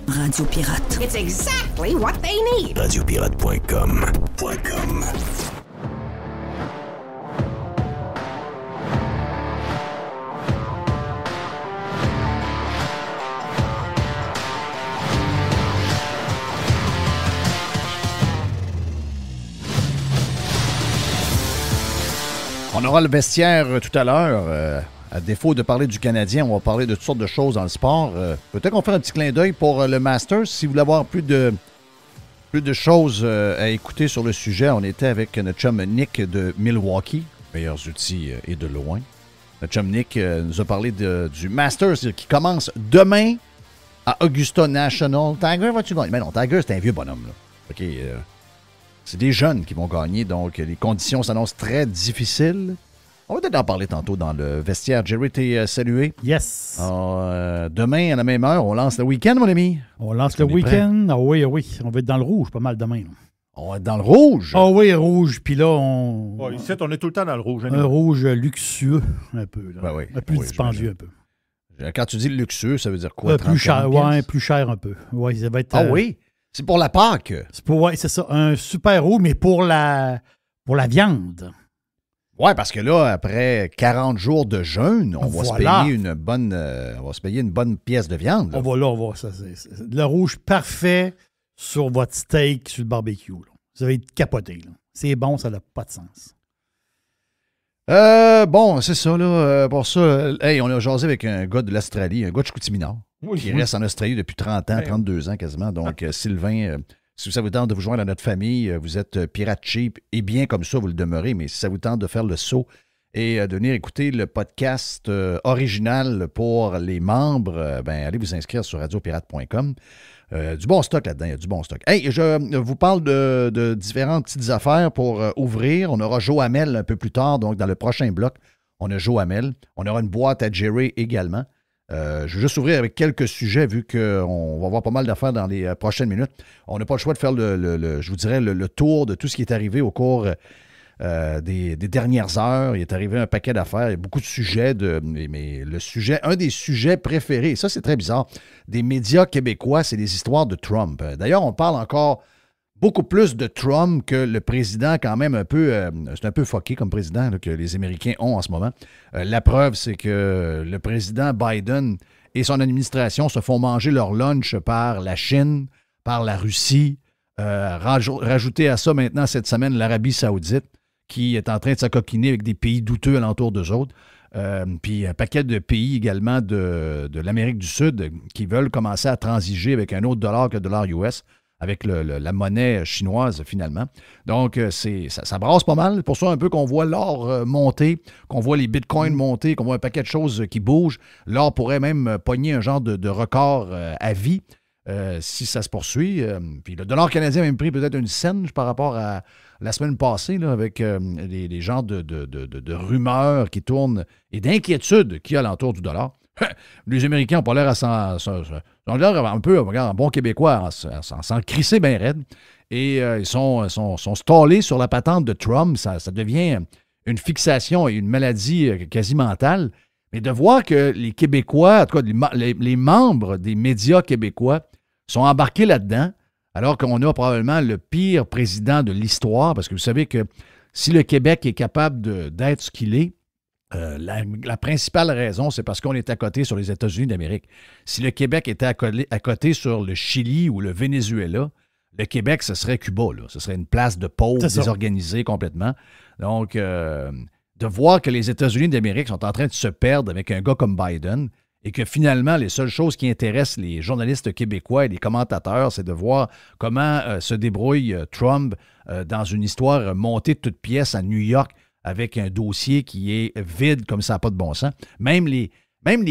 Radio Pirate. It's exactly what they need. Radiopirate.com. On aura le vestiaire tout à l'heure. À défaut de parler du Canadien, on va parler de toutes sortes de choses dans le sport. Peut-être qu'on fait un petit clin d'œil pour le Masters. Si vous voulez avoir plus de choses à écouter sur le sujet, on était avec notre chum Nick de Milwaukee, meilleurs outils et de loin. Notre chum Nick nous a parlé du Masters qui commence demain à Augusta National. Tiger, vas-tu gagner? Mais non, Tiger, c'est un vieux bonhomme, là. OK, c'est des jeunes qui vont gagner, donc les conditions s'annoncent très difficiles. On va peut-être en parler tantôt dans le vestiaire. Jerry, t'es salué? Yes. Alors, demain, à la même heure, on lance le week-end, mon ami? On lance le week-end. Ah oui, oui. On va être dans le rouge pas mal demain. On va être dans le rouge? Ah oui, rouge. Puis là, on... Oh, ici, on est tout le temps dans le rouge. Un rouge luxueux, un peu. Là. Ben oui. Un peu dispendieux, un peu. Quand tu dis luxueux, ça veut dire quoi? Plus cher, ouais, plus cher un peu. Ouais, ça va être... Ah oui? C'est pour la Pâques? Ouais, c'est ça. Un super rouge, mais pour la viande. Oui, parce que là, après 40 jours de jeûne, on va se payer une bonne pièce de viande. Là. On va ça. C'est le rouge parfait sur votre steak sur le barbecue. Là. Vous allez être capoté. Là. C'est bon, ça n'a pas de sens. Bon, c'est ça, là. Pour ça, hey, on a jasé avec un gars de l'Australie, un gars de Chicoutimi-Nord, qui reste en Australie depuis 30 ans, 32 ans quasiment. Donc, Sylvain... si ça vous tente de vous joindre à notre famille, vous êtes pirate cheap et bien comme ça, vous le demeurez, mais si ça vous tente de faire le saut et de venir écouter le podcast original pour les membres, allez vous inscrire sur radiopirate.com. Du bon stock là-dedans, il y a du bon stock. Hey, je vous parle de différentes petites affaires pour ouvrir. On aura Joe Hamel un peu plus tard, donc dans le prochain bloc, on a Joe Hamel. On aura une boîte à Jerry également. Je vais juste ouvrir avec quelques sujets, vu qu'on va voir pas mal d'affaires dans les prochaines minutes. On n'a pas le choix de faire je vous dirais, le tour de tout ce qui est arrivé au cours des dernières heures. Il est arrivé un paquet d'affaires, il y a beaucoup de sujets, mais un des sujets préférés, et ça c'est très bizarre, des médias québécois, c'est les histoires de Trump. D'ailleurs, on parle encore beaucoup plus de Trump que le président, quand même, c'est un peu fucké comme président là, que les Américains ont en ce moment. La preuve, c'est que le président Biden et son administration se font manger leur lunch par la Chine, par la Russie. Rajouter à ça maintenant, cette semaine, l'Arabie Saoudite, qui est en train de s'acoquiner avec des pays douteux alentour d'eux autres. Puis un paquet de pays également de l'Amérique du Sud qui veulent commencer à transiger avec un autre dollar que le dollar US, avec la monnaie chinoise, finalement. Donc, ça brasse pas mal. C'est pour ça un peu qu'on voit l'or monter, qu'on voit les bitcoins monter, qu'on voit un paquet de choses qui bougent. L'or pourrait même pogner un genre de record à vie si ça se poursuit. Puis le dollar canadien a même pris peut-être une scène par rapport à la semaine passée, là, avec les genres de rumeurs qui tournent et d'inquiétudes qu'il y a alentour du dollar. Les Américains n'ont pas l'air ils ont l'air un peu, regarde, un bon Québécois, à s'en crisser bien raide. Et ils sont stallés sur la patente de Trump. Ça devient une fixation et une maladie quasi mentale. Mais de voir que les Québécois, en tout cas les membres des médias québécois, sont embarqués là-dedans, alors qu'on a probablement le pire président de l'histoire, parce que vous savez que si le Québec est capable d'être ce qu'il est, la principale raison, c'est parce qu'on est à côté sur les États-Unis d'Amérique. Si le Québec était à côté sur le Chili ou le Venezuela, le Québec, ce serait Cuba, là. Ce serait une place de pauvres, désorganisée complètement. Donc, de voir que les États-Unis d'Amérique sont en train de se perdre avec un gars comme Biden et que finalement, les seules choses qui intéressent les journalistes québécois et les commentateurs, c'est de voir comment se débrouille Trump dans une histoire montée de toutes pièces à New York avec un dossier qui est vide comme ça n'a pas de bon sens. Même les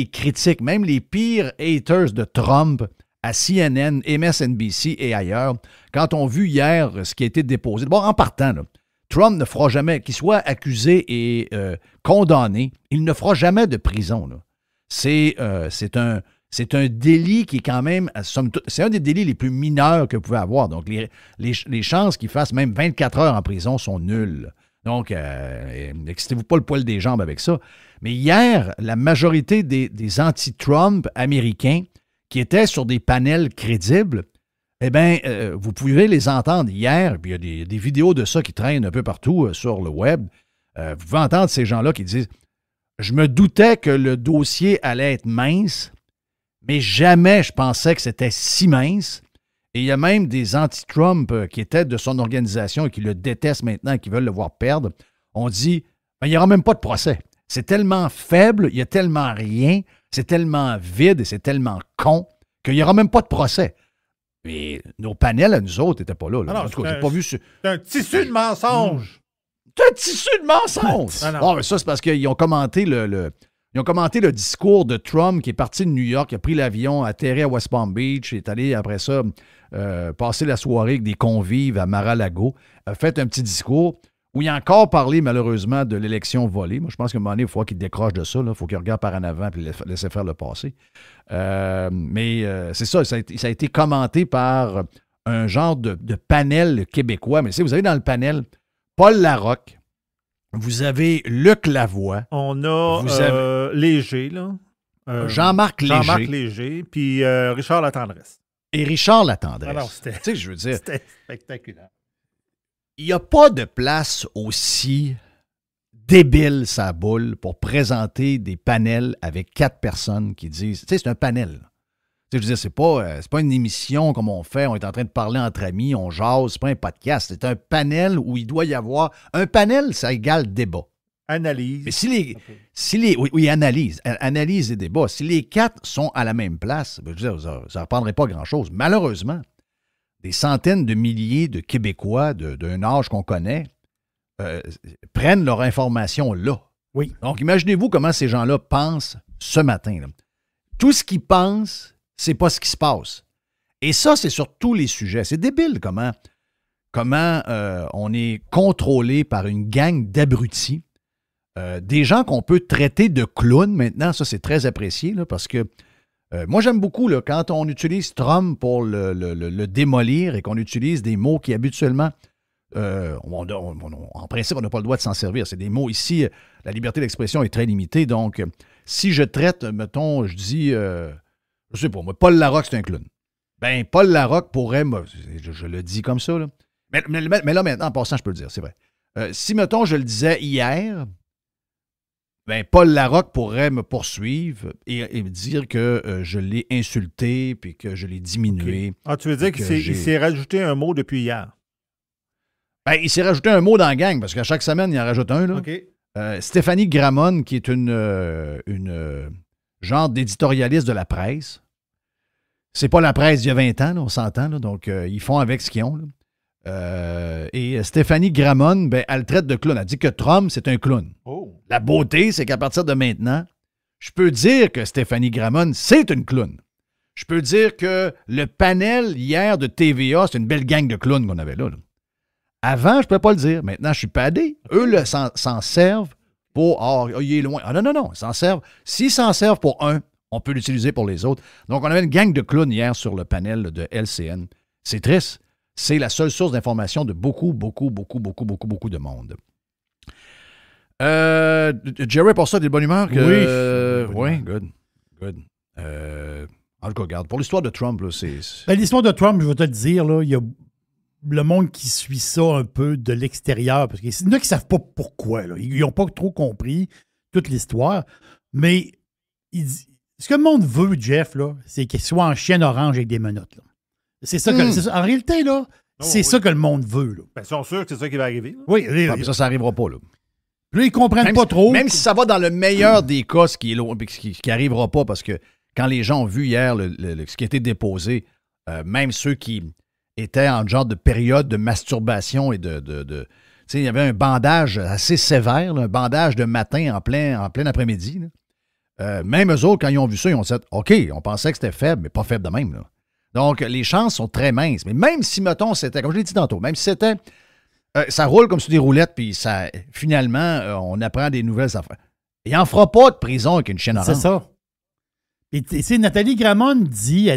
critiques, même les pires haters de Trump à CNN, MSNBC et ailleurs, quand on a vu hier ce qui a été déposé, bon, en partant, là, Trump ne fera jamais, qu'il soit accusé et condamné, il ne fera jamais de prison. Là. C'est un délit qui est quand même, c'est un des délits les plus mineurs que vous pouvez avoir. Donc, les chances qu'il fasse même 24 heures en prison sont nulles. Donc, excitez-vous pas le poil des jambes avec ça. Mais hier, la majorité des anti-Trump américains qui étaient sur des panels crédibles, eh bien, vous pouvez les entendre hier, puis il y a des vidéos de ça qui traînent un peu partout sur le web. Vous pouvez entendre ces gens-là qui disent « Je me doutais que le dossier allait être mince, mais jamais je pensais que c'était si mince. » Et il y a même des anti-Trump qui étaient de son organisation et qui le détestent maintenant et qui veulent le voir perdre. On dit ben, « Il n'y aura même pas de procès. C'est tellement faible, il n'y a tellement rien, c'est tellement vide et c'est tellement con qu'il n'y aura même pas de procès. » Mais nos panels à nous autres n'étaient pas là. Non, en tout cas, j'ai pas vu... C'est un tissu de mensonges. C'est un tissu de mensonges! Mais ça, c'est parce qu'ils ont commenté ils ont commenté le discours de Trump qui est parti de New York, qui a pris l'avion, atterri à West Palm Beach, est allé après ça passer la soirée avec des convives à Mar-a-Lago, a fait un petit discours où il a encore parlé malheureusement de l'élection volée. Moi, je pense qu'à un moment donné, il faut qu'il décroche de ça. Il faut qu'il regarde par en avant et laisser faire le passé. Mais c'est ça, ça a été commenté par un genre de panel québécois. Mais vous avez dans le panel Paul Larocque, vous avez Luc Lavoie. On a Léger, là. Jean-Marc Léger. Jean-Marc Léger, puis Richard Latendresse. Et Richard Latendresse. Alors, c'était je veux dire, c'était spectaculaire. il n'y a pas de place aussi débile, sa boule, pour présenter des panels avec 4 personnes qui disent... Tu sais, c'est un panel. Je veux dire, c'est pas une émission comme on fait, on est en train de parler entre amis, on jase, c'est pas un podcast. C'est un panel où il doit y avoir... Un panel, ça égale débat. Analyse. Mais oui, analyse. Analyse et débat. Si les 4 sont à la même place, je veux dire, ça ne reprendrait pas grand-chose. Malheureusement, des centaines de milliers de Québécois d'un âge qu'on connaît prennent leur information là. Oui. Donc, imaginez-vous comment ces gens-là pensent ce matin. Là. Tout ce qu'ils pensent, c'est pas ce qui se passe. Et ça, c'est sur tous les sujets. C'est débile comment on est contrôlé par une gang d'abrutis. Des gens qu'on peut traiter de clowns maintenant, ça, c'est très apprécié là, parce que moi, j'aime beaucoup là, quand on utilise Trump pour le démolir et qu'on utilise des mots qui habituellement, en principe, on n'a pas le droit de s'en servir. C'est des mots ici, la liberté d'expression est très limitée. Donc, si je traite, mettons, je dis, je sais pas, moi, Paul Larocque, c'est un clown. Ben, Paul Larocque pourrait, je le dis comme ça, là. Mais là, maintenant, en passant, je peux le dire, c'est vrai. Si, mettons, je le disais hier, ben, Paul Larocque pourrait me poursuivre et me dire que je l'ai insulté puis que je l'ai diminué. Okay. Ah, tu veux dire qu'il s'est rajouté un mot depuis hier? Ben, il s'est rajouté un mot dans la gang parce qu'à chaque semaine, il en rajoute un. Là. OK. Stéphanie Gramont, qui est une genre d'éditorialiste de la presse. C'est pas la presse d'il y a 20 ans, là, on s'entend. Là, donc, ils font avec ce qu'ils ont. Là. Et Stéphanie Gramont, ben, elle traite de clown. Elle dit que Trump, c'est un clown. Oh. La beauté, c'est qu'à partir de maintenant, je peux dire que Stéphanie Gramont, c'est une clown. Je peux dire que le panel hier de TVA, c'est une belle gang de clowns qu'on avait là. Avant, je ne pouvais pas le dire. Maintenant, je suis padé. Eux s'en servent pour... Ah, il est loin. Ah non. Ils s'en servent. S'ils s'en servent pour un, on peut l'utiliser pour les autres. Donc, on avait une gang de clowns hier sur le panel de LCN. C'est triste. C'est la seule source d'information de beaucoup de monde. Jerry, pour ça, t'es de bonne humeur? Oui, good. En tout cas, regarde, pour l'histoire de Trump, là, c'est... Ben, l'histoire de Trump, je vais te le dire, là, il y a le monde qui suit ça un peu de l'extérieur, parce qu'il y en a qui ne savent pas pourquoi. Là. Ils n'ont pas trop compris toute l'histoire. Mais ce que le monde veut, Jeff, là, c'est qu'il soit en chienne orange avec des menottes. Là. C'est ça en réalité, là, ça que le monde veut. Là. Ben, ils sont sûrs que c'est ça qui va arriver. Là. Oui. Ça n'arriva pas. Là. Puis là, ils comprennent pas trop. Même si ça va dans le meilleur des cas, ce qui n'arrivera pas, parce que quand les gens ont vu hier ce qui a été déposé, même ceux qui étaient en genre de période de masturbation et de tu sais, il y avait un bandage assez sévère, là, un bandage de matin en plein après-midi. Même eux autres, quand ils ont vu ça, ils ont dit « OK, on pensait que c'était faible, mais pas faible de même. » Là. Donc, les chances sont très minces. Mais même si, mettons, c'était, comme je l'ai dit tantôt, même si c'était, ça roule comme sur des roulettes, puis ça, finalement, on apprend des nouvelles affaires. Il n'en fera pas de prison avec une chaîne orange. C'est ça. Et tu sais, Nathalie Gramont dit,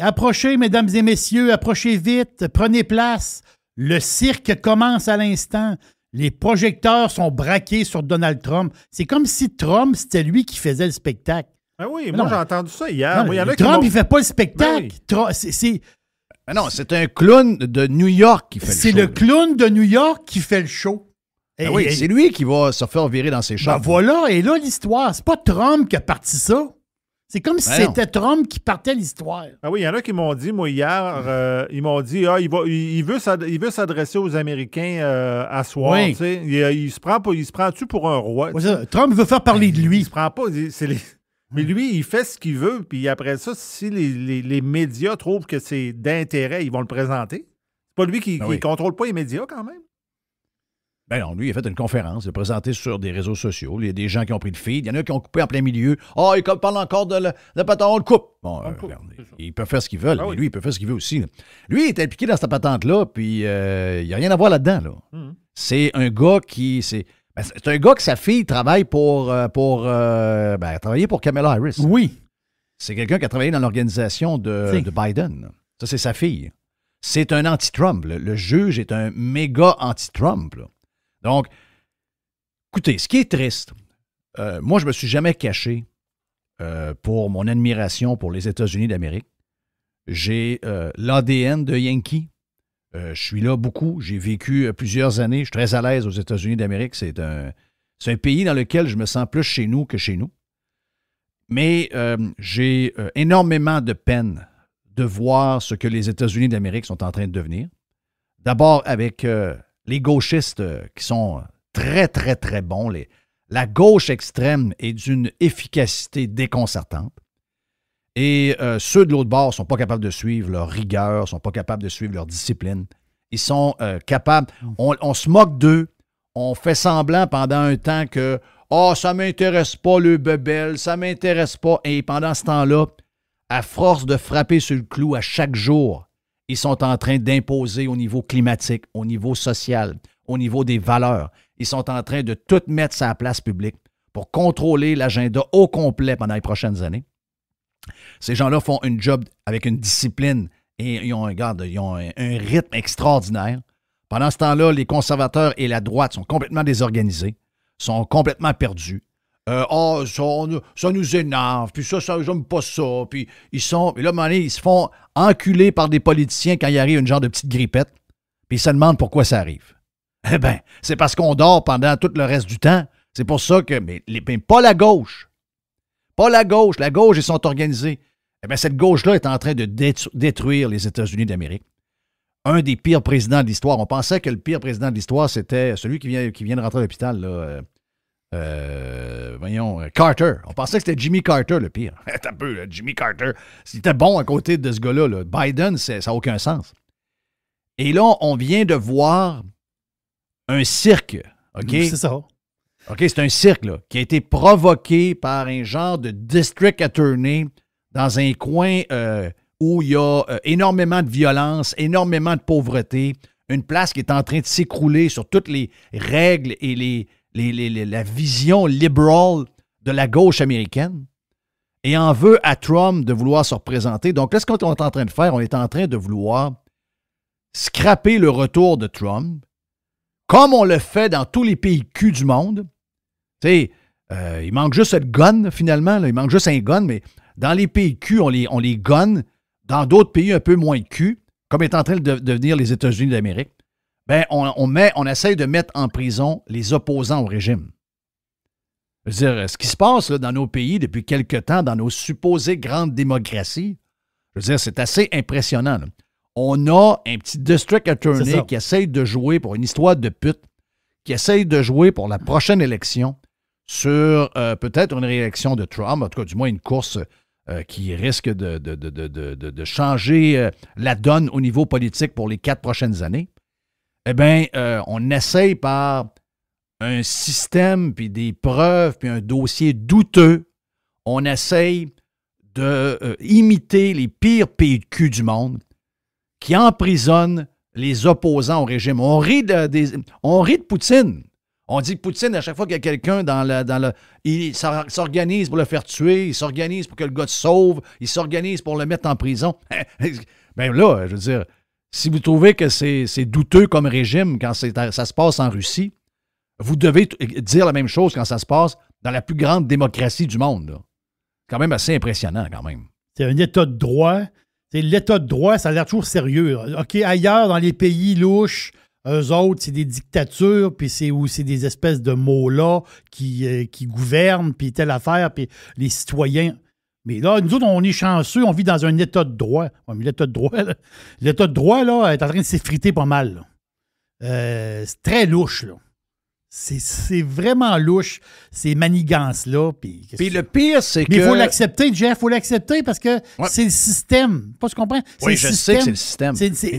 approchez, mesdames et messieurs, approchez vite, prenez place. Le cirque commence à l'instant. Les projecteurs sont braqués sur Donald Trump. C'est comme si Trump, c'était lui qui faisait le spectacle. Ah oui, Mais moi non. j'ai entendu ça hier. Non, Il y en a Trump, qui il fait pas le spectacle. Ben Mais non, c'est un clown de New York qui fait le show. C'est le clown de New York qui fait le show. Ah oui, c'est lui qui va se faire virer dans ses Ben chars. voilà, et là, l'histoire. C'est pas Trump qui a parti ça. C'est comme si Ben non. c'était Trump qui partait l'histoire. Ah oui, il y en a qui m'ont dit, moi, hier, ils m'ont dit, il veut s'adresser aux Américains à soir. Oui. Tu sais. Il se prend-tu pour un roi? Ouais, ça, Trump veut faire parler de Il lui. se prend pas. Mais lui, il fait ce qu'il veut, puis après ça, si les médias trouvent que c'est d'intérêt, ils vont le présenter. C'est pas lui qui contrôle pas les médias, quand même. Ben non, lui, il a fait une conférence, il a présenté sur des réseaux sociaux. Il y a des gens qui ont pris le feed. Il y en a qui ont coupé en plein milieu. Il parle encore de la patente, on le coupe. Bon, regarde, ils peuvent faire ce qu'ils veulent, mais lui, il peut faire ce qu'il veut aussi. Là. Lui, il est impliqué dans cette patente-là, puis il n'y a rien à voir là-dedans. Là. C'est un gars qui... C'est un gars que sa fille travaille pour Kamala Harris. Oui. C'est quelqu'un qui a travaillé dans l'organisation de Biden. Ça, c'est sa fille. C'est un anti-Trump. Le juge est un méga anti-Trump. Là. Donc, écoutez, ce qui est triste, moi, je ne me suis jamais caché pour mon admiration pour les États-Unis d'Amérique. J'ai l'ADN de Yankee. Je suis là beaucoup. J'ai vécu plusieurs années. Je suis très à l'aise aux États-Unis d'Amérique. C'est un pays dans lequel je me sens plus chez nous que chez nous. Mais j'ai énormément de peine de voir ce que les États-Unis d'Amérique sont en train de devenir. D'abord avec les gauchistes qui sont très, très, très bons. La gauche extrême est d'une efficacité déconcertante. Et ceux de l'autre bord ne sont pas capables de suivre leur rigueur, ne sont pas capables de suivre leur discipline. Ils sont capables... On se moque d'eux. On fait semblant pendant un temps que « ça ne m'intéresse pas le bebel, ça ne m'intéresse pas. » Et pendant ce temps-là, à force de frapper sur le clou à chaque jour, ils sont en train d'imposer au niveau climatique, au niveau social, au niveau des valeurs. Ils sont en train de tout mettre sur la place publique pour contrôler l'agenda au complet pendant les prochaines années. Ces gens-là font un job avec une discipline et ils ont un rythme extraordinaire. Pendant ce temps-là, les conservateurs et la droite sont complètement désorganisés, sont complètement perdus. Ça nous énerve, puis ça j'aime pas ça. Puis et là, à un moment donné, ils se font enculer par des politiciens quand il arrive une genre de petite grippette, puis ils se demandent pourquoi ça arrive. Eh bien, c'est parce qu'on dort pendant tout le reste du temps. C'est pour ça que... Mais pas la gauche. Pas la gauche. La gauche, ils sont organisés. Eh bien, cette gauche-là est en train de détruire les États-Unis d'Amérique. Un des pires présidents de l'histoire. On pensait que le pire président de l'histoire, c'était celui qui vient de rentrer à l'hôpital, là. Carter. On pensait que c'était Jimmy Carter, le pire. T'as un peu, là, Jimmy Carter. C'était bon à côté de ce gars-là. Là. Biden, ça n'a aucun sens. Et là, on vient de voir un cirque. OK? C'est ça. OK, c'est un cirque là, qui a été provoqué par un genre de district attorney dans un coin où il y a énormément de violence, énormément de pauvreté, une place qui est en train de s'écrouler sur toutes les règles et la vision libérale de la gauche américaine. Et en veut à Trump de vouloir se représenter. Donc là, ce qu'on est en train de faire, on est en train de vouloir scraper le retour de Trump, comme on le fait dans tous les pays cul du monde. Tu sais, il manque juste le gun, finalement. Là. Il manque juste un gun, mais dans les pays cul, on les gun. Dans d'autres pays un peu moins cul, comme est en train de devenir les États-Unis d'Amérique, ben on essaye de mettre en prison les opposants au régime. Je veux dire, ce qui se passe là, dans nos pays depuis quelque temps, dans nos supposées grandes démocraties, je veux dire, c'est assez impressionnant. Là. On a un petit district attorney qui essaye de jouer pour une histoire de pute, qui essaye de jouer pour la prochaine élection sur peut-être une réélection de Trump, en tout cas du moins une course qui risque de changer la donne au niveau politique pour les 4 prochaines années. Eh bien, on essaye par un système, puis des preuves, puis un dossier douteux, on essaye d'imiter les pires pays de cul du monde qui emprisonnent les opposants au régime. On rit de Poutine. On dit que Poutine, à chaque fois qu'il y a quelqu'un il s'organise pour le faire tuer, il s'organise pour que le gars se sauve, il s'organise pour le mettre en prison. Bien là, je veux dire, si vous trouvez que c'est douteux comme régime quand ça se passe en Russie, vous devez dire la même chose quand ça se passe dans la plus grande démocratie du monde. Là. Quand même assez impressionnant, quand même. C'est un état de droit. L'état de droit, ça a l'air toujours sérieux. OK, ailleurs, dans les pays louches, eux autres, c'est des dictatures, puis c'est des espèces de mots-là qui gouvernent, puis telle affaire, puis les citoyens. Mais là, nous autres, on est chanceux, on vit dans un état de droit. Ouais, mais l'état de droit, là, est en train de s'effriter pas mal. C'est très louche, là. C'est vraiment louche, ces manigances-là. Puis le pire, c'est que... Mais il faut l'accepter, Jeff, il faut l'accepter parce que c'est le système. Pas ce qu'on comprend? Oui, je sais que c'est le système.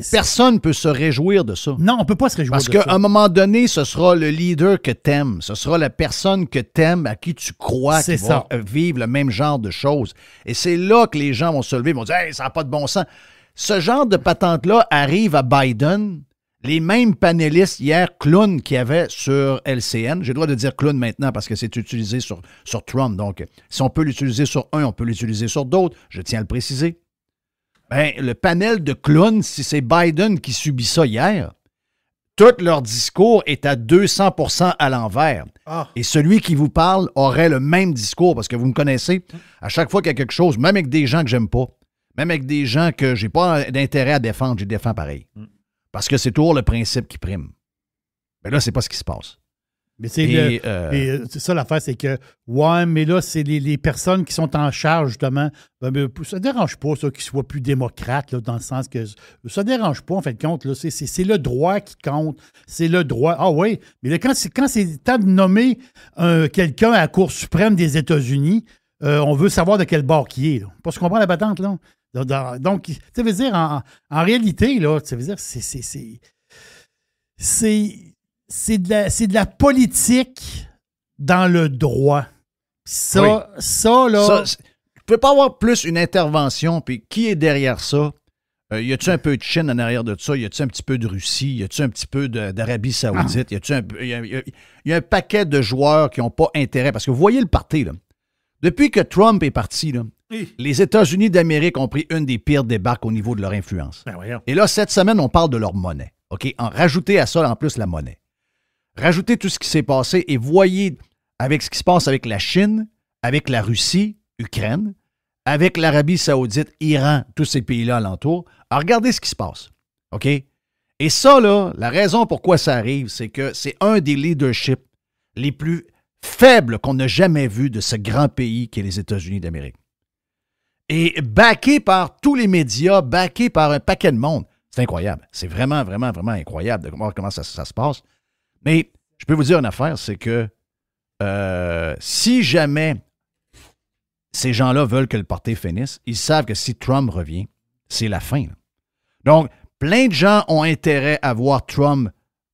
Personne ne peut se réjouir de ça. Non, on ne peut pas se réjouir de ça. Parce qu'à un moment donné, ce sera le leader que t'aimes. Ce sera la personne que t'aimes, à qui tu crois qui va vivre le même genre de choses. Et c'est là que les gens vont se lever et vont dire « Hey, ça n'a pas de bon sens ». Ce genre de patente-là arrive à Biden. Les mêmes panélistes hier, clown qu'il y avait sur LCN, j'ai le droit de dire clown maintenant parce que c'est utilisé sur Trump. Donc, si on peut l'utiliser sur un, on peut l'utiliser sur d'autres. Je tiens à le préciser. Ben, le panel de clowns, si c'est Biden qui subit ça hier, tout leur discours est à 200% à l'envers. Ah. Et celui qui vous parle aurait le même discours parce que vous me connaissez. À chaque fois qu'il y a quelque chose, même avec des gens que j'aime pas, même avec des gens que j'ai pas d'intérêt à défendre, je les défends pareil. Parce que c'est toujours le principe qui prime. Mais là, c'est pas ce qui se passe. Mais c'est ça l'affaire, c'est que, ouais, mais là, c'est les personnes qui sont en charge, justement. Ça ne dérange pas, ça, qu'ils soient plus démocrates, là, dans le sens que ça ne dérange pas, en fait, compte. Là, c'est le droit qui compte. C'est le droit. Ah oui, mais là, quand c'est temps de nommer quelqu'un à la Cour suprême des États-Unis, on veut savoir de quel bord qui est. Là. Pas se comprendre la patente, là. Donc, ça veut dire, en réalité, là, ça veut dire, c'est de la politique dans le droit. Ça, oui. Ça là... Je ne peux pas avoir plus une intervention, puis qui est derrière ça? Y a-tu un peu de Chine en arrière de ça? Y a-tu un petit peu de Russie? Y a-tu un petit peu d'Arabie Saoudite? Y a un paquet de joueurs qui n'ont pas intérêt. Parce que vous voyez le parti, là. Depuis que Trump est parti, là, les États-Unis d'Amérique ont pris une des pires débarques au niveau de leur influence. Et là, cette semaine, on parle de leur monnaie. OK? Rajoutez à ça, en plus, la monnaie. Rajoutez tout ce qui s'est passé et voyez avec ce qui se passe avec la Chine, avec la Russie, Ukraine, avec l'Arabie Saoudite, Iran, tous ces pays-là alentour. Alors, regardez ce qui se passe. OK? Et ça, là, la raison pourquoi ça arrive, c'est que c'est un des leaderships les plus faibles qu'on n'a jamais vus de ce grand pays qu'est les États-Unis d'Amérique. Et backé par tous les médias, backé par un paquet de monde. C'est incroyable. C'est vraiment, vraiment, vraiment incroyable de voir comment ça se passe. Mais je peux vous dire une affaire, c'est que si jamais ces gens-là veulent que le party finisse, ils savent que si Trump revient, c'est la fin. Là. Donc, plein de gens ont intérêt à voir Trump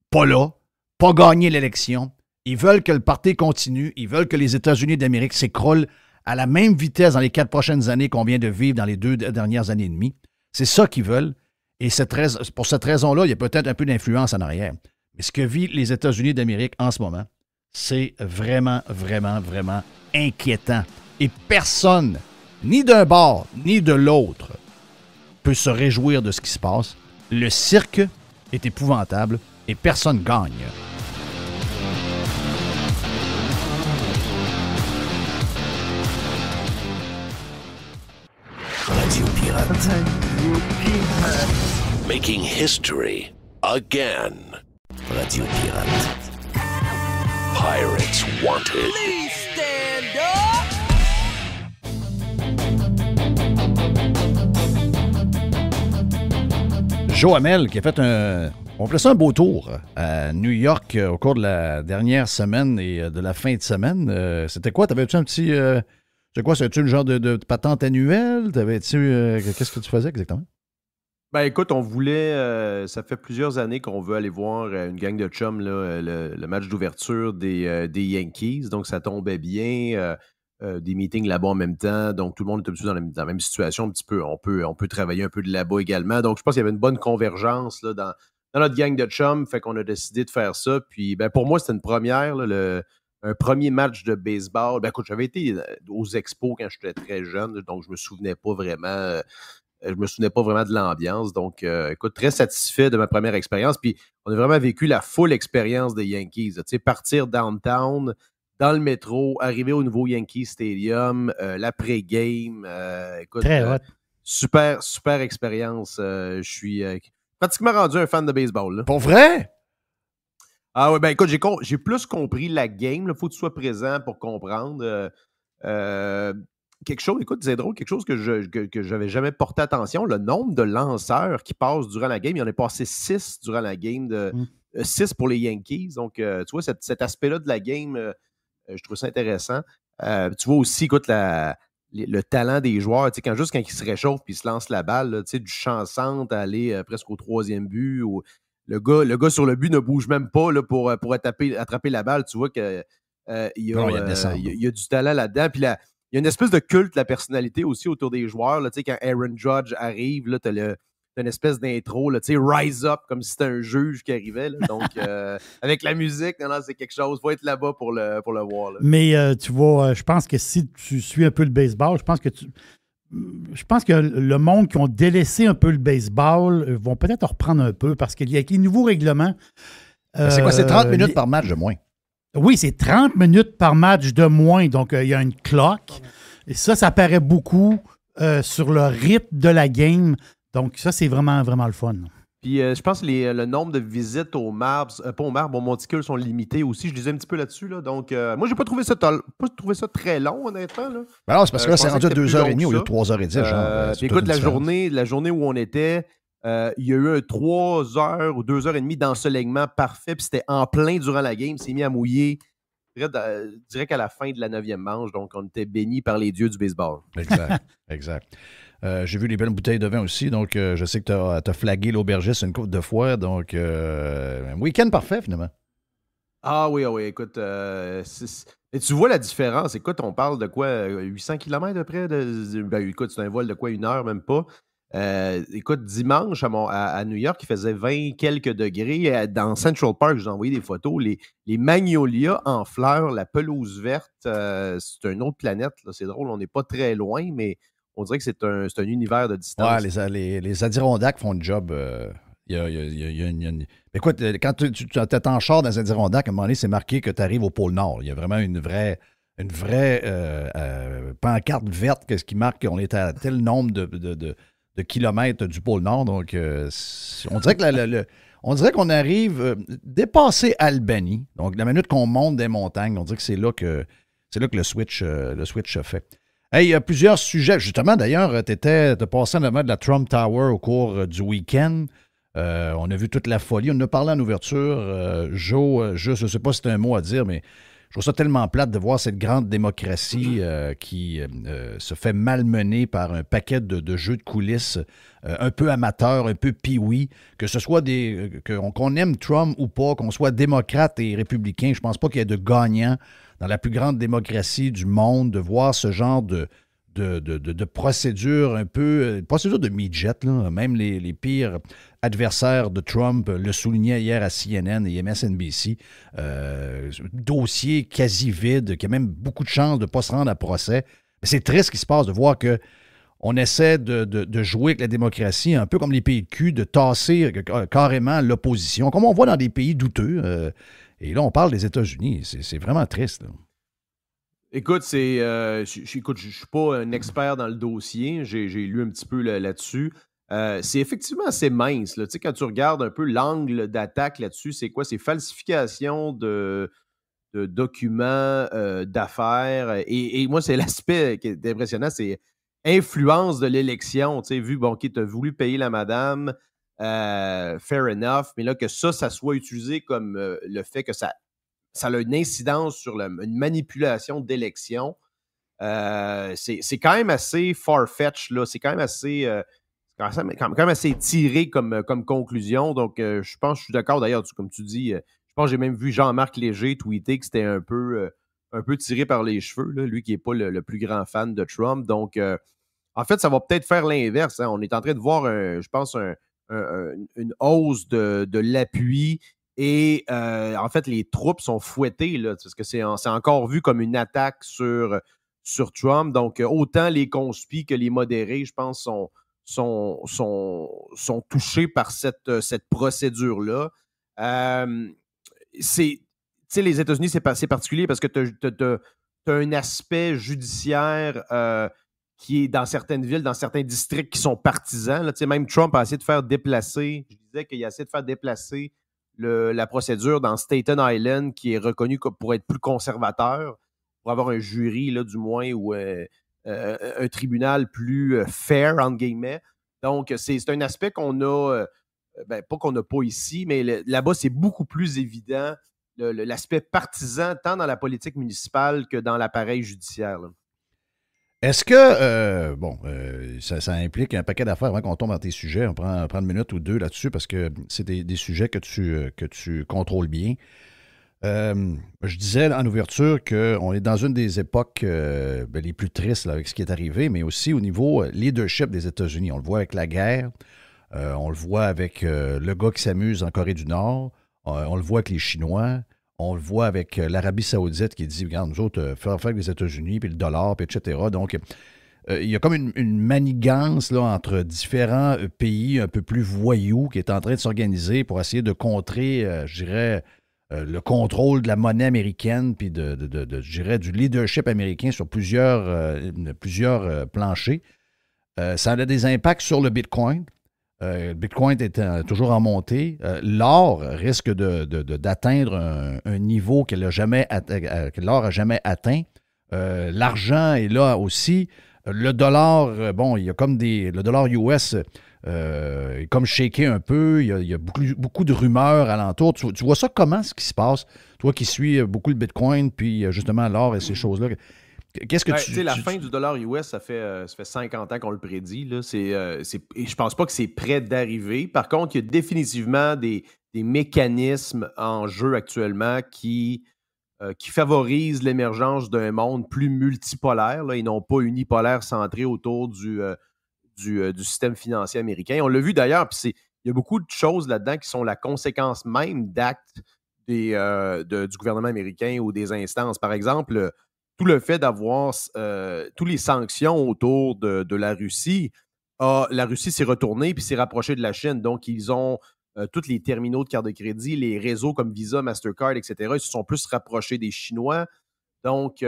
pas là, pas gagner l'élection. Ils veulent que le party continue. Ils veulent que les États-Unis d'Amérique s'écroulent à la même vitesse dans les 4 prochaines années qu'on vient de vivre dans les 2 dernières années et demie. C'est ça qu'ils veulent. Et pour cette raison-là, il y a peut-être un peu d'influence en arrière. Mais ce que vivent les États-Unis d'Amérique en ce moment, c'est vraiment, vraiment, vraiment inquiétant. Et personne, ni d'un bord, ni de l'autre, peut se réjouir de ce qui se passe. Le cirque est épouvantable et personne gagne. Radio Pirate. Making history again. Radio Pirate. Pirates wanted. Please stand up. Joe Hamel qui a fait on appelait ça un beau tour à New York au cours de la dernière semaine et de la fin de semaine. C'était quoi? T'avais-tu un petit... c'est quoi? C'était-tu le genre de patente annuelle? Qu'est-ce que tu faisais exactement? Ben écoute, on voulait, ça fait plusieurs années qu'on veut aller voir une gang de chums, là, le match d'ouverture des Yankees. Donc, ça tombait bien. Des meetings là-bas en même temps. Donc, tout le monde est un petit peu dans la même situation. Un petit peu, on peut travailler un peu de là-bas également. Donc, je pense qu'il y avait une bonne convergence là, dans notre gang de chums. Fait qu'on a décidé de faire ça. Puis, ben, pour moi, c'était une première, là, un premier match de baseball. Ben, écoute, j'avais été aux expos quand j'étais très jeune. Donc, je me souvenais pas vraiment... je me souvenais pas vraiment de l'ambiance. Donc, écoute, très satisfait de ma première expérience. Puis, on a vraiment vécu la full expérience des Yankees. Tu sais, partir downtown dans le métro, arriver au nouveau Yankee Stadium, l'après-game. Écoute, Très hot. super, super expérience. Je suis pratiquement rendu un fan de baseball. Là. Pour vrai? Ah ouais, ben écoute, j'ai plus compris la game. Il faut que tu sois présent pour comprendre. Quelque chose, écoute, c'est drôle, quelque chose que je n'avais jamais porté attention, le nombre de lanceurs qui passent durant la game. Il y en a passé 6 durant la game, 6 pour les Yankees. Donc, tu vois, cet aspect-là de la game, je trouve ça intéressant. Tu vois aussi, écoute, le talent des joueurs, quand ils se réchauffent et ils se lancent la balle, là, du champ centre à aller presque au 3e but. Le gars sur le but ne bouge même pas là, pour attraper la balle. Tu vois qu'il il y a du talent là-dedans. Puis il y a une espèce de culte de la personnalité aussi autour des joueurs. Là, quand Aaron Judge arrive, tu as une espèce d'intro, là, Rise Up, comme si c'était un juge qui arrivait. Là. Donc, avec la musique, non, c'est quelque chose. Il faut être là-bas pour le voir. Là. Mais tu vois, je pense que si tu suis un peu le baseball, je pense que le monde qui ont délaissé un peu le baseball vont peut-être en reprendre un peu parce qu'avec les nouveaux règlements. C'est quoi? C'est 30 minutes par match de moins. Oui, c'est 30 minutes par match de moins. Donc, il y a une clock. Et ça paraît beaucoup sur le rythme de la game. Donc, ça, c'est vraiment, vraiment le fun. Puis, je pense que le nombre de visites au monticule sont limités aussi. Je lisais un petit peu là-dessus. Là. Donc, moi, j'ai pas trouvé ça très long, honnêtement. Là. Ben non, c'est parce que là, c'est rendu à 2h30 au lieu de 3h10. Puis, écoute, la journée où on était, il y a eu un 3 heures ou 2h30 d'ensoleillement parfait. Puis, c'était en plein durant la game. C'est mis à mouiller direct à la fin de la 9e manche. Donc, on était bénis par les dieux du baseball. Exact. J'ai vu les belles bouteilles de vin aussi, donc je sais que tu as flagué l'aubergiste une couple de fois, donc un week-end parfait finalement. Ah oui, écoute, et tu vois la différence. Écoute, on parle de quoi, 800 km de près? Écoute, c'est un vol de quoi, 1 heure, même pas. Écoute, dimanche à New York, il faisait 20 quelques degrés. Dans Central Park, j'ai envoyé des photos. Les magnolias en fleurs, la pelouse verte, c'est une autre planète. Là. C'est drôle, on n'est pas très loin, mais on dirait que c'est un univers de distance. Ouais, les Adirondacks font un job. Écoute, quand tu es en char dans les Adirondacks, à un moment donné, c'est marqué que tu arrives au pôle Nord. Il y a vraiment une vraie pancarte verte qui marque qu'on est à tel nombre de kilomètres du pôle Nord. Donc, on dirait qu'on arrive dépasser Albany. Donc, la minute qu'on monte des montagnes, on dirait que c'est là que le switch se fait. Hey, il y a plusieurs sujets. Justement, d'ailleurs, tu as passé en avant de la Trump Tower au cours du week-end. On a vu toute la folie. On en a parlé en ouverture. Joe, je ne sais pas si tu as un mot à dire, mais je trouve ça tellement plate de voir cette grande démocratie qui se fait malmener par un paquet de jeux de coulisses un peu amateurs, un peu pee-wee, que ce soit qu'on aime Trump ou pas, qu'on soit démocrate et républicain. Je pense pas qu'il y ait de gagnants dans la plus grande démocratie du monde, de voir ce genre de procédure un peu, procédure de midget, là. Même les pires adversaires de Trump le soulignaient hier à CNN et MSNBC. Dossier quasi vide, qui a même beaucoup de chances de ne pas se rendre à procès. Mais c'est triste ce qui se passe de voir qu'on essaie de jouer avec la démocratie, un peu comme les pays de cul, de tasser carrément l'opposition, comme on voit dans des pays douteux. Et là, on parle des États-Unis. C'est vraiment triste, là. Écoute, je suis pas un expert dans le dossier. J'ai lu un petit peu là-dessus. C'est effectivement assez mince. Là. Tu sais, quand tu regardes un peu l'angle d'attaque là-dessus, c'est quoi? C'est falsification de documents d'affaires. Et moi, c'est l'aspect qui est impressionnant, c'est influence de l'élection. Tu sais, vu, bon, qui t'a voulu payer la madame, fair enough, mais là, que ça soit utilisé comme le fait que ça a une incidence sur une manipulation d'élection. C'est quand même assez far-fetched, là. C'est quand même assez tiré comme conclusion. Donc, je suis d'accord, d'ailleurs, comme tu dis. Je pense que j'ai même vu Jean-Marc Léger tweeter que c'était un peu tiré par les cheveux, là, lui qui n'est pas le plus grand fan de Trump. Donc, en fait, ça va peut-être faire l'inverse. Hein. On est en train de voir, je pense, une hausse de l'appui. Et en fait, les troupes sont fouettées, là, parce que c'est encore vu comme une attaque sur Trump. Donc, autant les conspis que les modérés, je pense, sont touchés par cette procédure-là. sais, les États-Unis, c'est particulier parce que tu as un aspect judiciaire qui est dans certaines villes, dans certains districts qui sont partisans. Là, même Trump a essayé de faire déplacer, je disais qu'il a essayé de faire déplacer la procédure dans Staten Island, qui est reconnu pour être plus conservateur, pour avoir un jury, là, du moins, ou un tribunal plus fair, entre guillemets. Donc, c'est un aspect qu'on a, pas qu'on n'a pas ici, mais là-bas, c'est beaucoup plus évident, l'aspect partisan, tant dans la politique municipale que dans l'appareil judiciaire. Là. Est-ce que, ça implique un paquet d'affaires avant qu'on tombe dans tes sujets. On prend une minute ou deux là-dessus parce que c'est des sujets que tu contrôles bien. Je disais en ouverture qu'on est dans une des époques les plus tristes là, avec ce qui est arrivé, mais aussi au niveau leadership des États-Unis. On le voit avec la guerre, on le voit avec le gars qui s'amuse en Corée du Nord, on le voit avec les Chinois. On le voit avec l'Arabie Saoudite qui dit, regarde, nous autres, faire avec les États-Unis, puis le dollar, puis etc. Donc, il y a comme une manigance là, entre différents pays un peu plus voyous qui est en train de s'organiser pour essayer de contrer, je dirais, le contrôle de la monnaie américaine, puis je dirais, du leadership américain sur plusieurs planchers. Ça a des impacts sur le Bitcoin. Le Bitcoin est toujours en montée. L'or risque d'atteindre un niveau que l'or n'a jamais atteint. L'argent est là aussi. Le dollar, il y a comme le dollar US est comme shaké un peu. Il y a beaucoup de rumeurs alentour. Tu vois ça comment, ce qui se passe? Toi qui suis beaucoup le Bitcoin, puis justement l'or et ces choses-là. Qu'est-ce que tu... La fin du dollar US, ça fait 50 ans qu'on le prédit. Là. Et je pense pas que c'est prêt d'arriver. Par contre, il y a définitivement des mécanismes en jeu actuellement qui favorisent l'émergence d'un monde plus multipolaire là, et non pas unipolaire centré autour du système financier américain. On l'a vu d'ailleurs, puis il y a beaucoup de choses là-dedans qui sont la conséquence même d'actes du gouvernement américain ou des instances. Par exemple, tout le fait d'avoir toutes les sanctions autour de la Russie, la Russie s'est retournée puis s'est rapprochée de la Chine. Donc, ils ont tous les terminaux de carte de crédit, les réseaux comme Visa, Mastercard, etc., ils se sont plus rapprochés des Chinois. Donc,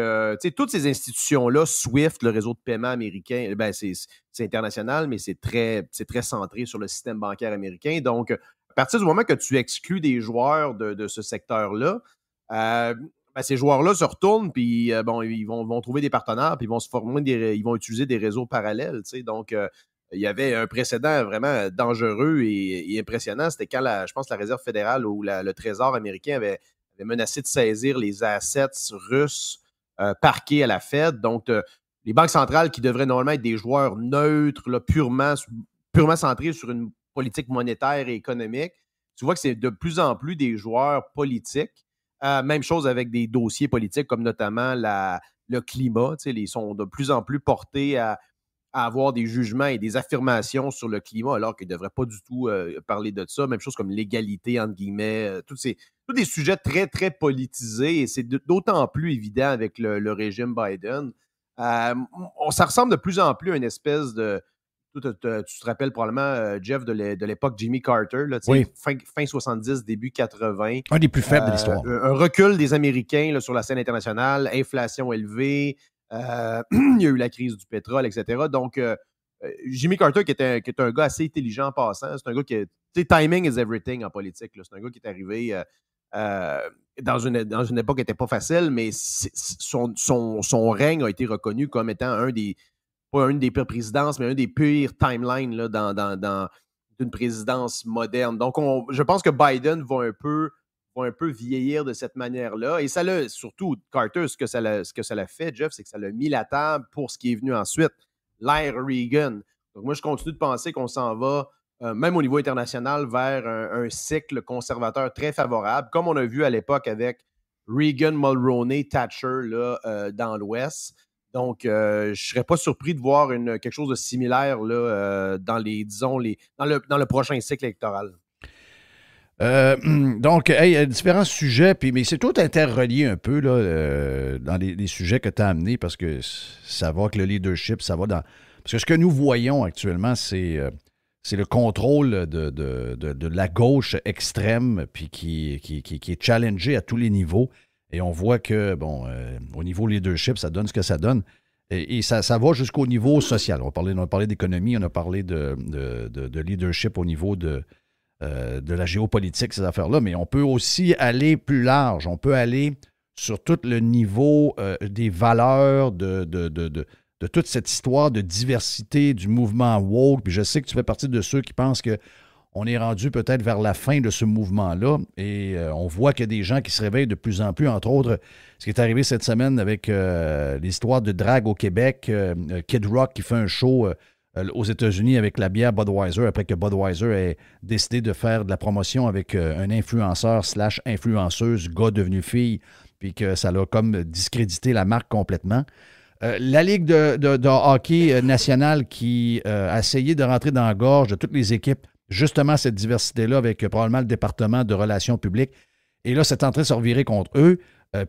toutes ces institutions-là, SWIFT, le réseau de paiement américain, c'est international, mais c'est très centré sur le système bancaire américain. Donc, à partir du moment que tu exclus des joueurs de ce secteur-là, ces joueurs-là se retournent, puis ils vont trouver des partenaires, puis ils vont se former, ils vont utiliser des réseaux parallèles. Donc, il y avait un précédent vraiment dangereux et impressionnant. C'était quand, je pense, la Réserve fédérale ou le Trésor américain avait menacé de saisir les assets russes parqués à la Fed. Donc, les banques centrales qui devraient normalement être des joueurs neutres, là, purement centrés sur une politique monétaire et économique, tu vois que c'est de plus en plus des joueurs politiques. Même chose avec des dossiers politiques comme notamment le climat. Ils sont de plus en plus portés à avoir des jugements et des affirmations sur le climat alors qu'ils ne devraient pas du tout parler de ça. Même chose comme l'égalité, entre guillemets. Tous des sujets très, très politisés et c'est d'autant plus évident avec le régime Biden. Ça ressemble de plus en plus à une espèce de... Tu te rappelles probablement, Jeff, de l'époque Jimmy Carter, là, oui. fin 70, début 80. Un des plus faibles de l'histoire. Un recul des Américains là, sur la scène internationale, inflation élevée, il y a eu la crise du pétrole, etc. Donc, Jimmy Carter, qui est un gars assez intelligent en passant, c'est un gars qui... timing is everything en politique. Là. C'est un gars qui est arrivé dans une époque qui n'était pas facile, mais son règne a été reconnu comme étant pas une des pires présidences, mais un des pires timelines là, dans une présidence moderne. Donc, je pense que Biden va un peu vieillir de cette manière-là. Et ça l'a, surtout, Carter, ce que ça l'a fait, Jeff, c'est que ça l'a mis la table pour ce qui est venu ensuite, l'ère Reagan. Donc, moi, je continue de penser qu'on s'en va, même au niveau international, vers un cycle conservateur très favorable, comme on a vu à l'époque avec Reagan, Mulroney, Thatcher là, dans l'Ouest. Donc, je ne serais pas surpris de voir quelque chose de similaire là, dans le prochain cycle électoral. Donc, il y a différents sujets, mais c'est tout interrelié un peu là, dans les sujets que tu as amenés parce que ça va avec le leadership, ça va dans... Parce que ce que nous voyons actuellement, c'est c'est le contrôle de la gauche extrême, puis qui est challengé à tous les niveaux. Et on voit que, au niveau leadership, ça donne ce que ça donne. Et ça va jusqu'au niveau social. On a parlé d'économie, on a parlé de leadership au niveau de la géopolitique, ces affaires-là, mais on peut aussi aller plus large. On peut aller sur tout le niveau des valeurs, de toute cette histoire de diversité du mouvement woke. Puis je sais que tu fais partie de ceux qui pensent qu'on est rendu peut-être vers la fin de ce mouvement-là. Et on voit qu'il y a des gens qui se réveillent de plus en plus, entre autres, ce qui est arrivé cette semaine avec l'histoire de drague au Québec, Kid Rock qui fait un show aux États-Unis avec la bière Budweiser, après que Budweiser ait décidé de faire de la promotion avec un influenceur/influenceuse, gars devenu fille, puis que ça l'a comme discrédité la marque complètement. La Ligue de hockey nationale qui a essayé de rentrer dans la gorge de toutes les équipes, justement cette diversité-là, avec probablement le département de relations publiques. Et là, c'est en train de se revirer contre eux.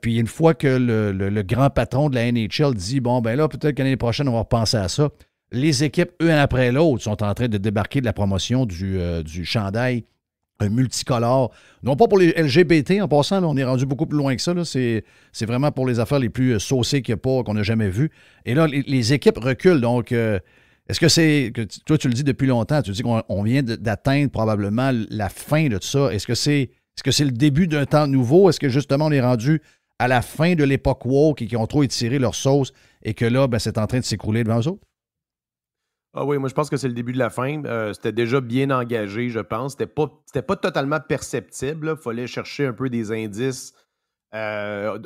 Puis une fois que le grand patron de la NHL dit, peut-être que l'année prochaine, on va repenser à ça, les équipes, une après l'autre, sont en train de débarquer de la promotion du chandail multicolore. Non pas pour les LGBT, en passant, là, on est rendu beaucoup plus loin que ça. Là. C'est vraiment pour les affaires les plus saucées qu'on n'a jamais vues. Et là, les équipes reculent. Donc, est-ce que c'est... Toi, tu le dis depuis longtemps, tu dis qu'on vient d'atteindre probablement la fin de tout ça. Est-ce que c'est le début d'un temps nouveau? Est-ce que justement, on est rendu à la fin de l'époque woke et qui ont trop étiré leur sauce et que là, c'est en train de s'écrouler devant eux autres? Ah oui, moi je pense que c'est le début de la fin. C'était déjà bien engagé, je pense. C'était pas totalement perceptible. Il fallait chercher un peu des indices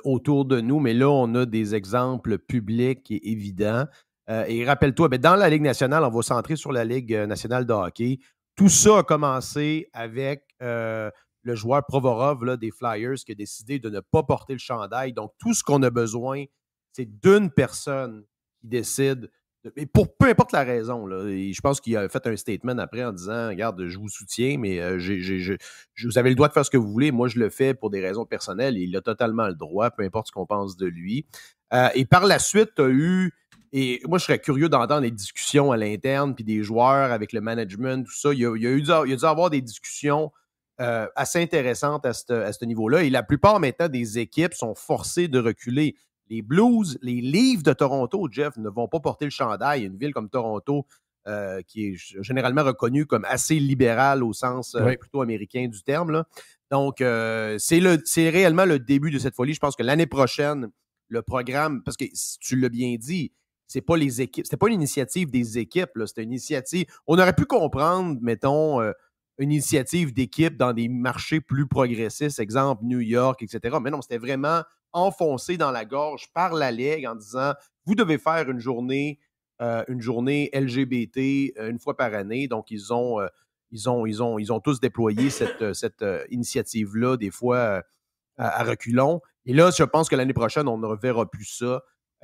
autour de nous, mais là, on a des exemples publics et évidents. Et rappelle-toi, dans la Ligue nationale, on va centrer sur la Ligue nationale de hockey. Tout ça a commencé avec le joueur Provorov là, des Flyers qui a décidé de ne pas porter le chandail. Donc, tout ce qu'on a besoin, c'est d'une personne qui décide. Et pour peu importe la raison, là, et je pense qu'il a fait un statement après en disant « Regarde, je vous soutiens, mais vous avez le droit de faire ce que vous voulez. Moi, je le fais pour des raisons personnelles. » Et il a totalement le droit, peu importe ce qu'on pense de lui. Et par la suite, tu as eu... Et moi, je serais curieux d'entendre les discussions à l'interne, puis des joueurs avec le management, tout ça. Il y a dû avoir des discussions assez intéressantes à ce niveau-là. Et la plupart maintenant des équipes sont forcées de reculer. Les Blues, les Leafs de Toronto, Jeff, ne vont pas porter le chandail. Une ville comme Toronto, qui est généralement reconnue comme assez libérale au sens plutôt américain du terme. Là. Donc, c'est réellement le début de cette folie. Je pense que l'année prochaine, le programme, parce que tu l'as bien dit, c'est pas les équipes, c'était pas une initiative des équipes, là, c'était une initiative. On aurait pu comprendre, mettons, une initiative d'équipe dans des marchés plus progressistes, exemple New York, etc. Mais non, c'était vraiment enfoncé dans la gorge par la Ligue en disant vous devez faire une journée LGBT une fois par année. Donc, ils ont tous déployé cette initiative-là, des fois à reculons. Et là, je pense que l'année prochaine, on ne reverra plus ça.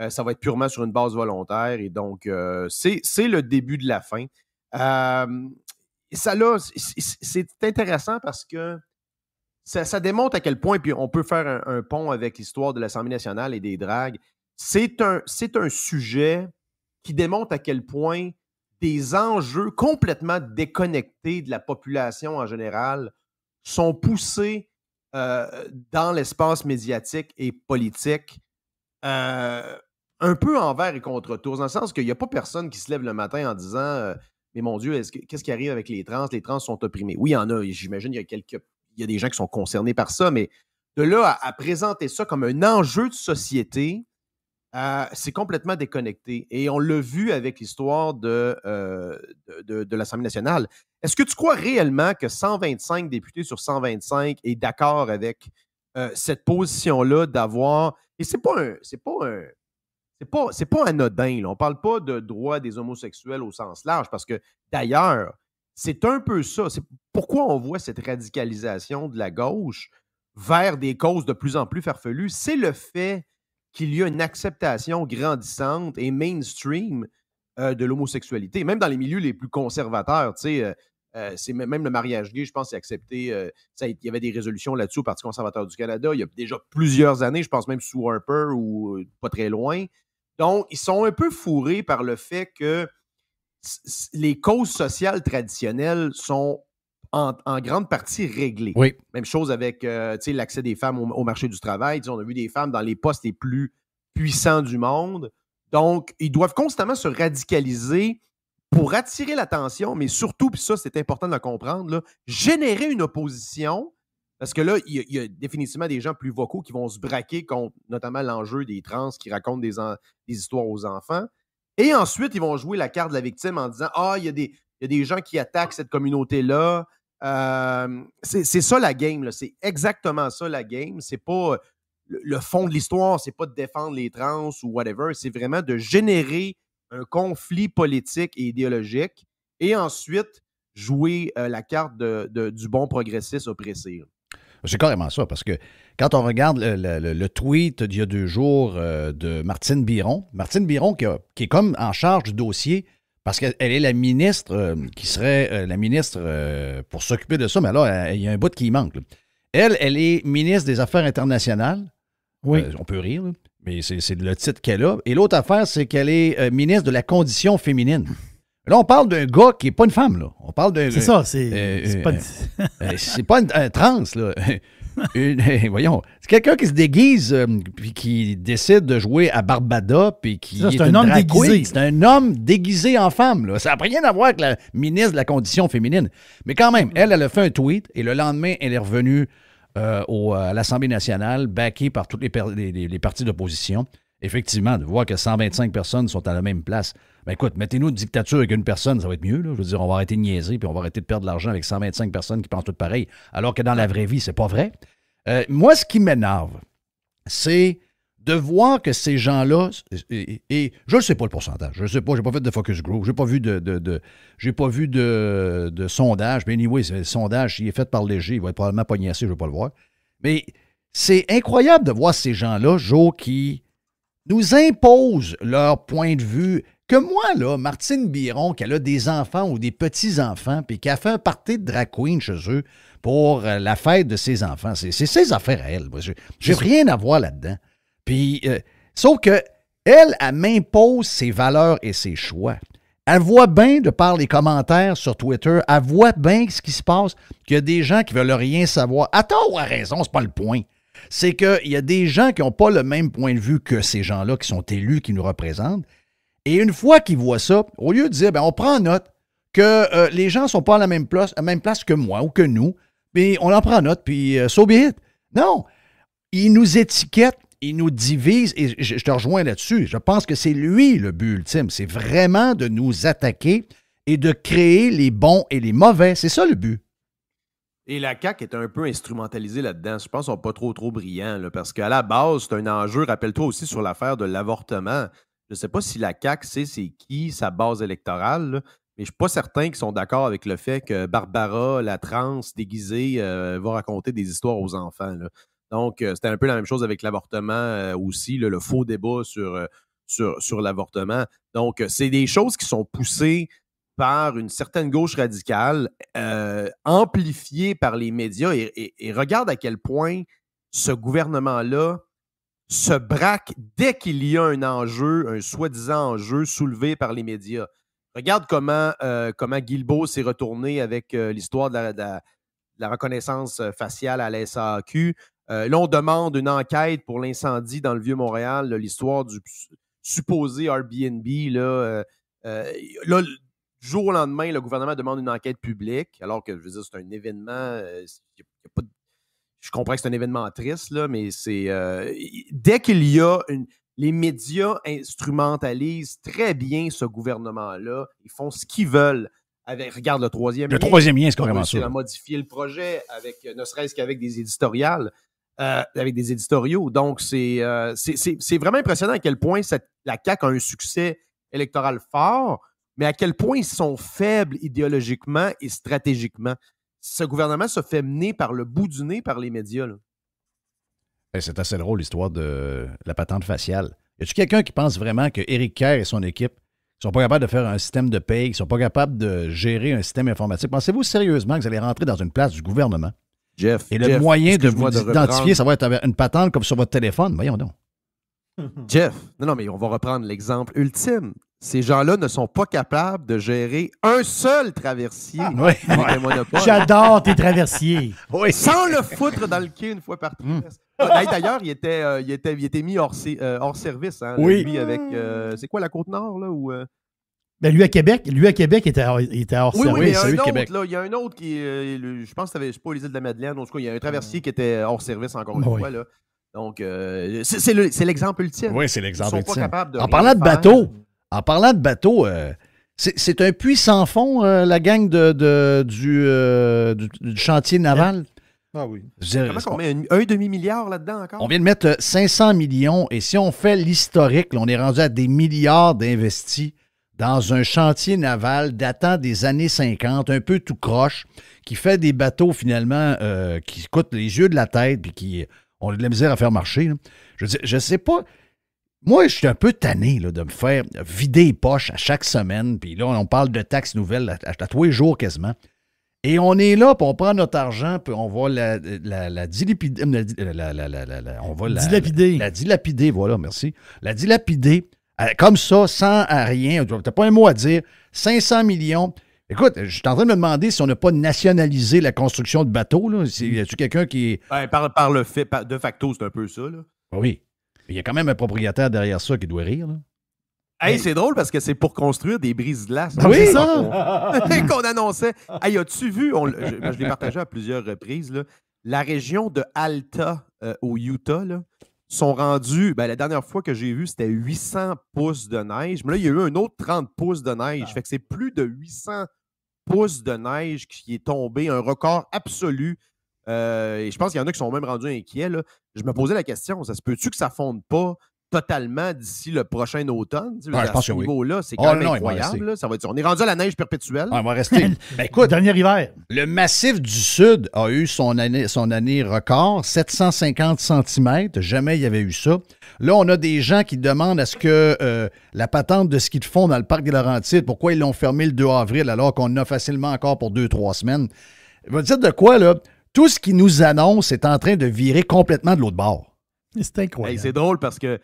Ça va être purement sur une base volontaire. Et donc, c'est le début de la fin. Ça, là, c'est intéressant parce que ça démontre à quel point, puis on peut faire un pont avec l'histoire de l'Assemblée nationale et des dragues. C'est un sujet qui démontre à quel point des enjeux complètement déconnectés de la population en général sont poussés dans l'espace médiatique et politique un peu envers et contre tours, dans le sens qu'il n'y a pas personne qui se lève le matin en disant mais mon Dieu, qu'est-ce qui arrive avec les trans? Les trans sont opprimés. Oui, il y en a. J'imagine qu'il y a des gens qui sont concernés par ça, mais de là à présenter ça comme un enjeu de société, c'est complètement déconnecté. Et on l'a vu avec l'histoire de l'Assemblée nationale. Est-ce que tu crois réellement que 125 députés sur 125 est d'accord avec cette position-là d'avoir... Et c'est pas anodin. Là. On ne parle pas de droit des homosexuels au sens large, parce que d'ailleurs, c'est un peu ça. C'est pourquoi on voit cette radicalisation de la gauche vers des causes de plus en plus farfelues. C'est le fait qu'il y a une acceptation grandissante et mainstream de l'homosexualité, même dans les milieux les plus conservateurs. C'est même le mariage gay, je pense, c'est accepté. Il y avait des résolutions là-dessus au Parti conservateur du Canada il y a déjà plusieurs années, je pense même sous Harper ou pas très loin. Donc, ils sont un peu fourrés par le fait que les causes sociales traditionnelles sont en grande partie réglées. Oui. Même chose avec l'accès des femmes au marché du travail. On a vu des femmes dans les postes les plus puissants du monde. Donc, ils doivent constamment se radicaliser pour attirer l'attention, mais surtout, puis ça, c'est important de le comprendre, là, générer une opposition. Parce que là, il y a définitivement des gens plus vocaux qui vont se braquer contre notamment l'enjeu des trans qui racontent des histoires aux enfants. Et ensuite, ils vont jouer la carte de la victime en disant « Ah, il y a des gens qui attaquent cette communauté-là. » C'est ça la game. Là. C'est exactement ça la game. C'est pas le fond de l'histoire, c'est pas de défendre les trans ou whatever. C'est vraiment de générer un conflit politique et idéologique et ensuite jouer la carte du bon progressiste oppressé. C'est carrément ça, parce que quand on regarde le tweet d'il y a 2 jours de Martine Biron qui est comme en charge du dossier, parce qu'elle est la ministre qui serait la ministre pour s'occuper de ça, mais là, il y a un bout qui manque. Là. Elle est ministre des Affaires internationales. Oui. On peut rire, là, mais c'est le titre qu'elle a. Et l'autre affaire, c'est qu'elle est ministre de la condition féminine. Là, on parle d'un gars qui n'est pas une femme, là. On parle d'un... C'est ça, c'est pas... c'est pas un trans, là. Voyons, c'est quelqu'un qui se déguise puis qui décide de jouer à Barbada puis qui c'est un homme déguisé. C'est un homme déguisé en femme, là. Ça n'a rien à voir avec la ministre de la condition féminine. Mais quand même, elle a fait un tweet et le lendemain, elle est revenue à l'Assemblée nationale, backée par toutes les partis d'opposition. Effectivement, de voir que 125 personnes sont à la même place. Ben écoute, mettez-nous une dictature avec une personne, ça va être mieux. Là. Je veux dire, on va arrêter de niaiser puis on va arrêter de perdre de l'argent avec 125 personnes qui pensent toutes pareil, alors que dans la vraie vie, c'est pas vrai. Moi, ce qui m'énerve, c'est de voir que ces gens-là, et je ne sais pas le pourcentage, je ne sais pas, j'ai pas fait de focus group, j'ai pas vu de sondage, mais anyway, le sondage, il est fait par Léger, il va être probablement pognassé, je ne veux pas le voir. Mais c'est incroyable de voir ces gens-là, Joe, qui nous imposent leur point de vue. Que moi, là, Martine Biron, qu'elle a des enfants ou des petits-enfants, puis qu'elle a fait un party de drag queen chez eux pour la fête de ses enfants, c'est ses affaires à elle. J'ai rien à voir là-dedans. Puis, sauf que elle m'impose ses valeurs et ses choix. Elle voit bien, de par les commentaires sur Twitter, elle voit bien ce qui se passe, qu'il y a des gens qui veulent rien savoir. À tort ou à raison, c'est pas le point. C'est qu'il y a des gens qui n'ont pas le même point de vue que ces gens-là qui sont élus, qui nous représentent. Et une fois qu'ils voient ça, au lieu de dire, on prend note que les gens ne sont pas à la même place que moi ou que nous, mais on en prend note, puis so be it. Non, ils nous étiquettent, ils nous divisent, et je te rejoins là-dessus. Je pense que c'est lui le but ultime. C'est vraiment de nous attaquer et de créer les bons et les mauvais. C'est ça le but. Et la CAQ est un peu instrumentalisée là-dedans. Je pense qu'ils ne sont pas trop brillants, là, parce qu'à la base, c'est un enjeu, rappelle-toi aussi sur l'affaire de l'avortement. Je ne sais pas si la CAQ sait c'est qui sa base électorale, là, mais je ne suis pas certain qu'ils sont d'accord avec le fait que Barbara, la trans déguisée, va raconter des histoires aux enfants. Là. Donc, c'était un peu la même chose avec l'avortement aussi, là, le faux débat sur l'avortement. Donc, c'est des choses qui sont poussées par une certaine gauche radicale, amplifiée par les médias. Et regarde à quel point ce gouvernement-là se braque dès qu'il y a un enjeu, un soi-disant enjeu soulevé par les médias. Regarde comment Guilbeault s'est retourné avec l'histoire de la reconnaissance faciale à la SAQ. Là, on demande une enquête pour l'incendie dans le Vieux-Montréal, là, l'histoire du supposé Airbnb. Là, du jour au lendemain, le gouvernement demande une enquête publique, alors que, je veux dire, c'est un événement... je comprends que c'est un événement triste, là, mais c'est... dès qu'il y a les médias instrumentalisent très bien ce gouvernement-là. Ils font ce qu'ils veulent. Regarde le troisième lien. Le troisième lien, c'est carrément ça. On a modifié le projet, ne serait-ce qu'avec des éditoriales, avec des éditoriaux. Donc, c'est vraiment impressionnant à quel point la CAQ a un succès électoral fort, mais à quel point ils sont faibles idéologiquement et stratégiquement. Ce gouvernement se fait mener par le bout du nez par les médias. Là. C'est assez drôle, l'histoire de la patente faciale. Y a-t-il quelqu'un qui pense vraiment que Éric Kerr et son équipe ne sont pas capables de faire un système de paye, qui ne sont pas capables de gérer un système informatique? Pensez-vous sérieusement que vous allez rentrer dans une place du gouvernement? Jeff, le moyen de vous identifier, ça va être une patente comme sur votre téléphone? Voyons donc. Jeff, non, mais on va reprendre l'exemple ultime. ces gens-là ne sont pas capables de gérer un seul traversier Ouais. avec un monopole. J'adore tes traversiers. Oui. Sans le foutre dans le quai une fois par trimestre. D'ailleurs, il était mis hors service. Hein, Oui. Lui, avec. C'est quoi la Côte-Nord, là? Ben, lui, à Québec, il était hors Oui, service. mais il y a celui un de autre, Québec. là. Il y a un autre qui est. Je pense que c'était pas les îles de la Madeleine. En tout cas, il y a un traversier qui était hors service encore une Oui. fois, là. Donc, c'est l'exemple ultime. Oui, c'est l'exemple Ils sont pas ultime. capables de En rien parlant de faire. bateau, c'est un puits sans fond, la gang du chantier naval. Ah oui. Je veux dire, Comment on met un demi-milliard là-dedans encore? on vient de mettre 500 millions et si on fait l'historique, là, on est rendu à des milliards d'investis dans un chantier naval datant des années 50, un peu tout croche, qui fait des bateaux finalement qui coûtent les yeux de la tête puis qui ont de la misère à faire marcher. Là. Je veux dire, je sais pas. Moi, je suis un peu tanné là, de me faire vider les poches à chaque semaine. Puis là, on parle de taxes nouvelles à tous les jours quasiment. Et on est là, puis on prend notre argent, puis on va la dilapider. On va Dilapider. La dilapider, voilà, merci. La dilapider, comme ça, sans rien. Tu n'as pas un mot à dire. 500 millions. Écoute, je suis en train de me demander si on n'a pas nationalisé la construction de bateaux. Là. Y a-tu quelqu'un qui... Ben, par le fait, de facto, c'est un peu ça, là. Oui. Il y a quand même un propriétaire derrière ça qui doit rire. Là. Hey, c'est drôle parce que c'est pour construire des brises-glaces. Oui, c'est ça. Qu'on annonçait. Hey, as-tu vu, je l'ai partagé à plusieurs reprises, là, la région de Alta au Utah, là, sont rendus, la dernière fois que j'ai vu, c'était 800 pouces de neige. Mais là, il y a eu un autre 30 pouces de neige. Fait que c'est plus de 800 pouces de neige qui est tombé, un record absolu. Et je pense qu'il y en a qui sont même rendus inquiets. Là. Je me posais la question, ça se peut-tu que ça ne fonde pas totalement d'ici le prochain automne? Je pense que oui. Niveau-là, c'est quand même non, incroyable. Là. Ça va être, on est rendu à la neige perpétuelle. On va rester. Écoute, Dernier hiver. le massif du Sud a eu son année record, 750 cm. Jamais il y avait eu ça. Là, on a des gens qui demandent à ce que la patente de ski de fond dans le parc des Laurentides, pourquoi ils l'ont fermé le 2 avril alors qu'on en a facilement encore pour 2-3 semaines. Je vais te dire de quoi, là? Tout ce qui nous annonce est en train de virer complètement de l'autre bord. C'est incroyable. Hey, c'est drôle parce que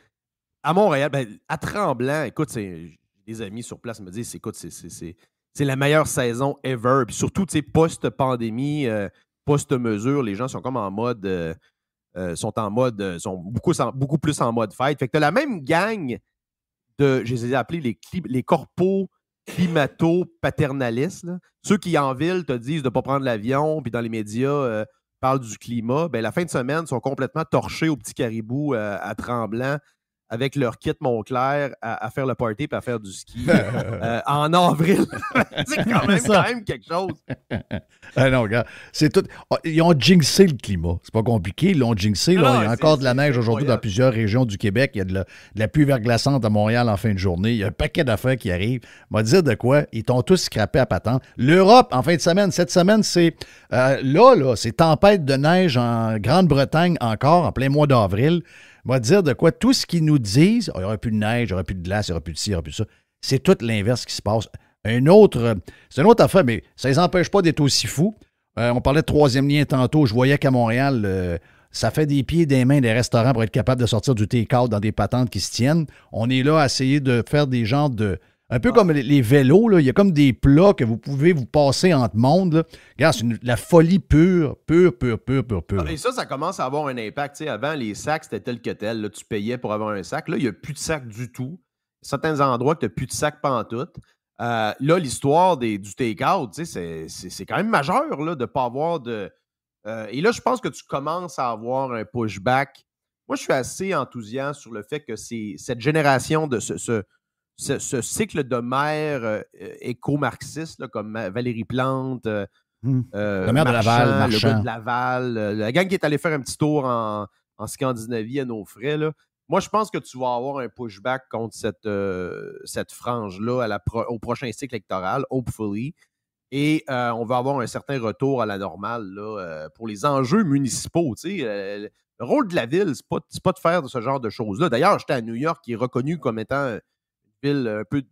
à Montréal, à Tremblant, écoute, j'ai des amis sur place me disent, écoute, c'est la meilleure saison ever. Puis surtout, tu sais, post-pandémie, post-mesure, les gens sont comme en mode, sont beaucoup plus en mode fête. Fait que t'as la même gang je les ai appelés les corpos climato-paternalistes. Là. Ceux qui, en ville, te disent de ne pas prendre l'avion, puis dans les médias, parlent du climat. La fin de semaine, sont complètement torchés au petit caribou à Tremblant avec leur kit Montclair à faire le party et à faire du ski en avril. C'est quand même quelque chose. Non, regarde, c'est tout. Ils ont jinxé le climat. C'est pas compliqué, ils l'ont jinxé. Là, il y a encore de la neige aujourd'hui dans plusieurs régions du Québec. Il y a de la pluie verglaçante à Montréal en fin de journée. Il y a un paquet d'affaires qui arrivent. On va dire de quoi? Ils t'ont tous scrappé à patente. L'Europe, en fin de semaine, cette semaine, c'est là, c'est tempête de neige en Grande-Bretagne encore, en plein mois d'avril. On va dire de quoi? Tout ce qu'ils nous disent, il n'y aura plus de neige, il n'y aura plus de glace, il n'y aura plus de ci, il n'y aura plus de ça. C'est tout l'inverse qui se passe. C'est une autre affaire, mais ça ne les empêche pas d'être aussi fous. On parlait de troisième lien tantôt. Je voyais qu'à Montréal, ça fait des pieds et des mains des restaurants pour être capable de sortir du take-out dans des patentes qui se tiennent. On est là à essayer de faire des genres de... Un peu comme les vélos, là. Il y a comme des plats que vous pouvez vous passer entre monde. Là. Regarde, c'est la folie pure. Et ça commence à avoir un impact. Tu sais, avant, les sacs, c'était tel que tel. Là, tu payais pour avoir un sac. Là, il n'y a plus de sac du tout. Certains endroits que tu n'as plus de sac pantoute. Là, l'histoire du take-out, tu sais, c'est quand même majeur là, de ne pas avoir de... et là, je pense que tu commences à avoir un pushback. Moi, je suis assez enthousiaste sur le fait que c'est cette génération de ce cycle de mères éco-marxistes, là, comme Valérie Plante, la mère de Laval, le gars de Laval, la gang qui est allé faire un petit tour en Scandinavie à nos frais. Là. Moi, je pense que tu vas avoir un pushback contre cette frange-là au prochain cycle électoral, hopefully. Et on va avoir un certain retour à la normale là, pour les enjeux municipaux. Le rôle de la ville, c'est pas de faire ce genre de choses-là. D'ailleurs, j'étais à New York, qui est reconnu comme étant ville un peu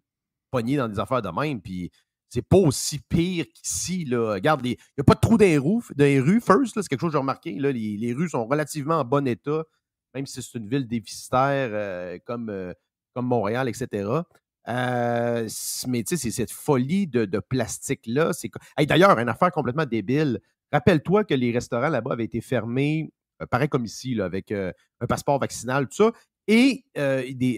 pognée dans des affaires de même, puis c'est pas aussi pire qu'ici. Là. Regarde, il n'y a pas de trou dans les rues, first, là, c'est quelque chose que j'ai remarqué. Là, les rues sont relativement en bon état, même si c'est une ville déficitaire comme Montréal, etc. Mais tu sais, c'est cette folie de plastique-là. Hey, d'ailleurs, une affaire complètement débile. Rappelle-toi que les restaurants là-bas avaient été fermés, pareil comme ici, là, avec un passeport vaccinal, tout ça, et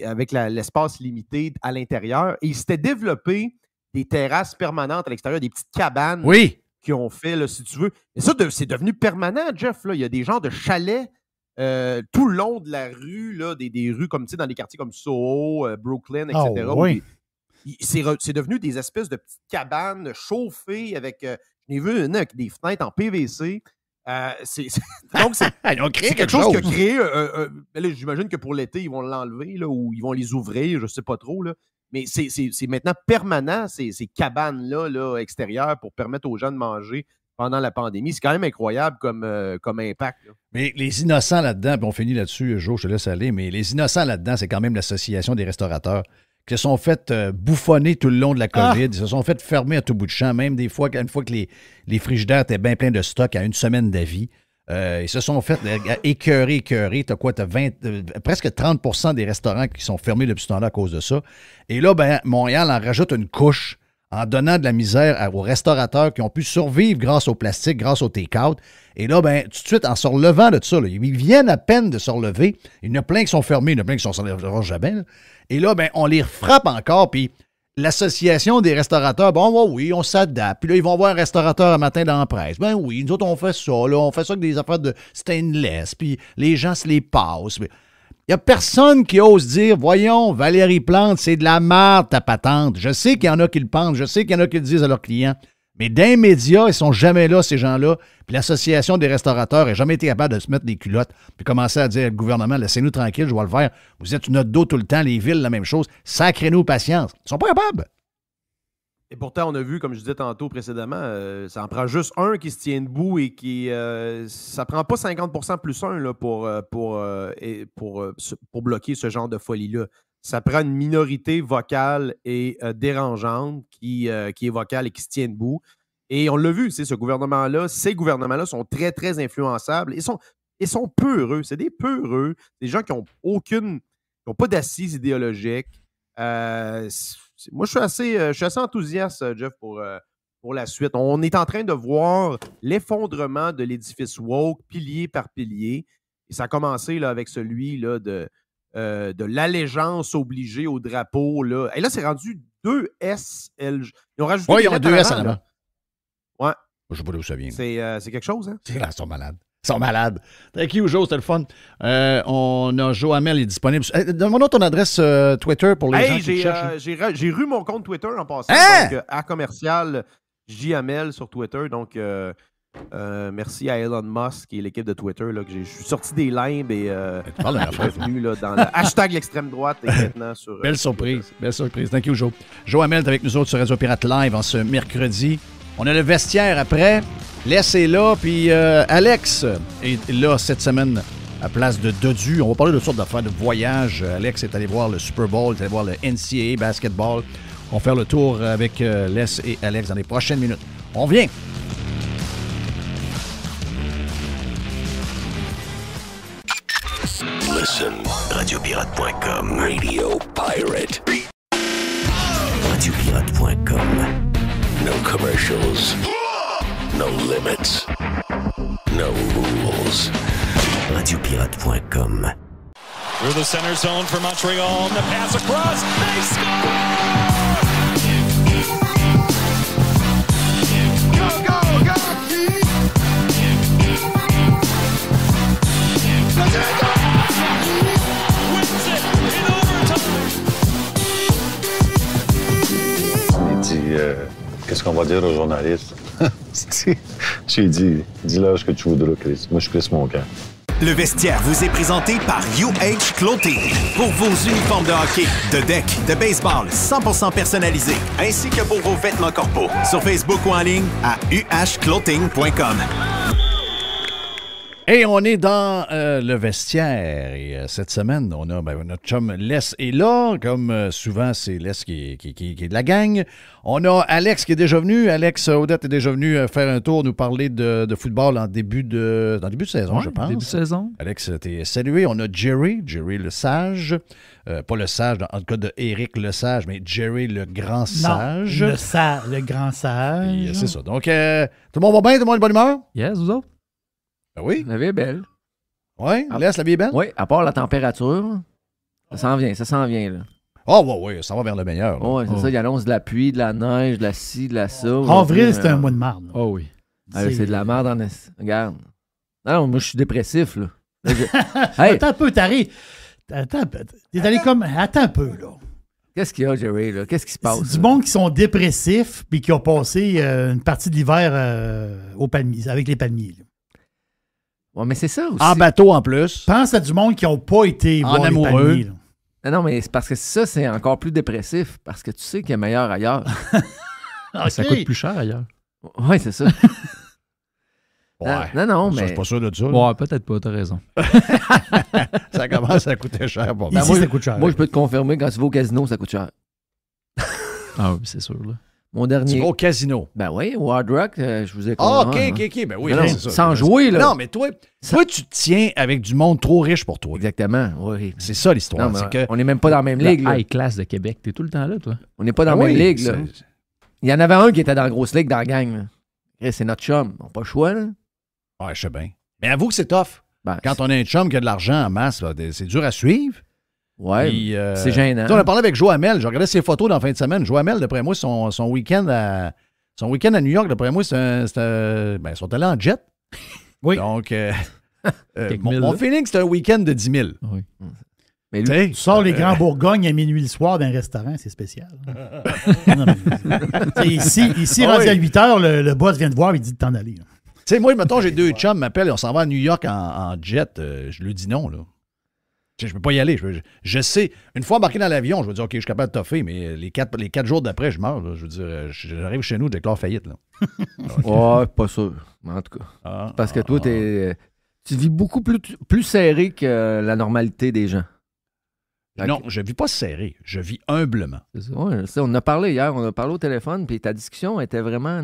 avec l'espace limité à l'intérieur. Et ils s'étaient développés des terrasses permanentes à l'extérieur, des petites cabanes qui ont fait, là, si tu veux. Et ça, c'est devenu permanent, Jeff. Là. Il y a des genres de chalets tout le long de la rue, là, des rues comme, tu sais, dans des quartiers comme Soho, Brooklyn, etc. Oh, oui. C'est devenu des espèces de petites cabanes chauffées avec... je n'ai vu une avec des fenêtres en PVC. Donc, c'est quelque chose qui a créé... là, j'imagine que pour l'été, ils vont l'enlever là, ou ils vont les ouvrir, je ne sais pas trop. Là. Mais c'est maintenant permanent, ces cabanes-là là, extérieures pour permettre aux gens de manger pendant la pandémie. C'est quand même incroyable comme impact. Là. Mais les innocents là-dedans, puis on finit là-dessus, Jo, je te laisse aller, mais les innocents là-dedans, c'est quand même l'Association des restaurateurs qui se sont fait bouffonner tout le long de la COVID. Ils se sont fait fermer à tout bout de champ, même des fois, une fois que les frigidaires étaient bien pleins de stock à une semaine d'avis. Ils se sont fait écœurer. T'as quoi? T'as presque 30% des restaurants qui sont fermés depuis ce temps-là à cause de ça. Et là, ben, Montréal en rajoute une couche en donnant de la misère aux restaurateurs qui ont pu survivre grâce au plastique, grâce au take-out. Et là, ben, tout de suite, en se relevant de ça, là, ils viennent à peine de se relever. Il y en a plein qui sont fermés, il y en a plein qui ne se relèveront jamais. Là. Et là, ben, on les frappe encore, puis l'Association des restaurateurs, bon, oui, on s'adapte. Puis là, ils vont voir un restaurateur un matin dans la presse. Ben oui, nous autres, on fait ça, là. On fait ça avec des affaires de stainless, puis les gens se les passent. Il n'y a personne qui ose dire, voyons, Valérie Plante, c'est de la merde, ta patente. Je sais qu'il y en a qui le pensent, je sais qu'il y en a qui le disent à leurs clients. Mais dans les médias, ils ne sont jamais là, ces gens-là. Puis l'Association des restaurateurs n'a jamais été capable de se mettre des culottes puis commencer à dire au gouvernement, laissez-nous tranquille, je vais le faire. Vous êtes une note d'eau tout le temps, les villes, la même chose. Sacrez-nous patience. Ils ne sont pas capables. Et pourtant, on a vu, comme je disais tantôt précédemment, ça en prend juste un qui se tient debout et qui... ça prend pas 50% plus un là, pour bloquer ce genre de folie-là. Ça prend une minorité vocale et dérangeante qui est vocale et qui se tient debout. Et on l'a vu, ces gouvernements-là sont très, très influençables et sont peureux. C'est des peureux. Des gens qui n'ont pas d'assises idéologiques. Moi, je suis assez enthousiaste, Jeff, pour la suite. On est en train de voir l'effondrement de l'édifice woke, pilier par pilier. Et ça a commencé là, avec celui là, de l'allégeance obligée au drapeau. Là. Et là, c'est rendu 2 S. Ils ont rajouté ils ont 2 S en avant. Ouais. Je sais pas d'où ça vient. C'est quelque chose, hein? Ils sont malades. Ils sont malades. Thank you, Joe, c'était le fun. On a Joe Hamel, il est disponible. Donne-moi ton adresse Twitter pour les gens qui cherchent. J'ai eu mon compte Twitter en passant. Hein? Donc, @commercial JHamel sur Twitter. Donc, merci à Elon Musk et l'équipe de Twitter. Là, que je suis sorti des limbes et tu parles je suis revenu là, dans le hashtag l'extrême droite et maintenant sur... Belle surprise. Belle surprise. Thank you, Joe. Joe Hamel est avec nous autres sur Radio Pirate Live en ce mercredi. On a le vestiaire après. Laissez là, puis Alex est là cette semaine à place de Dodu. On va parler de toutes sortes d'affaires de voyage. Alex est allé voir le Super Bowl, il est allé voir le NCAA basketball. On va faire le tour avec Les et Alex dans les prochaines minutes. On vient. Listen, radiopirate.com. Radio Pirate. Radiopirate.com. No commercials. No limits. No rules. Radiopirate.com. Through the center zone for Montreal. The pass across. They score! Go, go, go! Wins it in overtime. Il dit, qu'est-ce qu'on va dire aux journalistes? J'ai dit, dis-leur ce que tu voudras, Chris. Moi, je suis Chris Moncan. Le vestiaire vous est présenté par UH Clothing. Pour vos uniformes de hockey, de deck, de baseball 100% personnalisés, ainsi que pour vos vêtements corporels. Sur Facebook ou en ligne à uhclothing.com. Et on est dans le vestiaire. Et cette semaine, on a notre chum Les est là. Comme souvent, c'est Les qui est de la gang. On a Alex qui est déjà venu. Alex Audette est déjà venu faire un tour, nous parler de football en début de saison, je pense. Début de saison. Alex, t'es salué. On a Jerry le sage. Pas le sage, dans le cas de Éric le sage, mais Jerry le grand sage. Non, le grand sage. Et, c'est ça. Donc, tout le monde va bien? Tout le monde est de bonne humeur? Yes, vous autres? Ben oui. La vie est belle. Oui, laisse la vie est belle? Oui, à part la température, ça s'en vient, là. Oui, ça va vers le meilleur. Oui, c'est ça, il annonce de la pluie, de la neige, de la scie, de la ça. Avril, c'est un mois de marde. Oh oui. C'est de la merde en regarde. Non, moi, je suis dépressif, là. Hey. Attends un peu, t'arrives. T'es allé comme... Attends un peu, là. Qu'est-ce qu'il y a, Jerry, là? Qu'est-ce qui se passe? C'est du monde qui sont dépressifs puis qui ont passé une partie de l'hiver aux palmiers, avec les palmiers, là. Ouais, mais c'est ça aussi. En bateau, en plus. Pense à du monde qui n'ont pas été en voir amoureux. Les palmiers, là. Non, mais c'est parce que ça, c'est encore plus dépressif, parce que tu sais qu'il y a meilleur ailleurs. Okay. Ça coûte plus cher ailleurs. Oui, c'est ça. Ouais. Non, ça, mais... je suis pas sûr de ça. Ouais, peut-être pas, t'as raison. Ça commence à coûter cher pour moi. Ici, ça coûte cher. Moi, je peux te confirmer, quand tu vas au casino, ça coûte cher. Ah oui, c'est sûr, là. Mon dernier... Tu vas au casino? Ben oui, au Hard Rock, je vous ai compris. OK. Ben oui, non, c'est ça. Sans jouer, là. Non, mais toi, tu te tiens avec du monde trop riche pour toi. Exactement, oui. C'est ça, l'histoire. On n'est même pas dans la même ligue, là. High class de Québec. T'es tout le temps là, toi. On n'est pas dans la même ligue, là. Il y en avait un qui était dans la grosse ligue dans la gang, là. C'est notre chum. On n'a pas le choix, là. Ouais, je sais bien. Mais avoue que c'est tough. Ben, quand on a un chum qui a de l'argent en masse, là, c'est dur à suivre. Ouais, puis, c'est gênant. On a parlé avec Joe Hamel. J'ai regardé ses photos dans la fin de semaine. Joe Hamel, d'après moi, son week-end à New York, d'après moi, ils sont allés en jet. Oui. Donc, mon feeling, c'est un week-end de 10 000. Oui. Mais lui, tu sors les Grands Bourgognes à minuit le soir d'un restaurant, c'est spécial. Ici, rendu à 8 heures, le boss vient te voir et il dit de t'en aller. Tu sais, moi, mettons, j'ai deux chums m'appellent et on s'en va à New York en jet. Je lui dis non, là. Je peux pas y aller. Je sais. Une fois embarqué dans l'avion, je vais dire, OK, je suis capable de toffer, mais les 4 jours d'après, je meurs. Là. Je veux dire, j'arrive chez nous, je déclare faillite. Là. Ouais, pas sûr. En tout cas. Parce que toi, tu vis beaucoup plus serré que la normalité des gens. Non, je vis pas serré. Je vis humblement. C'est ça. Ouais, on en a parlé hier. On a parlé au téléphone, puis notre discussion était vraiment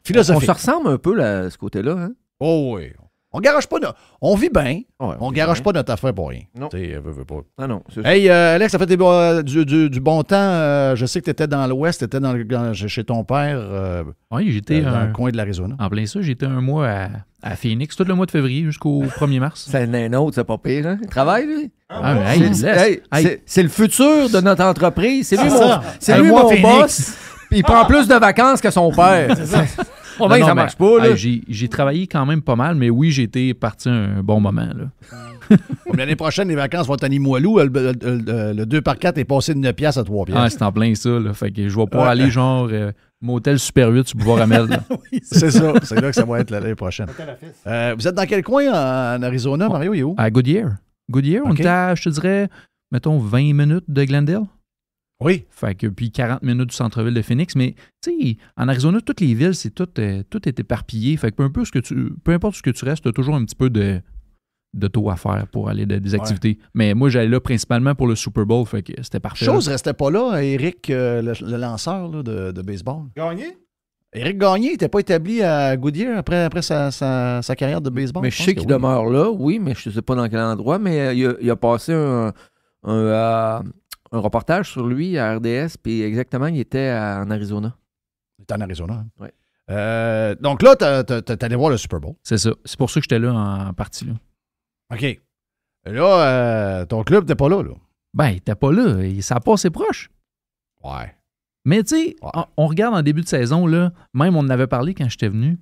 philosophique. On se ressemble un peu là, à ce côté-là. Hein? Oh oui. On garage pas on vit bien. Ouais, on garage pas notre affaire pour rien. Non. Veut pas. Ah non, c'est hey, Alex, ça fait du bon temps. Je sais que tu étais dans l'Ouest, tu étais chez ton père. Oui, j'étais dans le coin de l'Arizona. En plein ça, j'étais un mois à Phoenix, tout le mois de février jusqu'au 1er mars. C'est un autre, c'est pas pire. Hein? Il travaille, lui. C'est le futur de notre entreprise. C'est lui, c'est lui mon boss. Puis il prend plus de vacances que son père. Ça marche pas, là. J'ai travaillé quand même pas mal, mais oui, j'ai été parti un bon moment, là. L'année prochaine, les vacances vont être à Limoilou. Le 2x4 est passé de 9$ à 3$. Ah, c'est en plein ça, là. Fait que je vais pas aller genre motel Super 8 sur Boulevard Amel. Oui, c'est ça. C'est là que ça va être l'année prochaine. Vous êtes dans quel coin en Arizona, Mario? Il est où? À Goodyear. Goodyear, on était à, je te dirais, mettons, 20 minutes de Glendale. Oui. Fait que puis 40 minutes du centre-ville de Phoenix. Mais, tu sais, en Arizona, toutes les villes, c'est tout est éparpillé. Fait que peu importe ce que tu restes, tu as toujours un petit peu de taux à faire pour aller des activités. Mais moi, j'allais là principalement pour le Super Bowl. Fait que c'était parfait. Chose restait pas là, Éric, le lanceur là, de baseball. Gagné? Éric Gagné n'était pas établi à Goodyear après sa carrière de baseball. Mais je sais qu'il demeure là, oui, mais je ne sais pas dans quel endroit. Mais il a passé un reportage sur lui à RDS, puis exactement, il était en Arizona. Il était en Arizona. Hein? Oui. Donc là, t'es allé voir le Super Bowl. C'est ça. C'est pour ça que j'étais là en partie. Là. OK. Là, ton club n'était pas là. Ben, il n'était pas là. Ça a passé proche. Ouais. Mais tu sais, on regarde en début de saison, là, même on en avait parlé quand j'étais venu.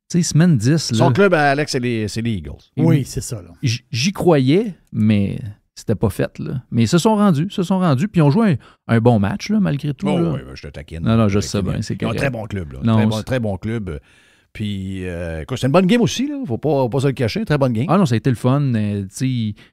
Tu sais, semaine 10. Son club à Alex, c'est les Eagles. Oui, c'est ça. J'y croyais, mais c'était pas fait, là. Mais ils se sont rendus, puis ils ont joué un bon match, là, malgré tout. Oui, je te taquine. Non, je sais bien, c'est correct. Ils ont un très bon club, là. Non, très bon club. Puis, c'est une bonne game aussi, là. Faut pas se le cacher, très bonne game. Ah non, ça a été le fun.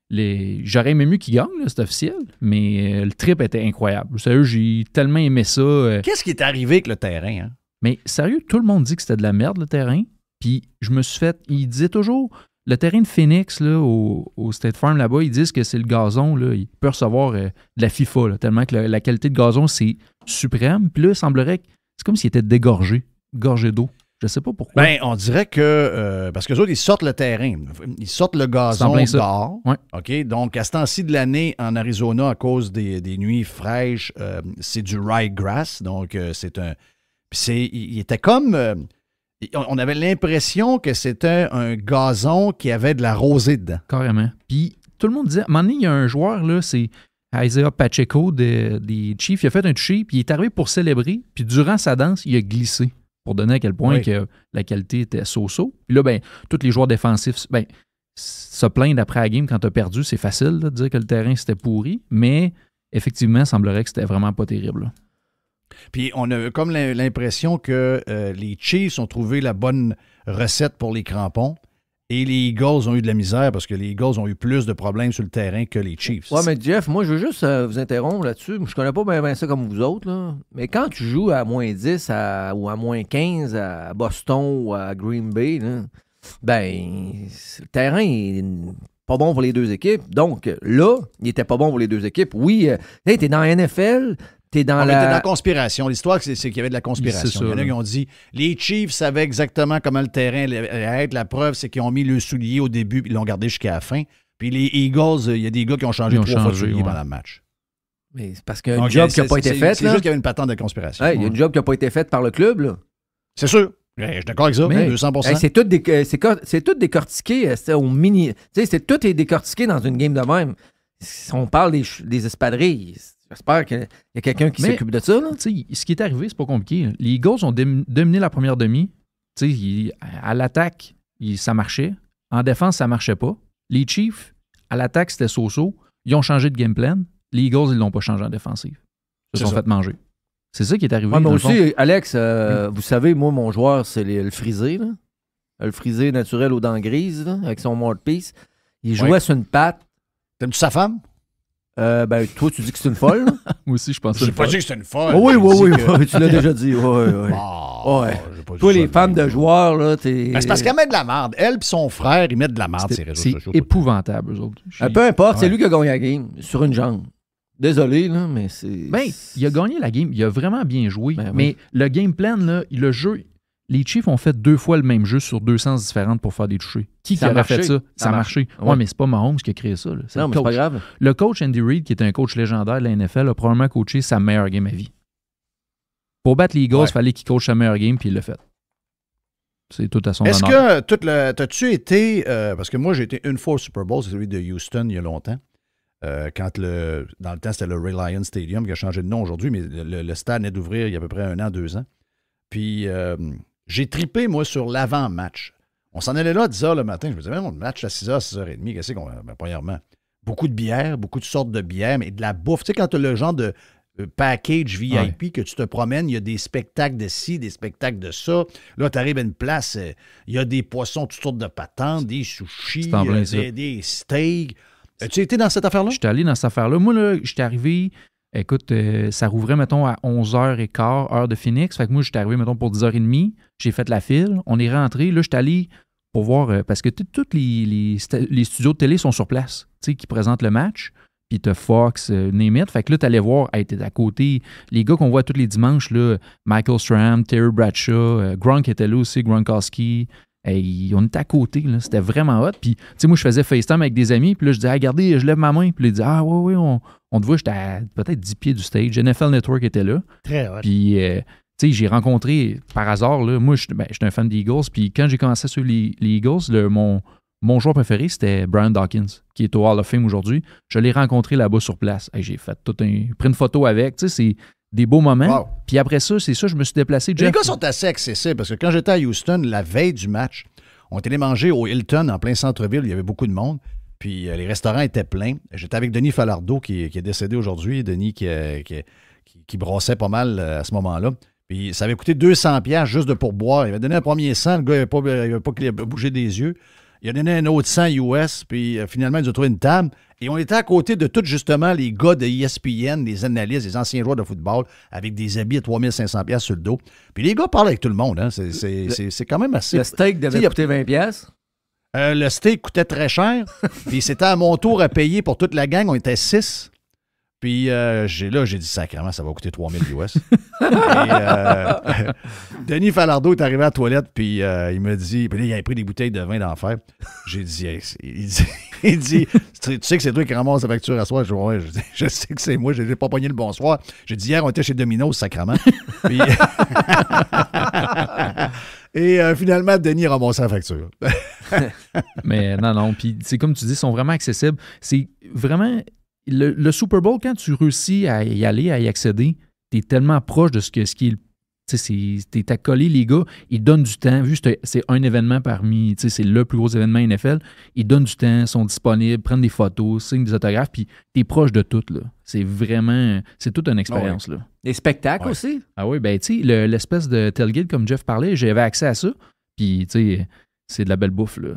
J'aurais aimé mieux qu'ils gagnent, là, c'est officiel, mais le trip était incroyable. Sérieux, j'ai tellement aimé ça. Qu'est-ce qui est arrivé avec le terrain, hein? Mais sérieux, tout le monde dit que c'était de la merde, le terrain. Puis je me suis fait... Il disait toujours... Le terrain de Phoenix, là, au State Farm, là-bas, ils disent que c'est le gazon. Là, il peut recevoir de la FIFA, là, tellement que la qualité de gazon, c'est suprême. Puis là, il semblerait que c'est comme s'il était gorgé d'eau. Je ne sais pas pourquoi. Ben, on dirait que... parce que les autres, ils sortent le terrain. Ils sortent le gazon dehors. Ouais. OK? Donc, à ce temps-ci de l'année, en Arizona, à cause des nuits fraîches, c'est du ryegrass. Donc, c'est un... Puis il était comme... on avait l'impression que c'était un gazon qui avait de la rosée dedans. Carrément. Puis tout le monde disait, à un moment donné, il y a un joueur, là, c'est Isaiah Pacheco des Chiefs, il a fait un toucher, puis il est arrivé pour célébrer, puis durant sa danse, il a glissé pour donner à quel point que la qualité était so-so. Puis là, ben, tous les joueurs défensifs, ben, se plaindre après la game quand tu as perdu, c'est facile de dire que le terrain c'était pourri, mais effectivement, il semblerait que c'était vraiment pas terrible. Là. Puis on a comme l'impression que les Chiefs ont trouvé la bonne recette pour les crampons et les Eagles ont eu de la misère parce que les Eagles ont eu plus de problèmes sur le terrain que les Chiefs. Ouais, mais Jeff, moi, je veux juste vous interrompre là-dessus. Je connais pas bien ça comme vous autres, là. Mais quand tu joues à moins 10 ou à moins 15 à Boston ou à Green Bay, là, ben, le terrain est pas bon pour les deux équipes. Donc, là, il était pas bon pour les deux équipes. Oui, t'es dans la NFL... T'es dans la conspiration. L'histoire, c'est qu'il y avait de la conspiration. Il y en a qui ont dit les Chiefs savaient exactement comment le terrain allait être. La preuve, c'est qu'ils ont mis le soulier au début puis ils l'ont gardé jusqu'à la fin. Puis les Eagles, il y a des gars qui ont changé 3 fois de soulier pendant le match. Mais c'est parce qu'il y a un job qui n'a pas été fait. C'est juste qu'il y avait une patente de conspiration. Il y a un job qui n'a pas été fait par le club. Là. C'est sûr. Je suis d'accord avec ça, mais 200%. C'est tout décortiqué au mini. C'est tout est décortiqué dans une game de même. Si on parle des espadrilles. J'espère qu'il y a quelqu'un qui s'occupe de ça. Là. Ce qui est arrivé, c'est pas compliqué. Les Eagles ont dominé la première demi. À l'attaque, ça marchait. En défense, ça marchait pas. Les Chiefs, à l'attaque, c'était so-so. Ils ont changé de game plan. Les Eagles, ils l'ont pas changé en défensive. Ils se sont fait manger. C'est ça qui est arrivé. Ouais, mais aussi, Alex, vous savez, moi, mon joueur, c'est le frisé. Là. Le frisé naturel aux dents grises, là, avec son mouthpiece. Il jouait sur une patte. T'aimes-tu sa femme? Ben, toi, tu dis que c'est une folle. Moi aussi, je pense que c'est une folle. J'ai pas dit que c'est une folle. Oui, tu l'as déjà dit. Toi, les femmes de joueurs, là, t'es... Ben, c'est parce qu'elle met de la merde. Elle et son frère, ils mettent de la merde, ces réseaux sociaux. C'est épouvantable, eux autres. Peu importe, c'est lui qui a gagné la game, sur une jambe. Désolé, là, mais c'est... Ben, il a gagné la game. Il a vraiment bien joué. Mais le game plan, là, le jeu... Les Chiefs ont fait 2 fois le même jeu sur 2 sens différentes pour faire des touchés. Qui aurait fait ça? Ça a marché. Ouais, mais c'est pas Mahomes qui a créé ça. Là. Non, mais c'est pas grave. Le coach Andy Reid, qui est un coach légendaire de la NFL, a probablement coaché sa meilleure game à vie. Pour battre les Eagles, il fallait qu'il coach sa meilleure game, puis il l'a fait. C'est tout à son honneur. Est-ce que t'as-tu été... parce que moi, j'ai été une fois au Super Bowl, c'est celui de Houston, il y a longtemps. Quand dans le temps, c'était le Reliance Stadium qui a changé de nom aujourd'hui, mais le stade venait d'ouvrir il y a à peu près 1 an, 2 ans. Puis... j'ai trippé, moi, sur l'avant-match. On s'en allait là à 10 h le matin. Je me disais, mon match à 6 h, 6 h 30, qu'est-ce qu'on va? Ben, premièrement, beaucoup de bières, beaucoup de sortes de bières, mais de la bouffe. Tu sais, quand tu as le genre de package VIP que tu te promènes, il y a des spectacles de ci, des spectacles de ça. Là, tu arrives à une place, il y a des poissons, toutes sortes de patentes, des sushis, des steaks. As-tu été dans cette affaire-là? J'étais allé dans cette affaire-là. Moi, là, j'étais arrivé... Écoute, ça rouvrait, mettons, à 11h15, heure de Phoenix. Fait que moi, j'étais arrivé, mettons, pour 10h30. J'ai fait la file. On est rentré. Là, j'étais allé pour voir... parce que tous les studios de télé sont sur place, tu sais, qui présentent le match. Puis t'as Fox, name it. Fait que là, t'allais voir, t'es à côté. Les gars qu'on voit tous les dimanches, là, Michael Strahan, Terry Bradshaw, Gronk était là aussi, Gronkowski. On était à côté, là. C'était vraiment hot. Puis, tu sais, moi, je faisais FaceTime avec des amis. Puis là, je disais, regardez, je lève ma main. Puis là, ils disaient, oui, on te voit, j'étais à peut-être 10 pieds du stage. NFL Network était là. Très hot. Puis, tu sais, j'ai rencontré, par hasard, là, moi, j'étais un fan des Eagles. Puis, quand j'ai commencé à suivre les Eagles, mon joueur préféré, c'était Brian Dawkins, qui est au Hall of Fame aujourd'hui. Je l'ai rencontré là-bas sur place. J'ai fait pris une photo avec. Tu sais, c'est des beaux moments. Wow. Puis après ça, c'est ça, je me suis déplacé. Les gars sont assez accessibles parce que quand j'étais à Houston, la veille du match, on était allé manger au Hilton en plein centre-ville. Il y avait beaucoup de monde. Puis les restaurants étaient pleins. J'étais avec Denis Falardeau qui est décédé aujourd'hui. Denis qui brossait pas mal à ce moment-là. Puis ça avait coûté 200$ juste de pourboire. Il avait donné un premier 100. Le gars n'avait pas bougé des yeux. Il a donné un autre 100 US, puis finalement, ils ont trouvé une table. Et on était à côté de tous, justement, les gars de ESPN, les analystes, les anciens joueurs de football, avec des habits à 3500$ sur le dos. Puis les gars parlent avec tout le monde. Hein. C'est quand même assez... Le steak devait coûter 20$? Le steak coûtait très cher. Puis c'était à mon tour à payer pour toute la gang. On était 6. Puis j'ai dit, sacrément, ça va coûter 3000 US. Denis Falardeau est arrivé à la toilette, puis il me dit, puis là, il avait pris des bouteilles de vin d'enfer. J'ai dit, il dit, tu sais que c'est toi qui ramasses la facture à soir. Je dis, ouais, je sais que c'est moi, je n'ai pas pogné le bonsoir. J'ai dit, hier, on était chez Domino's, sacrément. Puis, et finalement, Denis a ramassé la facture. Mais non, puis c'est comme tu dis, ils sont vraiment accessibles. C'est vraiment... Le Super Bowl, quand tu réussis à y aller, à y accéder, t'es tellement proche de ce qui est... Tu sais, t'es accolé, les gars, ils donnent du temps. Vu que c'est un événement parmi... Tu sais, c'est le plus gros événement NFL. Ils donnent du temps, sont disponibles, prennent des photos, signent des autographes, puis t'es proche de tout, là. C'est vraiment... C'est toute une expérience, là. Les spectacles aussi? Ah oui, ben tu sais, l'espèce de tailgate, comme Jeff parlait, j'avais accès à ça. Puis, tu sais... C'est de la belle bouffe, là.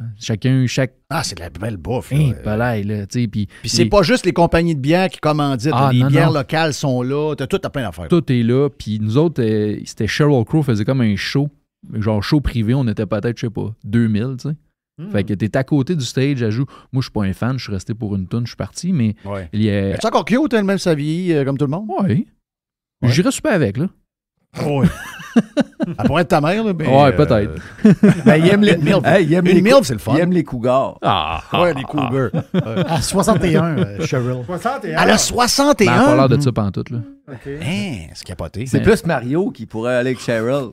Ah, c'est de la belle bouffe, là. Là, tu sais. Puis c'est pas juste les compagnies de bières qui commanditent. Les bières locales sont là. T'as tout à plein d'affaires. Tout est là. Puis nous autres, c'était Sheryl Crow faisait comme un show. Genre show privé. On était peut-être, je sais pas, 2000, tu sais. Fait que t'es à côté du stage, elle joue. Moi, je suis pas un fan. Je suis resté pour une toune. Je suis parti, mais... Ouais. C'est encore cute, elle, même sa vie, comme tout le monde? Oui. Ouais. J'irais super avec, là. Oui. Elle pourrait être ta mère, là. Ouais, peut-être. Il aime les MILF. Une MILF, c'est le fun. Il aime les cougars. Ouais, les cougars. À 61, Sheryl. 61. Elle a 61. Ben, elle a pas l'air de ça pantoute, là. Okay. Hein, c'est capoté. C'est plus Mario qui pourrait aller avec Sheryl.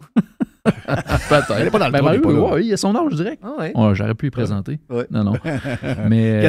Peut-être. Elle est pas dans le ben, Mario, ouais, il a son âge direct. Ah ouais. Ouais, j'aurais pu y présenter. Ouais. Non. Mais...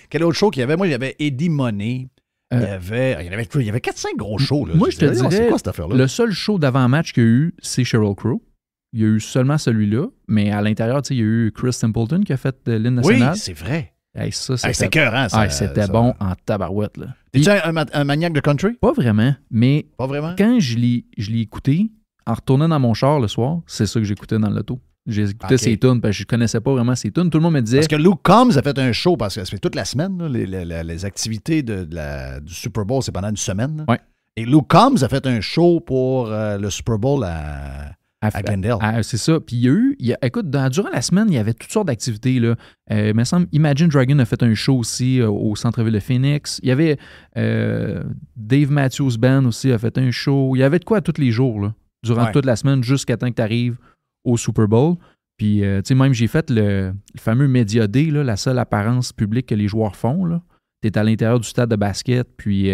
Quel autre show qu'il y avait? Moi, il y avait Eddie Money. Il y avait 4-5 gros shows. Là. Moi, je te dirais, c'est quoi cette affaire-là? Le seul show d'avant-match qu'il y a eu, c'est Sheryl Crow. Il y a eu seulement celui-là, mais à l'intérieur, il y a eu Chris Templeton qui a fait l'hymne national. Oui, c'est vrai. Hey, c'était écœurant, ça. C'était bon en tabarouette. Là. Es-tu un maniaque de country? Pas vraiment, mais pas vraiment? Quand je l'ai écouté, en retournant dans mon char le soir, c'est ça que j'écoutais dans l'auto. J'ai écouté ses tunes parce que je ne connaissais pas vraiment ses tunes. Tout le monde me disait... Parce que Luke Combs a fait un show, parce que ça fait toute la semaine, là, les activités du Super Bowl, c'est pendant une semaine. Ouais. Et Luke Combs a fait un show pour le Super Bowl à Glendale. C'est ça. Puis il y a écoute, durant la semaine, il y avait toutes sortes d'activités. Là. Il me semble, Imagine Dragon a fait un show aussi au centre-ville de Phoenix. Il y avait Dave Matthews Band aussi a fait un show. Il y avait de quoi tous les jours, là, durant toute la semaine, jusqu'à temps que tu arrives au Super Bowl. Puis, tu sais, même j'ai fait le fameux Media Day, là, la seule apparence publique que les joueurs font. Tu es à l'intérieur du stade de basket, puis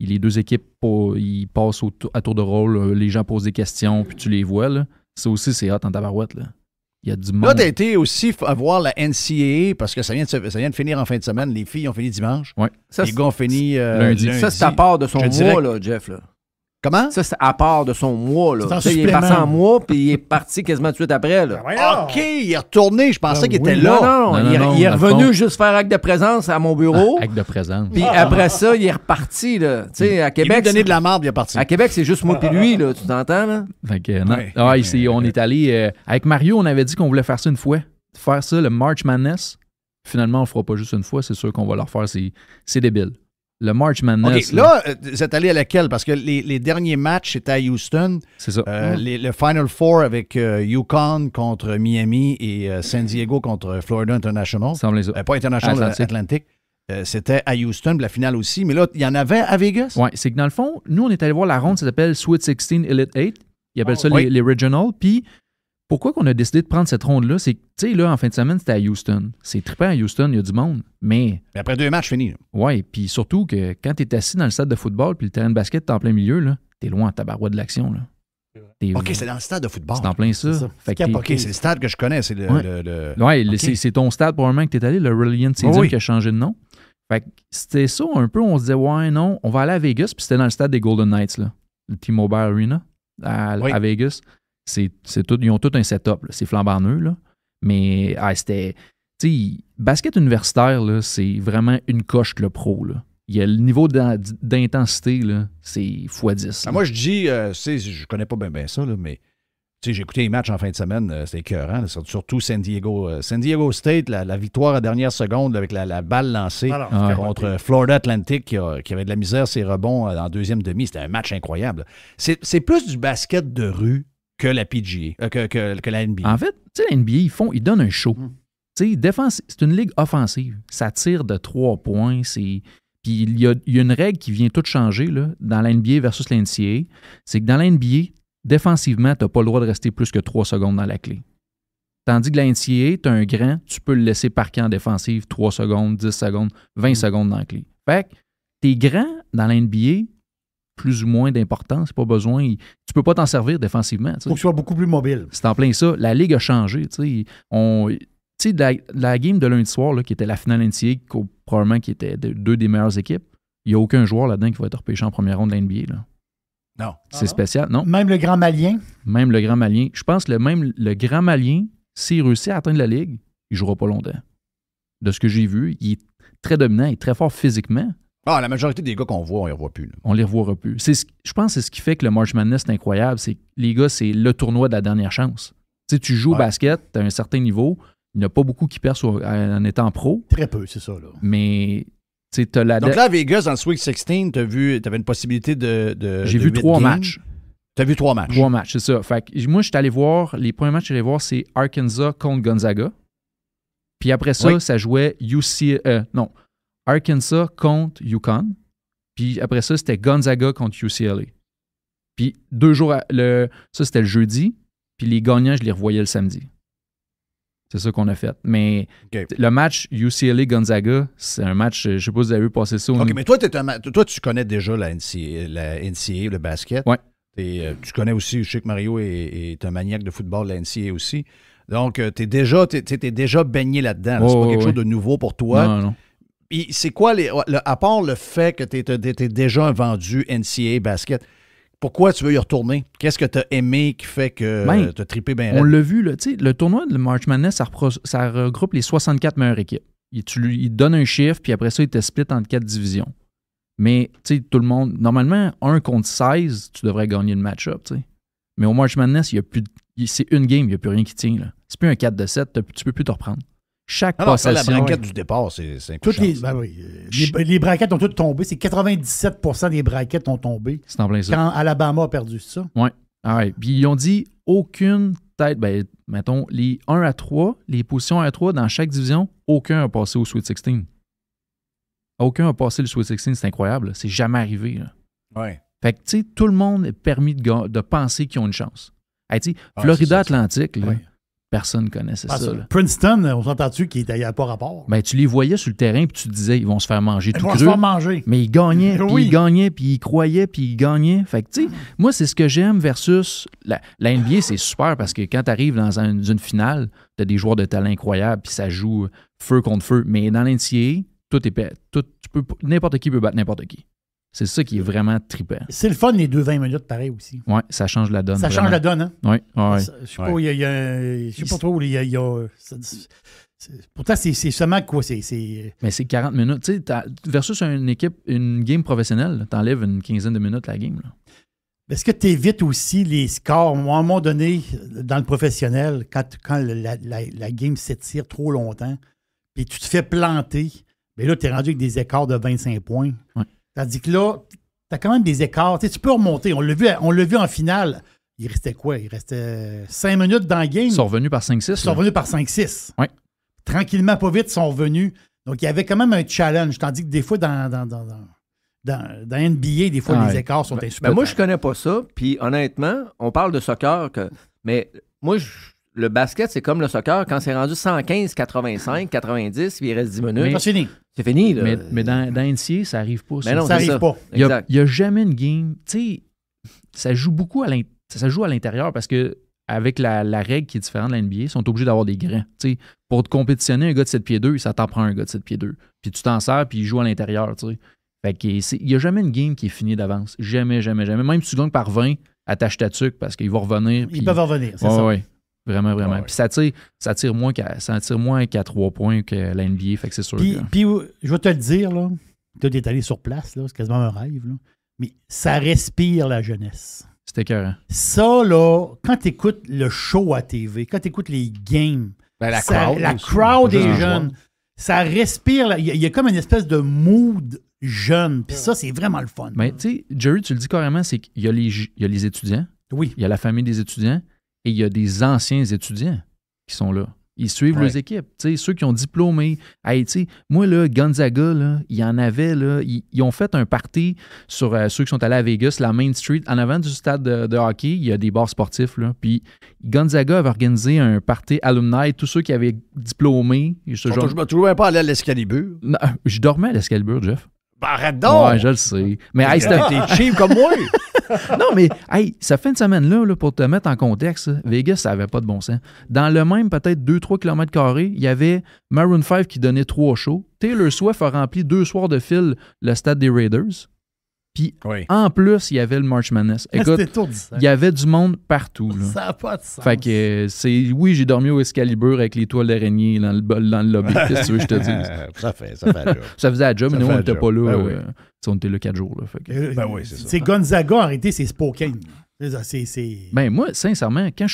les deux équipes, ils passent à tour de rôle, les gens posent des questions, puis tu les vois. Là. Ça aussi, c'est hot en tabarouette. Là. Il y a du monde. Là, tu as été aussi à voir la NCAA, parce que ça vient de finir en fin de semaine. Les filles ont fini dimanche. Ouais. Les gars ont fini lundi. Ça, c'est à part de son mois, là, Jeff. Là. Comment? Ça, c'est à part de son mois. Là. Il est parti en mois, puis il est parti quasiment tout de suite après. Là. OK, il est retourné. Je pensais qu'il était là. Non, il est revenu juste faire acte de présence à mon bureau. Acte de présence. Puis après ça, il est reparti. Là. À Québec, il lui a donné de la marde, il est parti. À Québec, c'est juste moi et lui. Là, tu t'entends? Là? Fait que, non. Ici, on est allé... avec Mario, on avait dit qu'on voulait faire ça une fois. Faire ça, le March Madness. Finalement, on le fera pas juste une fois. C'est sûr qu'on va le refaire. C'est débile. Le March Madness. OK, là, vous êtes allé à laquelle? Parce que les derniers matchs, c'était à Houston. C'est ça. Le Final Four avec UConn contre Miami et San Diego contre Florida International. Pas International, Atlantic. C'était à Houston, la finale aussi. Mais là, il y en avait à Vegas? Oui, c'est que dans le fond, nous, on est allé voir la ronde, ça s'appelle Sweet 16 Elite 8. Ils appellent ça les Regionals. Puis, pourquoi qu'on a décidé de prendre cette ronde-là? C'est que, tu sais, là, en fin de semaine, c'était à Houston. C'est trippant à Houston, il y a du monde. Mais après 2 matchs, fini. Oui, puis surtout que quand tu es assis dans le stade de football puis le terrain de basket, t'es en plein milieu, là, t'es loin en tabarouette de l'action. Là. OK, c'est dans le stade de football. C'est en plein ça. Fait que OK, c'est le stade que je connais. C'est c'est ton stade probablement que tu es allé, le Reliant Stadium qui a changé de nom. Fait que c'était ça un peu, on se disait, ouais, non, on va aller à Vegas, puis c'était dans le stade des Golden Knights, là, le T-Mobile Arena à Vegas. C'est tout, ils ont tout un setup, là. C'est flambant neuf, là. Mais c'était, tu sais, basket universitaire, là, c'est vraiment une coche le pro, là. Il y a le niveau d'intensité, là, c'est x10. Moi, je dis, je connais pas bien ça, là, mais Tu sais, j'ai écouté les matchs en fin de semaine, c'était écœurant. Surtout San Diego State, la victoire à dernière seconde avec la balle lancée contre Florida Atlantic qui avait de la misère, ses rebonds en deuxième demi. C'était un match incroyable. C'est plus du basket de rue que la PGA, que la NBA. En fait, tu sais, la NBA, ils donnent un show. Tu sais, c'est une ligue offensive. Ça tire de 3 points. Puis il y a une règle qui vient tout changer là, dans la NBA versus la NCAA. C'est que dans la NBA, défensivement, tu n'as pas le droit de rester plus que 3 secondes dans la clé. Tandis que la NCAA, tu as un grand, tu peux le laisser parquer en défensive 3 secondes, 10 secondes, 20 secondes dans la clé. Fait que tes grands dans la NBA, plus ou moins d'importance, pas besoin. Tu peux pas t'en servir défensivement. Il faut que tu sois beaucoup plus mobile. C'est en plein ça. La Ligue a changé. Tu sais, la game de lundi soir, là, qui était la finale NCAA, probablement qui était deux des meilleures équipes, il n'y a aucun joueur là-dedans qui va être repêché en première ronde de la NBA. Là. Non. C'est spécial, non? Même le Grand Malien? Même le Grand Malien. Je pense que le Grand Malien, s'il réussit à atteindre la Ligue, il ne jouera pas longtemps. De ce que j'ai vu, il est très dominant, il est très fort physiquement. Ah, la majorité des gars qu'on voit, on ne les revoit plus. Là. On ne les revoira plus. Je pense que c'est ce qui fait que le March Madness est incroyable. C'est que les gars, c'est le tournoi de la dernière chance. Tu sais, tu joues au basket, tu as un certain niveau. Il n'y en a pas beaucoup qui percent en étant pro. Très peu, c'est ça. Là. Mais tu sais, donc là, à Vegas, dans le Sweet 16, tu avais une possibilité de j'ai vu 3 matchs. Tu as vu 3 matchs? 3 matchs, c'est ça. Fait que moi, je suis allé voir, les premiers matchs que j'allais voir, c'est Arkansas contre Gonzaga. Puis après ça, ça jouait Arkansas contre UConn. Puis après ça, c'était Gonzaga contre UCLA. Puis 2 jours, ça c'était le jeudi. Puis les gagnants, je les revoyais le samedi. C'est ça qu'on a fait. Mais le match UCLA-Gonzaga, c'est un match, je ne sais pas si vous avez vu passer ça. OK, mais toi, tu connais déjà la NCAA, le basket. Oui. Tu connais aussi, je sais que Mario est un maniaque de football, la NCAA aussi. Donc, t'es déjà baigné là-dedans. Là. C'est pas quelque chose de nouveau pour toi. Non. Puis c'est quoi, à part le fait que tu es déjà un vendu NCAA basket, pourquoi tu veux y retourner? Qu'est-ce que tu as aimé qui fait que tu as trippé bien? On l'a vu, là, le tournoi de March Madness, ça regroupe les 64 meilleures équipes. Il te donne un chiffre, puis après ça, il te split entre 4 divisions. Mais, tu sais, tout le monde, normalement, 1 contre 16, tu devrais gagner le match-up, tu sais. Mais au March Madness, c'est une game, il n'y a plus rien qui tient, là. C'est plus un 4 de 7, tu peux plus te reprendre. Chaque possession... La braquette du départ, c'est un coup de chance. Les braquettes ont toutes tombé. C'est 97% des braquettes ont tombé. C'est en plein ça. Quand Alabama a perdu ça. Oui. Puis ils ont dit aucune tête, mettons, les 1 à 3, les positions 1 à 3 dans chaque division, aucun a passé au Sweet 16. Aucun a passé le Sweet 16, c'est incroyable. C'est jamais arrivé. Ouais. Fait que, tu sais, tout le monde est permis de penser qu'ils ont une chance. Hey, Florida Atlantique, là, personne ne connaissait ça. Là. Princeton, on s'entend-tu qu'il n'avait pas rapport? Tu les voyais sur le terrain puis tu te disais, ils vont se faire manger tout cru. Ils vont se faire manger. Mais ils gagnaient, puis ils gagnaient, puis ils croyaient, puis ils gagnaient. Fait que, tu sais, moi, c'est ce que j'aime versus... La NBA, c'est super parce que quand tu arrives dans une finale, tu as des joueurs de talent incroyables, puis ça joue feu contre feu. Mais dans l'NCAA, n'importe qui peut battre n'importe qui. C'est ça qui est vraiment trippant. C'est le fun, les 2-20 minutes, pareil aussi. Oui, ça change la donne. Ça change la donne, hein? Oui. Je sais pas, je sais pas trop, pourtant, c'est seulement quoi? Mais c'est 40 minutes. Tu sais, versus une game professionnelle, t'enlèves une quinzaine de minutes la game. Là. Est-ce que tu évites aussi les scores? À un moment donné, dans le professionnel, quand la game s'étire trop longtemps, puis tu te fais planter, mais là, tu es rendu avec des écarts de 25 points. Ouais. Tandis que là, tu as quand même des écarts. Tu peux remonter. On l'a vu en finale. Il restait quoi? Il restait 5 minutes dans le game. Ils sont revenus par 5-6. Ils sont revenus par 5-6. Oui. Tranquillement, pas vite, ils sont revenus. Donc, il y avait quand même un challenge. Tandis que des fois, dans NBA, des fois, les écarts sont insupportables. Moi, je connais pas ça. Puis, honnêtement, on parle de soccer. Mais moi, le basket, c'est comme le soccer. Quand c'est rendu 115, 85, 90, puis il reste 10 minutes. C'est fini. C'est fini. Là. Mais dans NCAA, ça n'arrive pas. Mais non, ça n'arrive pas. Il n'y a jamais une game. Tu sais, ça joue beaucoup ça joue à l'intérieur parce que avec la règle qui est différente de la NBA, ils sont obligés d'avoir des grands. Tu sais, pour te compétitionner, un gars de 7 pieds 2, ça t'en prend un gars de 7 pieds 2. Puis tu t'en sers, puis il joue à l'intérieur. Tu sais. Fait que il n'y a jamais une game qui est finie d'avance. Jamais, jamais, jamais. Même si tu gagnes par 20, attache ta tuque parce qu'ils vont revenir. Ils peuvent revenir, c'est ça. Oui. Vraiment, vraiment. Ouais. Puis ça tire moins qu'à 3 points que la NBA, fait que c'est sûr. Puis je vais te le dire, là, tu es allé sur place, là, c'est quasiment un rêve, là, mais ça respire la jeunesse. C'était écœurant. Ça, là, quand tu écoutes le show à TV, quand tu écoutes les games, la crowd est jeune. Ça respire. Il y a comme une espèce de mood jeune. Puis ça, c'est vraiment le fun. Mais tu sais, Jerry, tu le dis carrément, c'est qu'il y a les étudiants. Oui. Il y a la famille des étudiants et il y a des anciens étudiants qui sont là. Ils suivent leurs équipes. T'sais, ceux qui ont diplômé. Hey, moi, là, Gonzaga, là, il y en avait. Là, ils ont fait un party sur ceux qui sont allés à Vegas, la Main Street. En avant du stade de hockey, il y a des bars sportifs. Là, puis Gonzaga avait organisé un party alumni. Tous ceux qui avaient diplômé. Je ne me trouvais pas aller à l'Excalibur. Non, je dormais à l'Excalibur, Jeff. Ben, arrête donc! Ouais, je le sais. Mais hey, t'es cheap comme moi! Non, mais hey, cette fin de semaine-là, pour te mettre en contexte, Vegas, ça n'avait pas de bon sens. Dans le même, peut-être 2-3 km², il y avait Maroon 5 qui donnait 3 shows. Taylor Swift a rempli 2 soirs de fil le stade des Raiders. Puis, en plus, il y avait le March Madness. Écoute, il y avait du monde partout. Là. Ça n'a pas de sens. Fait que, oui, j'ai dormi au Excalibur avec les toiles d'araignée dans le lobby. Qu'est-ce que tu veux que je te dise? Ça fait la job. Ça faisait la job, mais nous, on n'était pas là. On était là 4 jours. Là, fait que... Ben oui, c'est ça. C'est Gonzaga, en réalité, c'est Spokane. Ben moi, sincèrement, quand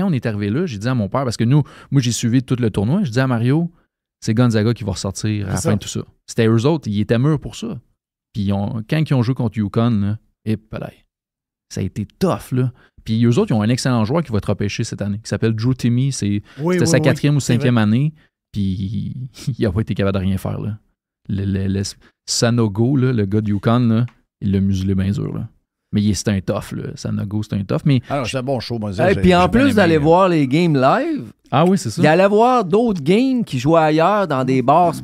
on est arrivé là, j'ai dit à mon père, parce que moi, j'ai suivi tout le tournoi, j'ai dit à Mario, c'est Gonzaga qui va ressortir à la fin de tout ça. C'était eux autres, ils étaient mûrs pour ça. Puis quand ils ont joué contre UConn, ça a été tough, là. Puis eux autres, ils ont un excellent joueur qui va être repêché cette année, qui s'appelle Drew Timme. C'était sa 4e ou 5e année, puis il n'a pas été capable de rien faire, là. Le Sanogo, là, le gars de UConn, là, il l'a muselé bien dur, là. Mais c'est un tough, là. Sanogo, c'est un tough. Mais... Alors, c'est un bon show, moi. Puis en plus d'aller voir les games live, oui, c'est ça. Il allait voir d'autres games qui jouaient ailleurs dans des bars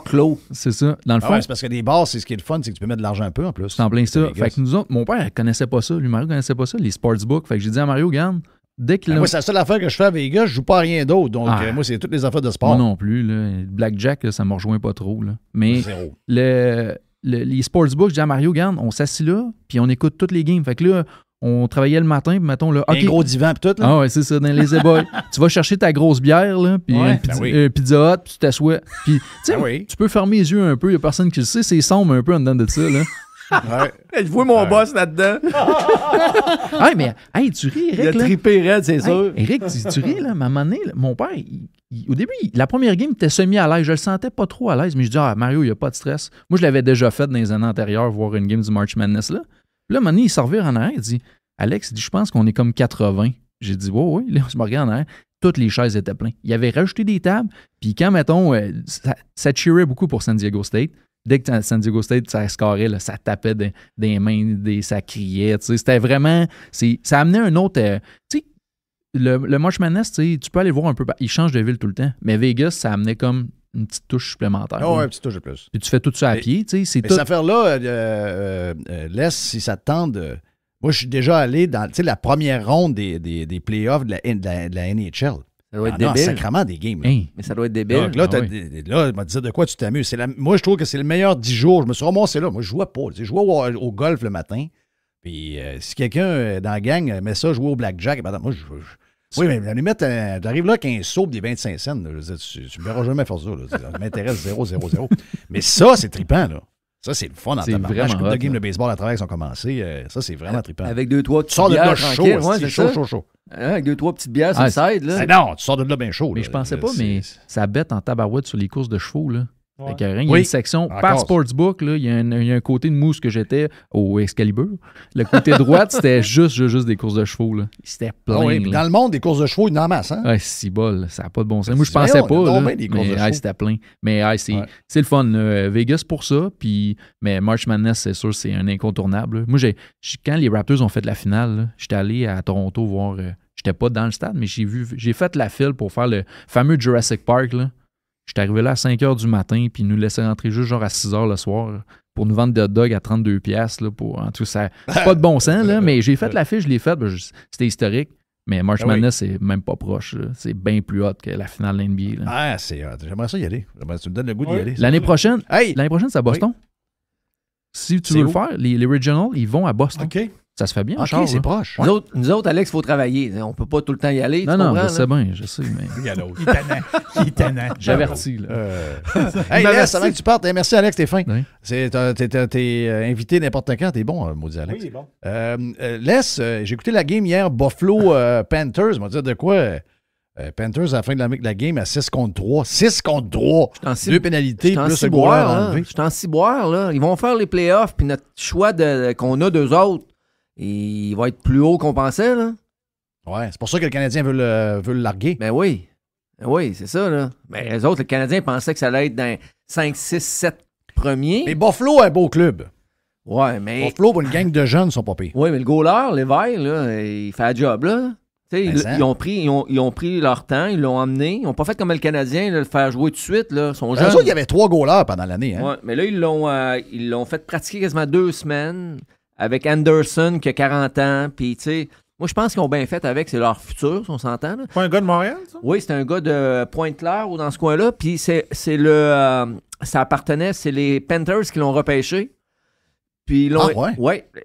clos. C'est ça. Dans le fond. C'est parce que des bars, c'est ce qui est le fun, c'est que tu peux mettre de l'argent un peu en plus. C'est en plein ça. Fait que nous autres, mon père ne connaissait pas ça. Lui, Mario ne connaissait pas ça, les sportsbooks. Fait que j'ai dit à Mario, regarde, dès qu'il moi, c'est la seule affaire que je fais à Vegas, je joue pas à rien d'autre. Donc, moi, c'est toutes les affaires de sport. Moi non plus. Là. Blackjack, là, ça ne me rejoint pas trop. Là. Mais les sportsbooks, je dis à Mario, regarde, on s'assit là, puis on écoute toutes les games. Fait que là, on travaillait le matin, puis mettons là. Un gros divan, puis tout. Là. Ah ouais, c'est ça, dans les éboys. Tu vas chercher ta grosse bière, là, puis une pizza hot, puis tu t'assois. Puis, tu sais, tu peux fermer les yeux un peu, il n'y a personne qui le sait, c'est sombre un peu en dedans de ça, là. Je vois mon boss là-dedans. Mais, tu ris, Eric. Il a trippé raide, c'est sûr. Eric, tu ris, là, mais à un moment donné, mon père, au début, la première game, il était semi à l'aise. Je le sentais pas trop à l'aise, mais je dis, Mario, il n'y a pas de stress. Moi, je l'avais déjà fait dans les années antérieures, voir une game du March Madness, là. Puis là, à un moment donné, il s'en revient en arrière, il dit, Alex, il dit, je pense qu'on est comme 80. J'ai dit, oui, là, je me regarde en arrière. Toutes les chaises étaient pleines. Il avait rajouté des tables, puis quand, mettons, ça cheerait beaucoup pour San Diego State. Dès que San Diego State, ça scorait, là, ça tapait des mains, ça criait. C'était vraiment... Ça amenait un autre... tu sais, le March Madness, tu peux aller voir un peu... Il change de ville tout le temps. Mais Vegas, ça amenait comme une petite touche supplémentaire. Oh, une petite touche de plus. Puis tu fais tout ça à pied. C'est tout... Cette affaire-là, laisse, si ça te tente... Moi, je suis déjà allé dans la première ronde des playoffs de la NHL. Ça doit être débile. Sacrément des games. Mais ça doit être débile. Donc là, il m'a dit de quoi tu t'amuses. Moi, je trouve que c'est le meilleur 10 jours. Je me suis ramassé là. Moi, je jouais pas. Je jouais au golf le matin. Puis si quelqu'un dans la gang met ça, jouer au blackjack, moi, oui, mais à la limite, j'arrive là avec un saut des 25 cents. Tu ne me verras jamais faire ça. Ça m'intéresse 0,00. Mais ça, c'est trippant, là. Ça, c'est le fun en tabarnak. Je coupe de games de baseball à travers qui sont commencés. Ça, c'est vraiment trippant. Avec 2-3 petites bières tranquilles. Chaud. Avec 2-3 petites bières sur le side. Là. Non, tu sors de là bien chaud. Mais je pensais pas, mais ça bête en tabarouette sur les courses de chevaux, là. Ouais. Il y a une section par Sportsbook, là, il y a un côté de mousse que j'étais au Excalibur. Le côté droite, c'était juste des courses de chevaux. Là. C'était plein. Dans le monde, des courses de chevaux, il y en a en masse. Hein? Ouais, c'est bol, ça n'a pas de bon sens. Moi, je pensais pas. Là, mais c'était plein. Mais c'est le fun. Vegas pour ça. Mais March Madness, c'est sûr, c'est un incontournable. Là. Moi, quand les Raptors ont fait la finale, j'étais allé à Toronto voir. J'étais pas dans le stade, mais j'ai fait la file pour faire le fameux Jurassic Park. Là. J'étais arrivé là à 5 h du matin, puis ils nous laissaient rentrer juste genre à 6 h le soir pour nous vendre des hot dogs à 32$. Là, en tout cas, ça pas de bon sens, là, mais j'ai fait la fiche, je l'ai faite. C'était historique. Mais March Madness, c'est même pas proche. Là. C'est bien plus hot que la finale de l'NBA. Ah, c'est hot. J'aimerais ça y aller. Tu me donnes le goût d'y aller. L'année prochaine, c'est à Boston. Si tu veux le faire, les Regionals, ils vont à Boston. OK. Ça se fait bien, OK, char, c'est là. proche. Nous autres, Alex, il faut travailler. On peut pas tout le temps y aller. Non, tu non, comprends, je sais bien, je sais, mais... Il est tannant. J'avertis, là. Hey, laisse, avant que tu partes. Merci, Alex, t'es fin. Oui. T'es invité n'importe quand. T'es bon, maudit Alex. Oui, il est bon. Laisse, j'ai écouté la game hier, Buffalo Panthers. On va dire de quoi? Panthers, à la fin de la game, à 6 contre 3. 6 contre 3. Deux pénalités, plus le goal enlevé. Je suis en ciboire, là. Ils vont faire les playoffs, puis notre choix qu'on a d'eux autres, il va être plus haut qu'on pensait, là. Ouais, c'est pour ça que le Canadien veut le larguer. Ben oui. Ben oui, c'est ça, là. Mais les autres, le Canadien pensaient que ça allait être dans 5, 6, 7 premiers. Mais Buffalo a un beau club. Ouais, mais... Buffalo, pour une gang de jeunes, sont pas pires. Oui, mais le goaler, Lévesque, là, il fait la job, là. Ils ont pris leur temps, ils l'ont emmené. Ils n'ont pas fait comme le Canadien, là, le faire jouer tout de suite. Là. Ils sont jeunes. Il y avait 3 goalers pendant l'année. Hein? Ouais, mais là, ils l'ont fait pratiquer quasiment 2 semaines avec Anderson qui a 40 ans. Puis, tu sais, moi, je pense qu'ils ont bien fait avec. C'est leur futur, si on s'entend. Là. Pas un gars de Montréal, ça? Oui, c'est un gars de Pointe-Claire ou dans ce coin-là. Puis, ça appartenait, c'est les Panthers qui l'ont repêché. Puis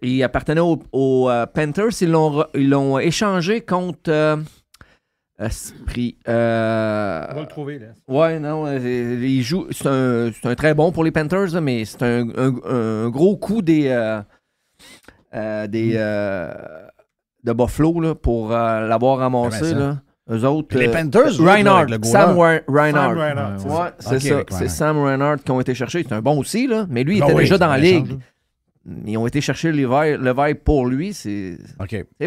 il appartenait aux Panthers. Ils l'ont échangé contre Esprit. On va le trouver, là. Ouais, non. Il joue. C'est un très bon pour les Panthers, là, mais c'est un gros coup de Buffalo là, pour l'avoir ramassé. Là. Eux autres. Les Panthers, Reinhardt. Sam Reinhardt. Ouais, c'est ça. C'est Sam Reinhardt qui ont été cherchés. C'est un bon aussi, là. Mais lui, il était déjà dans la ligue. Ils ont été chercher le vibe pour lui. C'est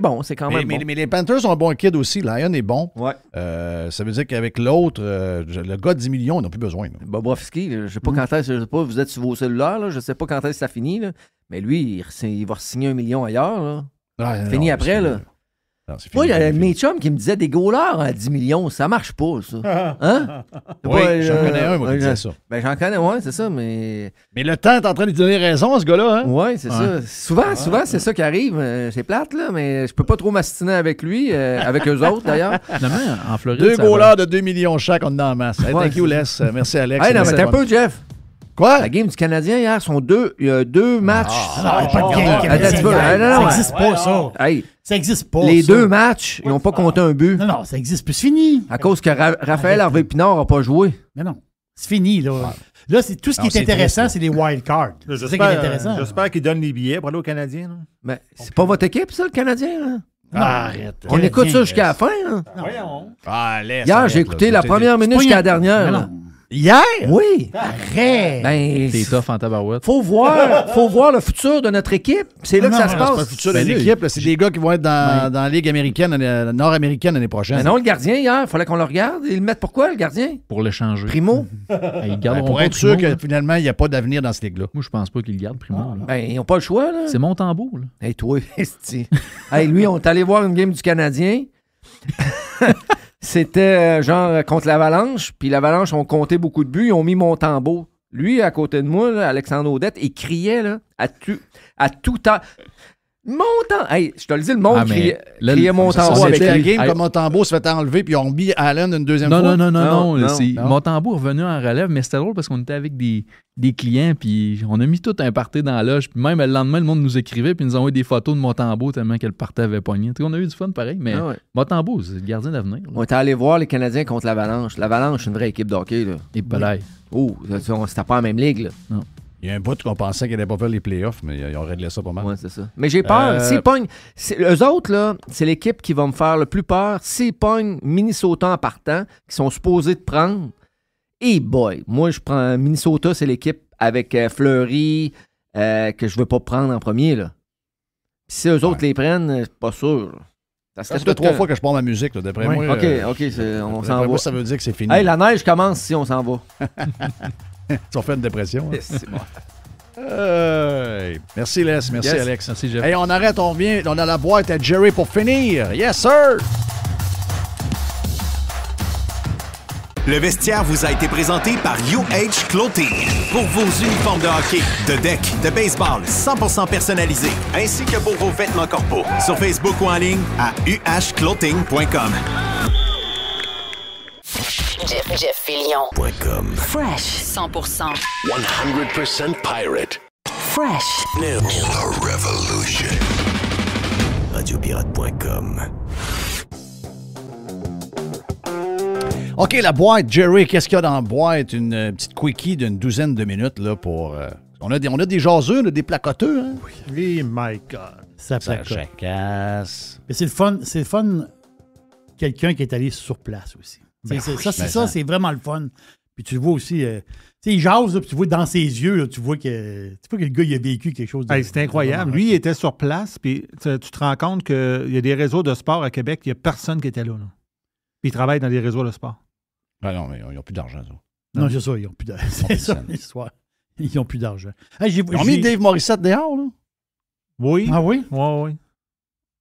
bon, c'est quand même bon. Mais les Panthers sont un bon kid aussi. Lion est bon. Ouais. Ça veut dire qu'avavec l'autre, le gars de 10 millions, ils n'ont plus besoin. Bobrovski, je ne sais pas quand est-ce, je sais pas, vous êtes sur vos cellulaires, là, je ne sais pas quand est-ce que ça finit, là, mais lui, il va signer 1 million ailleurs. Là. Fini après. Là. Non, fini, moi, il y a mes chums qui me disaient des goalers à 10 millions, ça marche pas, ça. Hein? Oui, j'en connais un, moi, qui disait ça. Ben, j'en connais, ouais, c'est ça, mais... Mais le temps est en train de lui donner raison, ce gars-là, hein? Oui, c'est ça. Souvent, c'est ça qui arrive. C'est plate, là, mais je peux pas trop m'astiner avec lui, avec eux autres, d'ailleurs. Finalement, en Floride, 2 goalers de 2 millions chaque, on en a en masse. Hey, thank you, Les. Merci, Alex. Hey, non, mais t'es un peu, Jeff. Quoi? La game du Canadien hier, il y a 2 matchs. Non, pas de game canadien. Ça n'existe pas, ça. Hey, ça n'existe pas. Les 2 matchs, ils n'ont pas compté un but. Non, ça existe plus. C'est fini. À cause que Raphaël Harvey-Pinard n'a pas joué. Mais non, c'est fini, là. Là, c'est tout ce qui est intéressant, c'est les wild cards. C'est ça qui est intéressant. J'espère qu'ils donnent les billets pour aller au Canadien. Là. Mais c'est pas votre équipe, ça, le Canadien, là? Arrête. On écoute ça jusqu'à la fin, là. Voyons. Hier, j'ai écouté la première minute jusqu'à la dernière. Hier? Oui. Arrête. Ben, t'es tough en tabarouette. Faut voir le futur de notre équipe. C'est là que ça se passe. C'est pas le futur de l'équipe. C'est des gars qui vont être dans la Ligue américaine, nord-américaine l'année prochaine. Mais non, le gardien, hier, il fallait qu'on le regarde. Ils le mettent pourquoi, le gardien? Pour l'échanger. Primo? Ils garderont pour pas être sûr Primo, que finalement, il n'y a pas d'avenir dans cette ligue-là. Moi, je pense pas qu'ils le gardent, Primo. Là. Ben, ils n'ont pas le choix, là. C'est Montembeault, là. Hey, toi, esti. Hey, lui, on est allé voir une game du Canadien. C'était genre contre l'Avalanche, puis l'Avalanche ont compté beaucoup de buts, ils ont mis Montembeault. Lui, à côté de moi, là, Alexandre Audette, il criait là, à tout temps. Hey, je te le dis, le monde criait Montembeault avec la lui. game comme Montembeault se fait enlever, puis on mis Allen une deuxième fois. Non. Montembeault est revenu en relève, mais c'était drôle parce qu'on était avec des clients, puis on a mis tout un party dans la loge, puis même le lendemain, le monde nous écrivait, puis nous envoyait des photos de Montembeault tellement que le party avait pogné. On a eu du fun pareil, mais Montembeault, c'est le gardien d'avenir. On était allé voir les Canadiens contre l'Avalanche. L'Avalanche, c'est une vraie équipe de hockey. Là. Et pareil. Oh, c'était pas la même ligue. Là. Non. Il y a un bout qu'on pensait qu'ils n'allaient pas faire les playoffs, mais ils ont réglé ça pas mal. Oui, c'est ça. Mais j'ai peur. S'ils pognent... Eux autres, là, c'est l'équipe qui va me faire le plus peur. S'ils pognent Minnesota en partant, qui sont supposés de prendre, boy, moi, je prends Minnesota, c'est l'équipe avec Fleury que je ne veux pas prendre en premier. Là. Puis si eux autres les prennent, c'est pas sûr. Ça fait 3 fois que je parle ma musique, là, d'après moi. OK, on s'en va. Moi, ça veut dire que c'est fini. Hey, la neige commence si on s'en va. Tu vas faire une dépression. Hein? C'est bon. Merci, Les. Merci, Alex. Merci, Jeff. Hey, on arrête, on revient. On a la boîte à Jerry pour finir. Yes, sir! Le vestiaire vous a été présenté par UH Clothing. Pour vos uniformes de hockey, de deck, de baseball 100% personnalisés, ainsi que pour vos vêtements corpo. Sur Facebook ou en ligne à uhclothing.com. Jeff Fillion. Fresh. 100%. 100% pirate. Fresh. New. The revolution. radiopirate.com. OK, la boîte, Jerry, qu'est-ce qu'il y a dans la boîte? Une petite quickie d'une douzaine de minutes là, pour... On a des jaseux, on a des placoteux. Hein? Oui, my God. Ça placote. Jacasse. Mais c'est le fun, quelqu'un qui est allé sur place aussi. C'est vraiment le fun. Puis tu le vois aussi, il jase, là, puis tu vois dans ses yeux, là, tu vois que le gars, il a vécu quelque chose de... C'est incroyable. Lui, il était sur place, puis tu te rends compte qu'il y a des réseaux de sport à Québec, il n'y a personne qui était là. Puis il travaille dans des réseaux de sport. Ah non, mais ils n'ont plus d'argent, ça. Non, c'est ça, ils n'ont plus d'argent. C'est ça, l'histoire. Ils n'ont plus d'argent. Ils ont mis Dave Morissette dehors, là? Oui. Ah oui? Oui, oui.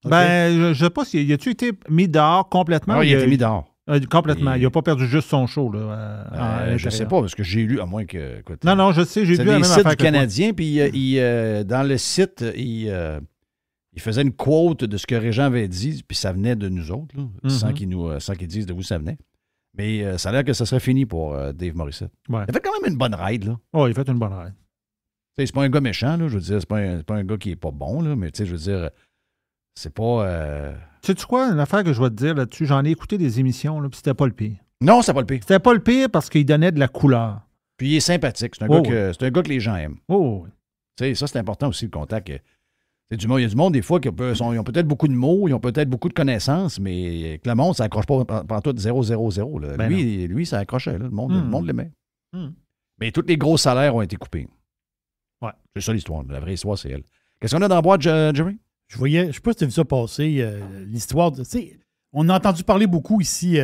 Okay. Ben, je sais pas s'il a-tu été mis dehors complètement? Oui, il a été mis dehors. Complètement. Il n'a pas perdu juste son show, là. Je sais pas, parce que j'ai lu, à moins que... Écoute, non, je sais, j'ai lu la même affaire. C'est des sites du Canadien, puis dans le site, il faisait une quote de ce que Régent avait dit, puis ça venait de nous autres, là, sans qu'ils disent d'où ça venait. Mais ça a l'air que ça serait fini pour Dave Morissette. Ouais. Il a fait quand même une bonne ride, là. Oh, il a fait une bonne ride. C'est pas un gars méchant, là, je veux dire, c'est pas un gars qui est pas bon, là, mais tu sais, je veux dire, c'est pas... Sais-tu quoi, une affaire que je vais te dire là-dessus, j'en ai écouté des émissions, là, puis c'était pas le pire. Non, c'était pas le pire. C'était pas le pire parce qu'il donnait de la couleur. Puis il est sympathique, c'est un gars que les gens aiment. Oh oui. Tu sais, ça, c'est important aussi, le contact. Il y a du monde, des fois, qui ont peut-être beaucoup de mots, ils ont peut-être beaucoup de connaissances, mais que le monde, ça accroche pas pendant tout 0-0-0. Là. Ben lui, ça accrochait. Là. Le monde l'aimait. Mais tous les gros salaires ont été coupés. Ouais. C'est ça l'histoire. La vraie histoire, c'est elle. Qu'est-ce qu'on a dans la boîte, Jerry? Je sais pas si tu as vu ça passer, l'histoire de... On a entendu parler beaucoup ici...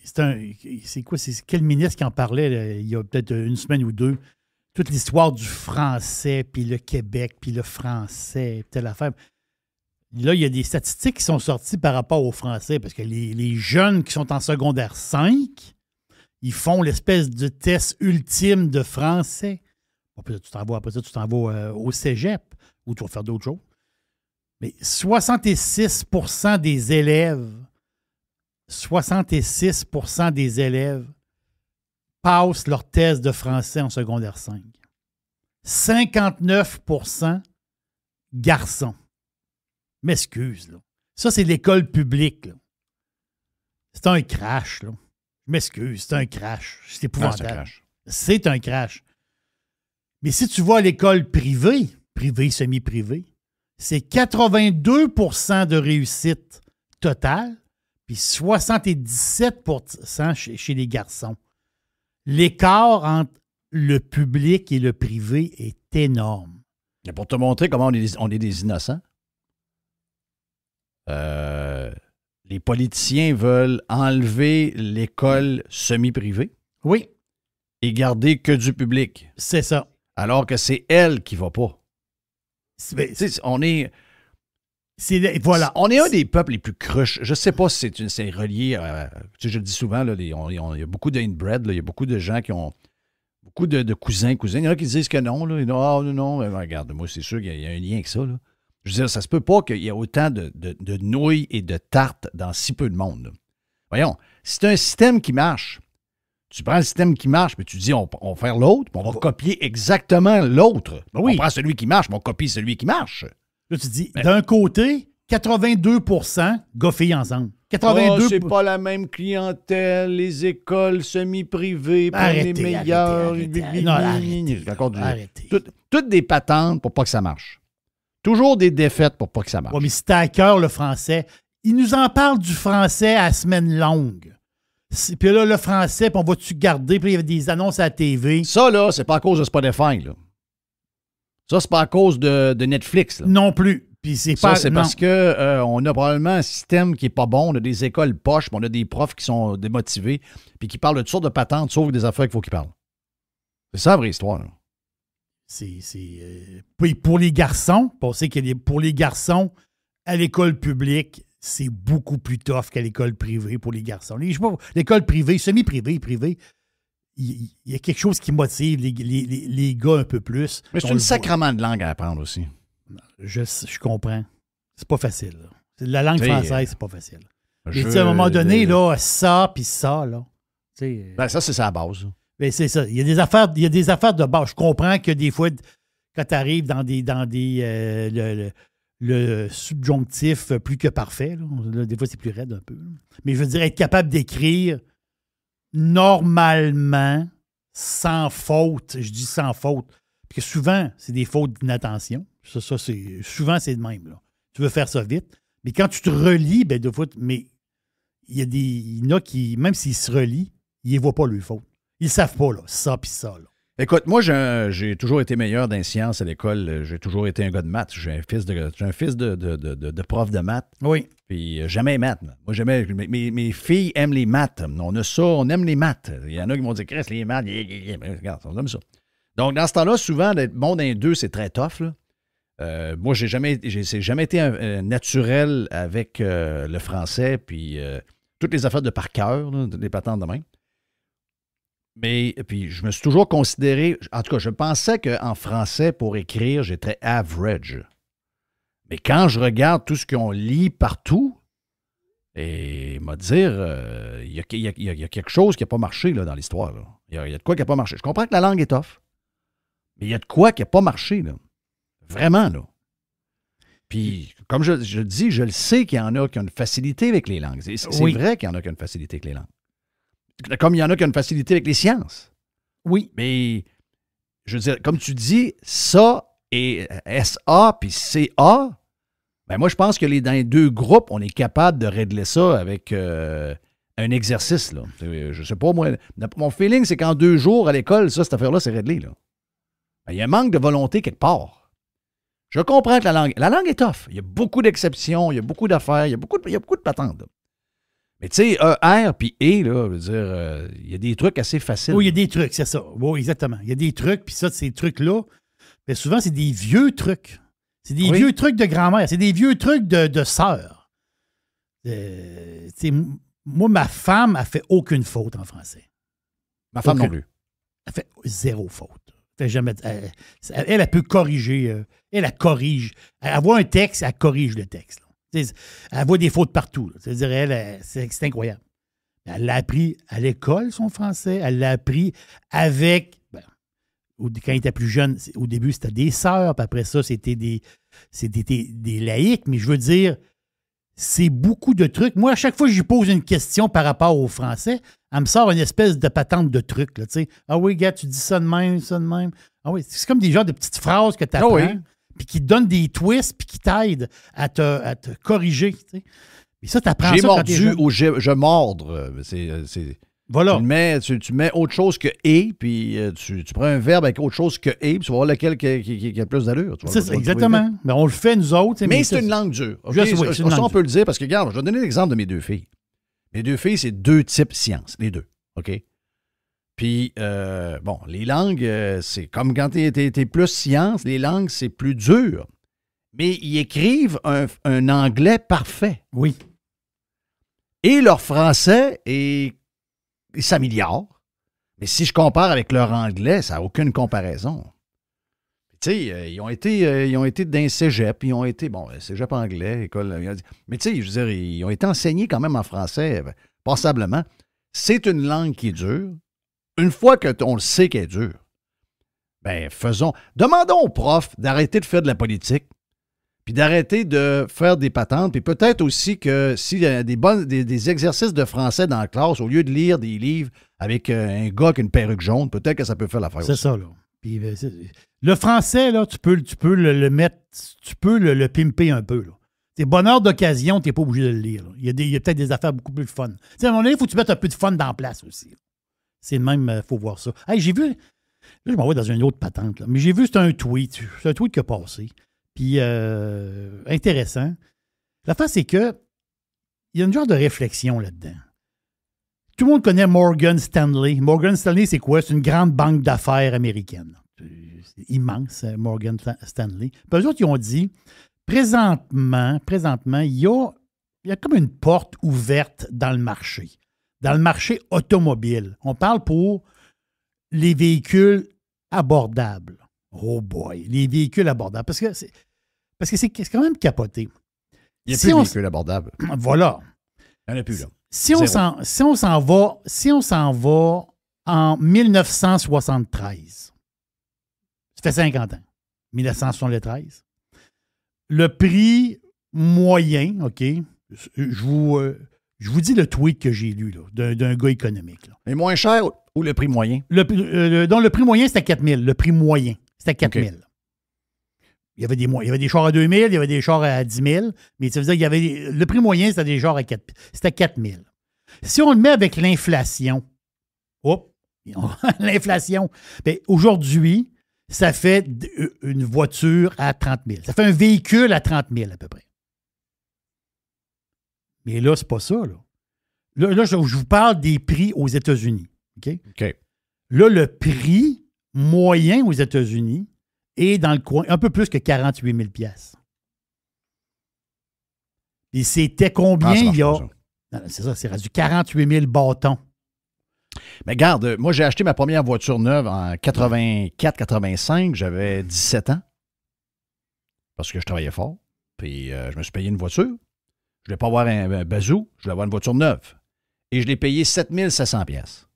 c'est quoi? C'est quel ministre qui en parlait là, il y a peut-être une semaine ou deux? Toute l'histoire du français, puis le Québec, puis le français, telle affaire. Là, il y a des statistiques qui sont sorties par rapport au français, parce que les jeunes qui sont en secondaire 5, ils font l'espèce de test ultime de français. Après ça, tu t'en vas au cégep, ou tu vas faire d'autres choses. Mais 66 % des élèves passent leur test de français en secondaire 5. 59 % garçons. M'excuse, là. Ça, c'est l'école publique, là. C'est un crash, là. Je m'excuse, c'est un crash. C'est épouvantable. C'est un crash. Mais si tu vas à l'école privée, semi-privée, c'est 82 % de réussite totale, puis 77 % chez les garçons. L'écart entre le public et le privé est énorme. Et pour te montrer comment on est des innocents, les politiciens veulent enlever l'école semi-privée. Oui. Et garder que du public. C'est ça. Alors que c'est elle qui ne va pas. Voilà. On est un des peuples les plus cruches. Je ne sais pas si c'est relié à... Tu sais, je le dis souvent, là, il y a beaucoup d'inbred, il y a beaucoup de gens qui ont beaucoup de cousins. Il y en a qui disent que non. Là. Ils disent, non. Mais regarde, moi, c'est sûr qu'il y a un lien avec ça. Là. Je veux dire, ça se peut pas qu'il y ait autant de nouilles et de tartes dans si peu de monde. Là. Voyons, si c'est un système qui marche, tu prends le système qui marche, puis tu dis, on va faire l'autre, puis on va copier exactement l'autre. Ben oui. On prend celui qui marche, puis on copie celui qui marche. Là, tu dis, d'un côté, 82 % gars-filles ensemble. 82 c'est pas la même clientèle, les écoles semi-privées, pas les meilleures. Arrêtez. Toutes des patentes pour pas que ça marche. Toujours des défaites pour pas que ça marche. Ouais, mais si t'as à cœur le français, ils nous en parlent du français à semaine longue. Puis là, le français, puis on va-tu garder, puis il y avait des annonces à la TV. Ça, là, c'est pas à cause de Spotify, là. Ça, c'est pas à cause de Netflix, là. Non plus. Puis c'est ça, c'est parce que on a probablement un système qui est pas bon, on a des écoles poches, puis on a des profs qui sont démotivés, puis qui parlent de toutes sortes de patentes, sauf des affaires qu'il faut qu'ils parlent. C'est ça la vraie histoire, là. Puis pour les garçons, on sait que pour les garçons, à l'école publique, c'est beaucoup plus tough qu'à l'école privée pour les garçons. L'école privée, semi-privée, privée, il y a quelque chose qui motive les gars un peu plus. Mais c'est un sacrement de langue à apprendre aussi. Je comprends. C'est pas facile. Là. La langue française, c'est pas facile. Et à un moment donné, là, ça, puis ça, là. Ben ça, c'est ça la base. Ben c'est ça. Il y a des affaires de base. Je comprends que des fois, quand tu arrives dans le le subjonctif plus que parfait. Là, des fois, c'est plus raide un peu. Là. Mais je veux dire, être capable d'écrire normalement, sans faute. Je dis sans faute. Parce que souvent, c'est des fautes d'inattention. Souvent, c'est de même. Là. Tu veux faire ça vite. Mais quand tu te relis, ben, de fois, mais il y en a qui, même s'ils se relient, ils ne voient pas leurs fautes. Ils ne savent pas, là, ça puis ça. Là. Écoute, moi, j'ai toujours été meilleur dans les sciences à l'école. J'ai toujours été un gars de maths. J'ai un fils de prof de maths. Oui. Puis jamais maths. Moi, jamais. Mes filles aiment les maths. On a ça, on aime les maths. Il y en a qui m'ont dit, Chris, les maths, regarde, on aime ça. Donc, dans ce temps-là, souvent, d'être bon dans les deux, c'est très tough. Là. Moi, j'ai jamais été naturel avec le français, puis toutes les affaires de par cœur, toutes les patentes de même. Mais puis je me suis toujours considéré, en tout cas, je pensais qu'en français, pour écrire, j'étais average. Mais quand je regarde tout ce qu'on lit partout, et m'a dire, il y a quelque chose qui n'a pas marché là, dans l'histoire. Il y a de quoi qui n'a pas marché. Je comprends que la langue est tough, mais il y a de quoi qui n'a pas marché. Là. Vraiment, là. Puis, comme je le dis, je le sais qu'il y en a qui ont une facilité avec les langues. C'est vrai qu'il y en a qui ont une facilité avec les langues. Comme il y en a qui ont une facilité avec les sciences. Oui. Mais, je veux dire, comme tu dis, ça et SA puis CA, ben moi, je pense que dans les deux groupes, on est capable de régler ça avec un exercice. Là. Je sais pas, moi, mon feeling, c'est qu'en 2 jours à l'école, cette affaire-là, c'est réglé. Là. Ben, il y a un manque de volonté quelque part. Je comprends que la langue est tough. Il y a beaucoup d'exceptions, il y a beaucoup d'affaires, il y a beaucoup de patentes. Là. Mais tu sais, R puis E, là, je veux dire, il y a des trucs assez faciles. Oui, il y a des trucs, c'est ça. Oui, exactement. Il y a des trucs, puis ça, ces trucs-là, bien souvent, c'est des vieux trucs. C'est des vieux trucs de grand-mère. C'est des vieux trucs de sœur. Moi, ma femme a fait aucune faute en français. Ma femme non plus. Elle fait 0 faute. Elle peut corriger. Elle corrige. Elle voit un texte, elle corrige le texte. Là. Elle voit des fautes partout. C'est-à-dire, c'est incroyable. Elle l'a appris à l'école, son français. Elle l'a appris avec... quand il était plus jeune, au début, c'était des sœurs. Puis après ça, c'était des laïcs. Mais je veux dire, c'est beaucoup de trucs. Moi, à chaque fois que je lui pose une question par rapport au français, elle me sort une espèce de patente de trucs. Là, ah oui, gars, tu dis ça de même, ça de même. Ah oui, c'est comme des genres de petites phrases que tu apprends, puis qui te donnent des twists, puis qui t'aident à te corriger. T'sais. Et ça, tu apprends ça. J'ai mordu ou je mordre. Voilà. Tu mets autre chose que « et », puis tu prends un verbe avec autre chose que « et », puis tu vas voir lequel qui a le plus d'allure. C'est ça, exactement. Mais on le fait, nous autres. Mais c'est une langue dure. Okay? Ça, on peut le dire, parce que, regarde, je vais donner l'exemple de mes 2 filles. Mes 2 filles, c'est 2 types sciences, les 2. OK? Puis, bon, les langues, c'est comme quand tu es plus science, les langues, c'est plus dur. Mais ils écrivent un anglais parfait. Oui. Et leur français ils s'améliorent. Mais si je compare avec leur anglais, ça n'a aucune comparaison. Tu sais, ils ont été d'un cégep, ils ont été, cégep anglais, école. Mais tu sais, je veux dire, ils ont été enseignés quand même en français, passablement. C'est une langue qui est dure. Une fois qu'on le sait qu'elle est dure, ben demandons aux profs d'arrêter de faire de la politique, puis d'arrêter de faire des patentes, puis peut-être aussi que s'il y a des exercices de français dans la classe, au lieu de lire des livres avec un gars avec une perruque jaune, peut-être que ça peut faire l'affaire. C'est ça, là. Puis, le français, là, tu peux le mettre, tu peux le pimper un peu, là. C'est bonheur d'occasion, tu n'es pas obligé de le lire. Là. Il y a peut-être des affaires beaucoup plus fun. À un moment donné, il faut que tu mettes un peu de fun dans la place aussi. Là. C'est le même, il faut voir ça. Hey, j'ai vu, là, je m'en vais dans une autre patente, là, mais j'ai vu, c'est un tweet qui a passé. Puis, intéressant. L'affaire, c'est que il y a une genre de réflexion là-dedans. Tout le monde connaît Morgan Stanley. Morgan Stanley, c'est quoi? C'est une grande banque d'affaires américaine. C'est immense, Morgan Stanley. Puis eux autres, ils ont dit, présentement, il y a comme une porte ouverte dans le marché automobile. On parle pour les véhicules abordables. Oh boy, les véhicules abordables. Parce que c'est quand même capoté. Il n'y a plus de véhicules abordables. Voilà. Il n'y en a plus, là. Si on s'en va en 1973, ça fait 50 ans, 1973, le prix moyen, OK, je vous dis le tweet que j'ai lu là, d'un gars économique. Là. Et moins cher ou le prix moyen? Donc, le prix moyen, c'était 4 000. Le prix moyen, c'était 4 000. Okay. Il y avait des chars à 2 000, il y avait des chars à 10 000, mais ça veut dire qu'il le prix moyen, c'était des chars à 4 000. C'était 4 000. Si on le met avec l'inflation, l'inflation, bien, aujourd'hui, ça fait une voiture à 30 000. Ça fait un véhicule à 30 000 à peu près. Mais là, c'est pas ça. Là, je vous parle des prix aux États-Unis. OK? Là, le prix moyen aux États-Unis est dans le coin un peu plus que 48 000 $. Et c'était combien il y a... Non, c'est ça, c'est rendu 48 000 bâtons. Mais regarde, moi, j'ai acheté ma première voiture neuve en 84-85. J'avais 17 ans. Parce que je travaillais fort. Puis je me suis payé une voiture. Je ne voulais pas avoir un bazou. Je voulais avoir une voiture neuve. Et je l'ai payé 7 700 $.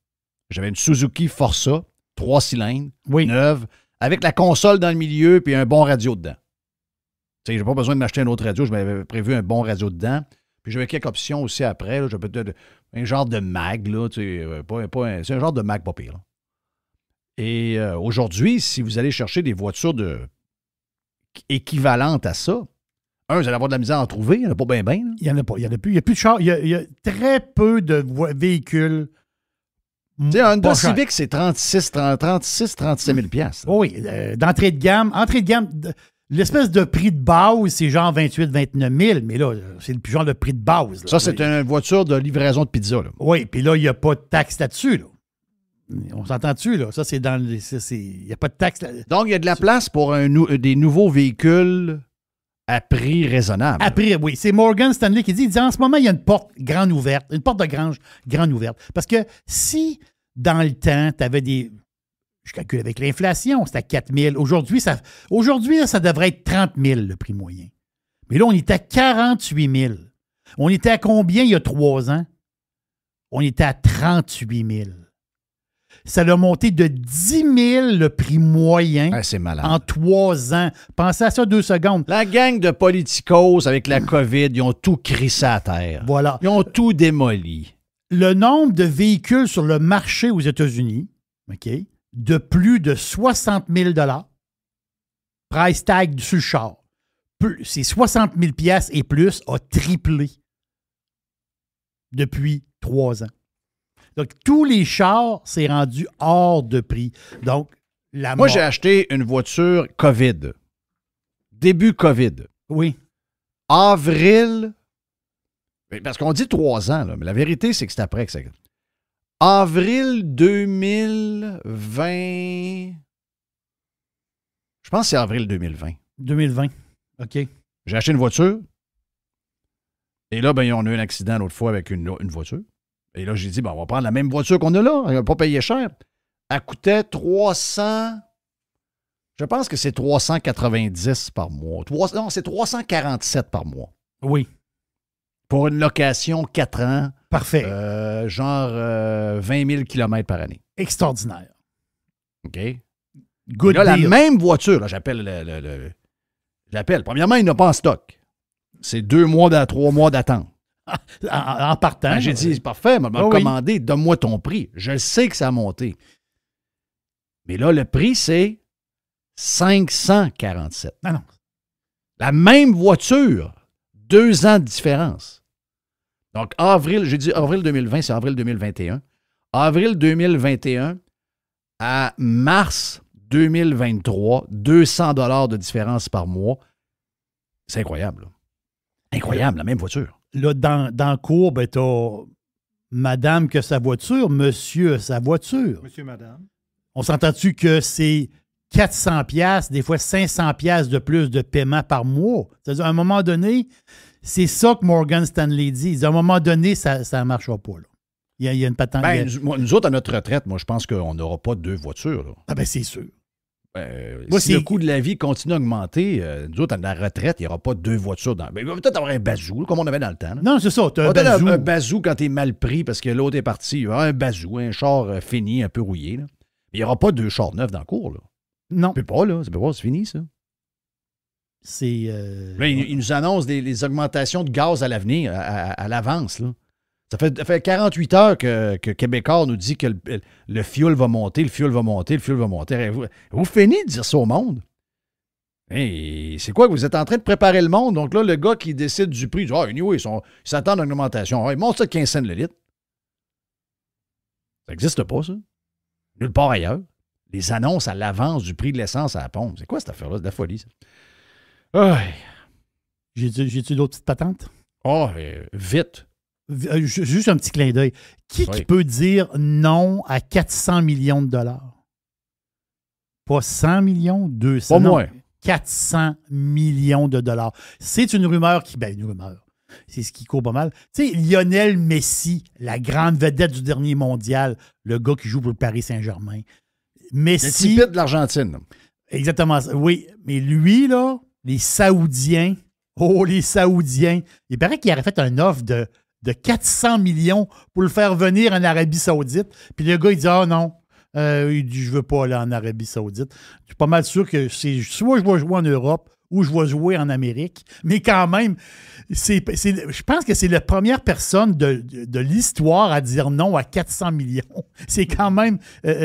J'avais une Suzuki Forza, 3 cylindres, neuve, avec la console dans le milieu puis un bon radio dedans. Tu sais, j'ai pas besoin de m'acheter un autre radio. Je m'avais prévu un bon radio dedans. Puis j'avais quelques options aussi après. Là. J'avais peut-être un genre de mag. Là, tu sais, c'est un genre de mag pas pire. Là. Et aujourd'hui, si vous allez chercher des voitures équivalentes à ça, vous allez avoir de la misère à en trouver. Il n'y en a pas bien. Il n'y en a pas. Il n'y a plus de chars. Il y a très peu de véhicules. Tu sais, un Honda Civic, c'est 36 37 000 $. Oui, d'entrée de gamme. Entrée de gamme, l'espèce de prix de base, c'est genre 28 29 000 mais là, c'est le genre de prix de base. Là. Ça, c'est une voiture de livraison de pizza. Là. Oui, puis là, il n'y a pas de taxe là-dessus. Là. On s'entend-tu, là? Ça, c'est dans il n'y a pas de taxe là. Donc, il y a de la place pour des nouveaux véhicules à prix raisonnable. À prix, oui. C'est Morgan Stanley qui dit en ce moment, il y a une porte grande ouverte, une porte de grange grande ouverte. Parce que si, dans le temps, tu avais des... Je calcule avec l'inflation, c'était à 4 000. Aujourd'hui, ça devrait être 30 000, le prix moyen. Mais là, on est à 48 000. On était à combien il y a 3 ans? On était à 38 000. Ça a monté de 10 000 le prix moyen c'est malade. En 3 ans. Pensez à ça 2 secondes. La gang de politicos avec la COVID, ils ont tout crissé à terre. Voilà. Ils ont tout démoli. Le nombre de véhicules sur le marché aux États-Unis, OK, de plus de 60 000 $, price tag sur le char, c'est 60 000 $ et plus, a triplé depuis 3 ans. Donc, tous les chars, c'est rendu hors de prix. Donc, Moi, j'ai acheté une voiture COVID. Début COVID. Oui. Avril. Parce qu'on dit 3 ans, là, mais la vérité, c'est que c'est après que ça. Avril 2020. Je pense que c'est avril 2020. 2020. OK. J'ai acheté une voiture. Et là, on a eu un accident l'autre fois avec une voiture. Et là, j'ai dit, on va prendre la même voiture qu'on a là. Elle n'a pas payé cher. Elle coûtait 300... Je pense que c'est 390 par mois. Non, c'est 347 par mois. Oui. Pour une location 4 ans. Parfait. Genre 20 000 km par année. Extraordinaire. OK. Good là, deal. la même voiture, là, j'appelle l'appelle. Premièrement, il n'a pas en stock. C'est 2 mois, 3 mois d'attente. En partant. J'ai dit, c'est parfait, m'a commandé, donne-moi ton prix. Je sais que ça a monté. Mais là, le prix, c'est 547. Non. La même voiture, 2 ans de différence. Donc, j'ai dit avril 2020, c'est avril 2021. Avril 2021 à mars 2023, 200 $ de différence par mois. C'est incroyable. Là. Incroyable, la même voiture. Là, dans le cours, t'as madame qui a sa voiture, monsieur a sa voiture. Monsieur, madame. On s'entend-tu que c'est 400 $, des fois 500 $ de plus de paiement par mois? C'est-à-dire, à un moment donné, c'est ça que Morgan Stanley dit. À un moment donné, ça ne marchera pas. Là. Il y a une patente. Nous autres, à notre retraite, moi, je pense qu'on n'aura pas 2 voitures. Là. Ah c'est sûr. Si le coût de la vie continue à augmenter, nous autres, à la retraite, il n'y aura pas 2 voitures. Il va peut-être avoir un bazou, comme on avait dans le temps. Là. Non, c'est ça. Tu as un bazou. Un bazou quand tu es mal pris parce que l'autre est parti. Il y aura un bazou, un char fini, un peu rouillé. Là. Mais il n'y aura pas 2 chars neufs dans le cours. Là. Non. Ça peut pas, là. C'est fini, ça. Là, il nous annonce les augmentations de gaz à l'avenir, à l'avance. Là. Ça fait 48 heures que Québécois nous dit que le fuel va monter, le fuel va monter, le fuel va monter. Vous finissez de dire ça au monde. Hey, c'est quoi que vous êtes en train de préparer le monde? Donc là, le gars qui décide du prix, il dit « Ah, anyway, ils s'attendent à une augmentation. Ah, il monte ça de 15 cents le litre. » Ça n'existe pas, ça. Nulle part ailleurs. Les annonces à l'avance du prix de l'essence à la pompe. C'est quoi cette affaire-là? C'est de la folie, ça. J'ai-tu d'autres petites patentes? Vite. Juste un petit clin d'œil. Qui peut dire non à 400 millions de dollars? Pas 100 millions, 200. Pas moins. 400 millions de dollars. C'est une rumeur une rumeur. C'est ce qui court pas mal. Tu sais, Lionel Messi, la grande vedette du dernier mondial, le gars qui joue pour le Paris Saint-Germain. Messi. Le type de l'Argentine. Exactement. Oui, mais lui, là, les Saoudiens, il paraît qu'il aurait fait un offre de 400 millions pour le faire venir en Arabie Saoudite. Puis le gars, il dit « Ah non, il dit, je veux pas aller en Arabie Saoudite. » Je suis pas mal sûr que c'est soit je vais jouer en Europe ou je vais jouer en Amérique. Mais quand même, je pense que c'est la première personne de l'histoire à dire non à 400 millions. C'est quand même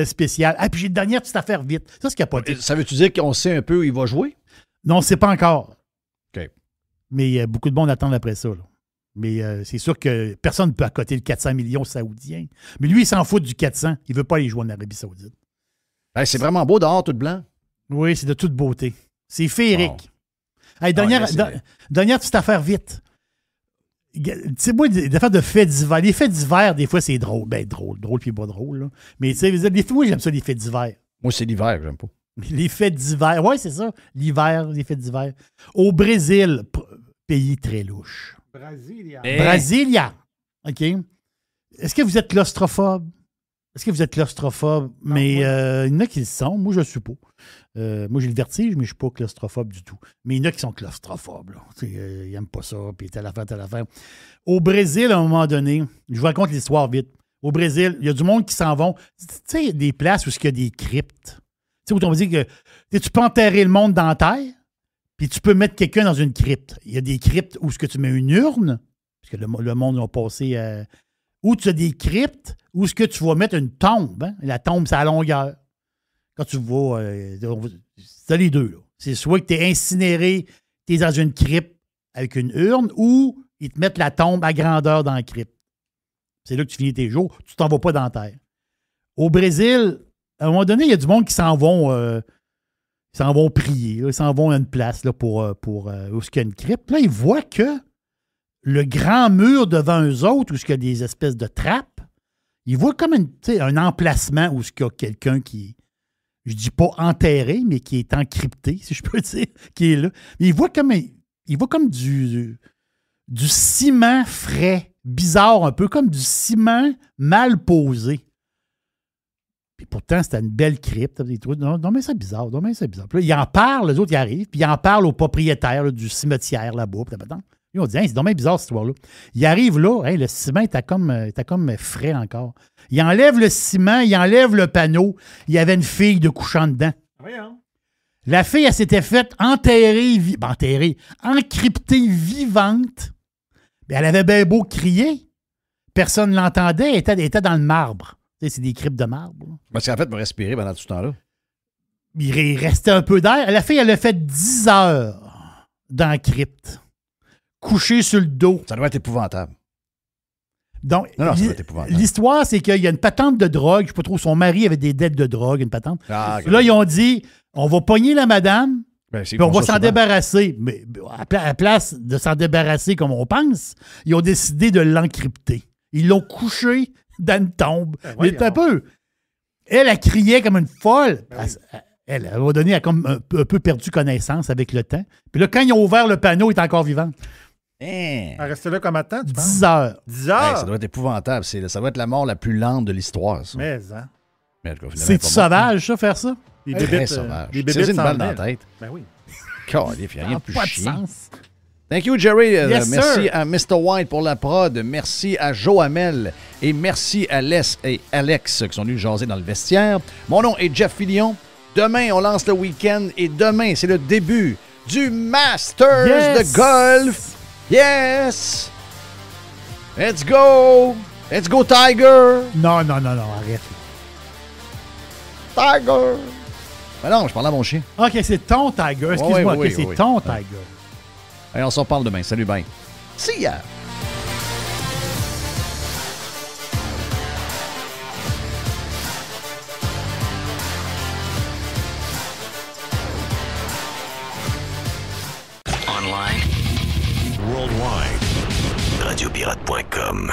spécial. Ah, puis j'ai une dernière petite affaire vite. Ça, c'est capoté. Ça veut-tu dire qu'on sait un peu où il va jouer? Non, c'est pas encore. OK. Mais beaucoup de monde attendent après ça, là. Mais c'est sûr que personne ne peut accoter le 400 millions saoudien. Mais lui, il s'en fout du 400. Il ne veut pas aller jouer en Arabie Saoudite. Hey, c'est vraiment beau dehors, tout blanc. Oui, c'est de toute beauté. C'est féerique. Wow. Hey, dernière petite affaire vite. Tu sais, moi, des affaires de faits divers. Les faits divers, des fois, c'est drôle. Ben, drôle puis pas drôle. Là. Mais tu sais, des fois, j'aime ça, les faits divers. Moi, c'est l'hiver, j'aime pas. Les faits divers. Oui, c'est ça. L'hiver, les faits divers. Au Brésil, pays très louche. Brasilia. OK. Est-ce que vous êtes claustrophobe? Mais il y en a qui le sont. Moi, je ne suis pas. Moi, j'ai le vertige, mais je ne suis pas claustrophobe du tout. Mais il y en a qui sont claustrophobes. Ils n'aiment pas ça, puis telle affaire. Au Brésil, à un moment donné, je vous raconte l'histoire vite. Au Brésil, il y a du monde qui s'en vont. Tu sais, il y a des places où il y a des cryptes. Tu sais, où on va dire que tu peux enterrer le monde dans la terre, puis tu peux mettre quelqu'un dans une crypte. Il y a des cryptes où tu mets une urne, parce que le monde a passé à... Ou tu as des cryptes où tu vas mettre une tombe. Hein? La tombe, c'est à longueur. Quand tu vas... c'est les deux. Là. C'est soit que tu es incinéré, tu es dans une crypte avec une urne, ou ils te mettent la tombe à grandeur dans la crypte. C'est là que tu finis tes jours. Tu t'en vas pas dans la terre. Au Brésil, à un moment donné, il y a du monde qui s'en vont... Ils s'en vont prier. Là. Ils s'en vont à une place là, pour où il y a une crypte. Là, ils voient que le grand mur devant eux autres, où il y a des espèces de trappes, ils voient comme un emplacement où il y a quelqu'un qui, je dis pas enterré, mais qui est encrypté, si je peux dire, qui est là. Mais ils voient comme du ciment frais, bizarre un peu, comme du ciment mal posé. Puis pourtant, c'était une belle crypte. Non, mais c'est bizarre. Puis là, ils en parlent, les autres, ils arrivent, puis ils en parlent au propriétaire là, du cimetière là-bas. Ils ont dit, hey, c'est dommage bizarre cette histoire-là. Ils arrivent là, hey, le ciment était comme frais encore. Ils enlèvent le ciment, ils enlèvent le panneau. Il y avait une fille de couchant dedans. Voyons. La fille, elle s'était faite encryptée vivante. Mais elle avait bien beau crier. Personne ne l'entendait. Elle était dans le marbre. C'est des cryptes de marbre. Parce qu'en fait, me respirer pendant tout ce temps-là. Il restait un peu d'air. La fille, elle a fait 10 heures dans la crypte. Couchée sur le dos. Ça doit être épouvantable. Donc, ça doit être épouvantable. L'histoire, c'est qu'il y a une patente de drogue. Je ne sais pas trop, son mari avait des dettes de drogue, une patente. Ah, okay. Là, ils ont dit, on va pogner la madame, puis on va s'en débarrasser. Mais à la place de s'en débarrasser comme on pense, ils ont décidé de l'encrypter. Ils l'ont couché dans une tombe. Mais un peu. Elle criait comme une folle. Elle, à un moment donné, elle a comme un peu perdu connaissance avec le temps. Puis là, quand ils ont ouvert le panneau, elle est encore vivante. Elle restait là comme temps, tu penses? 10 heures. 10 heures? Hey, ça doit être épouvantable. Ça doit être la mort la plus lente de l'histoire, ça. Mais, hein? C'est sauvage, ça, faire ça? Des bébés sauvage. C'est une balle dans la tête. Ben oui. Calif, il n'y a rien de plus chiant. Sens. Thank you, Jerry. Yes, merci sir. à Mr. White pour la prod. Merci à Joamel. Et merci à Les et Alex qui sont venus jaser dans le vestiaire. Mon nom est Jeff Fillion. Demain, on lance le week-end. Et demain, c'est le début du Masters de golf. Yes! Let's go! Let's go, Tiger! Non, arrête. Tiger! Ben non, je parlais à mon chien. OK, c'est ton Tiger. Excuse-moi, oui, c'est oui. ton Tiger. Allez, on s'en parle demain. Salut, bye. See ya! Online. Worldwide. Radiopirate.com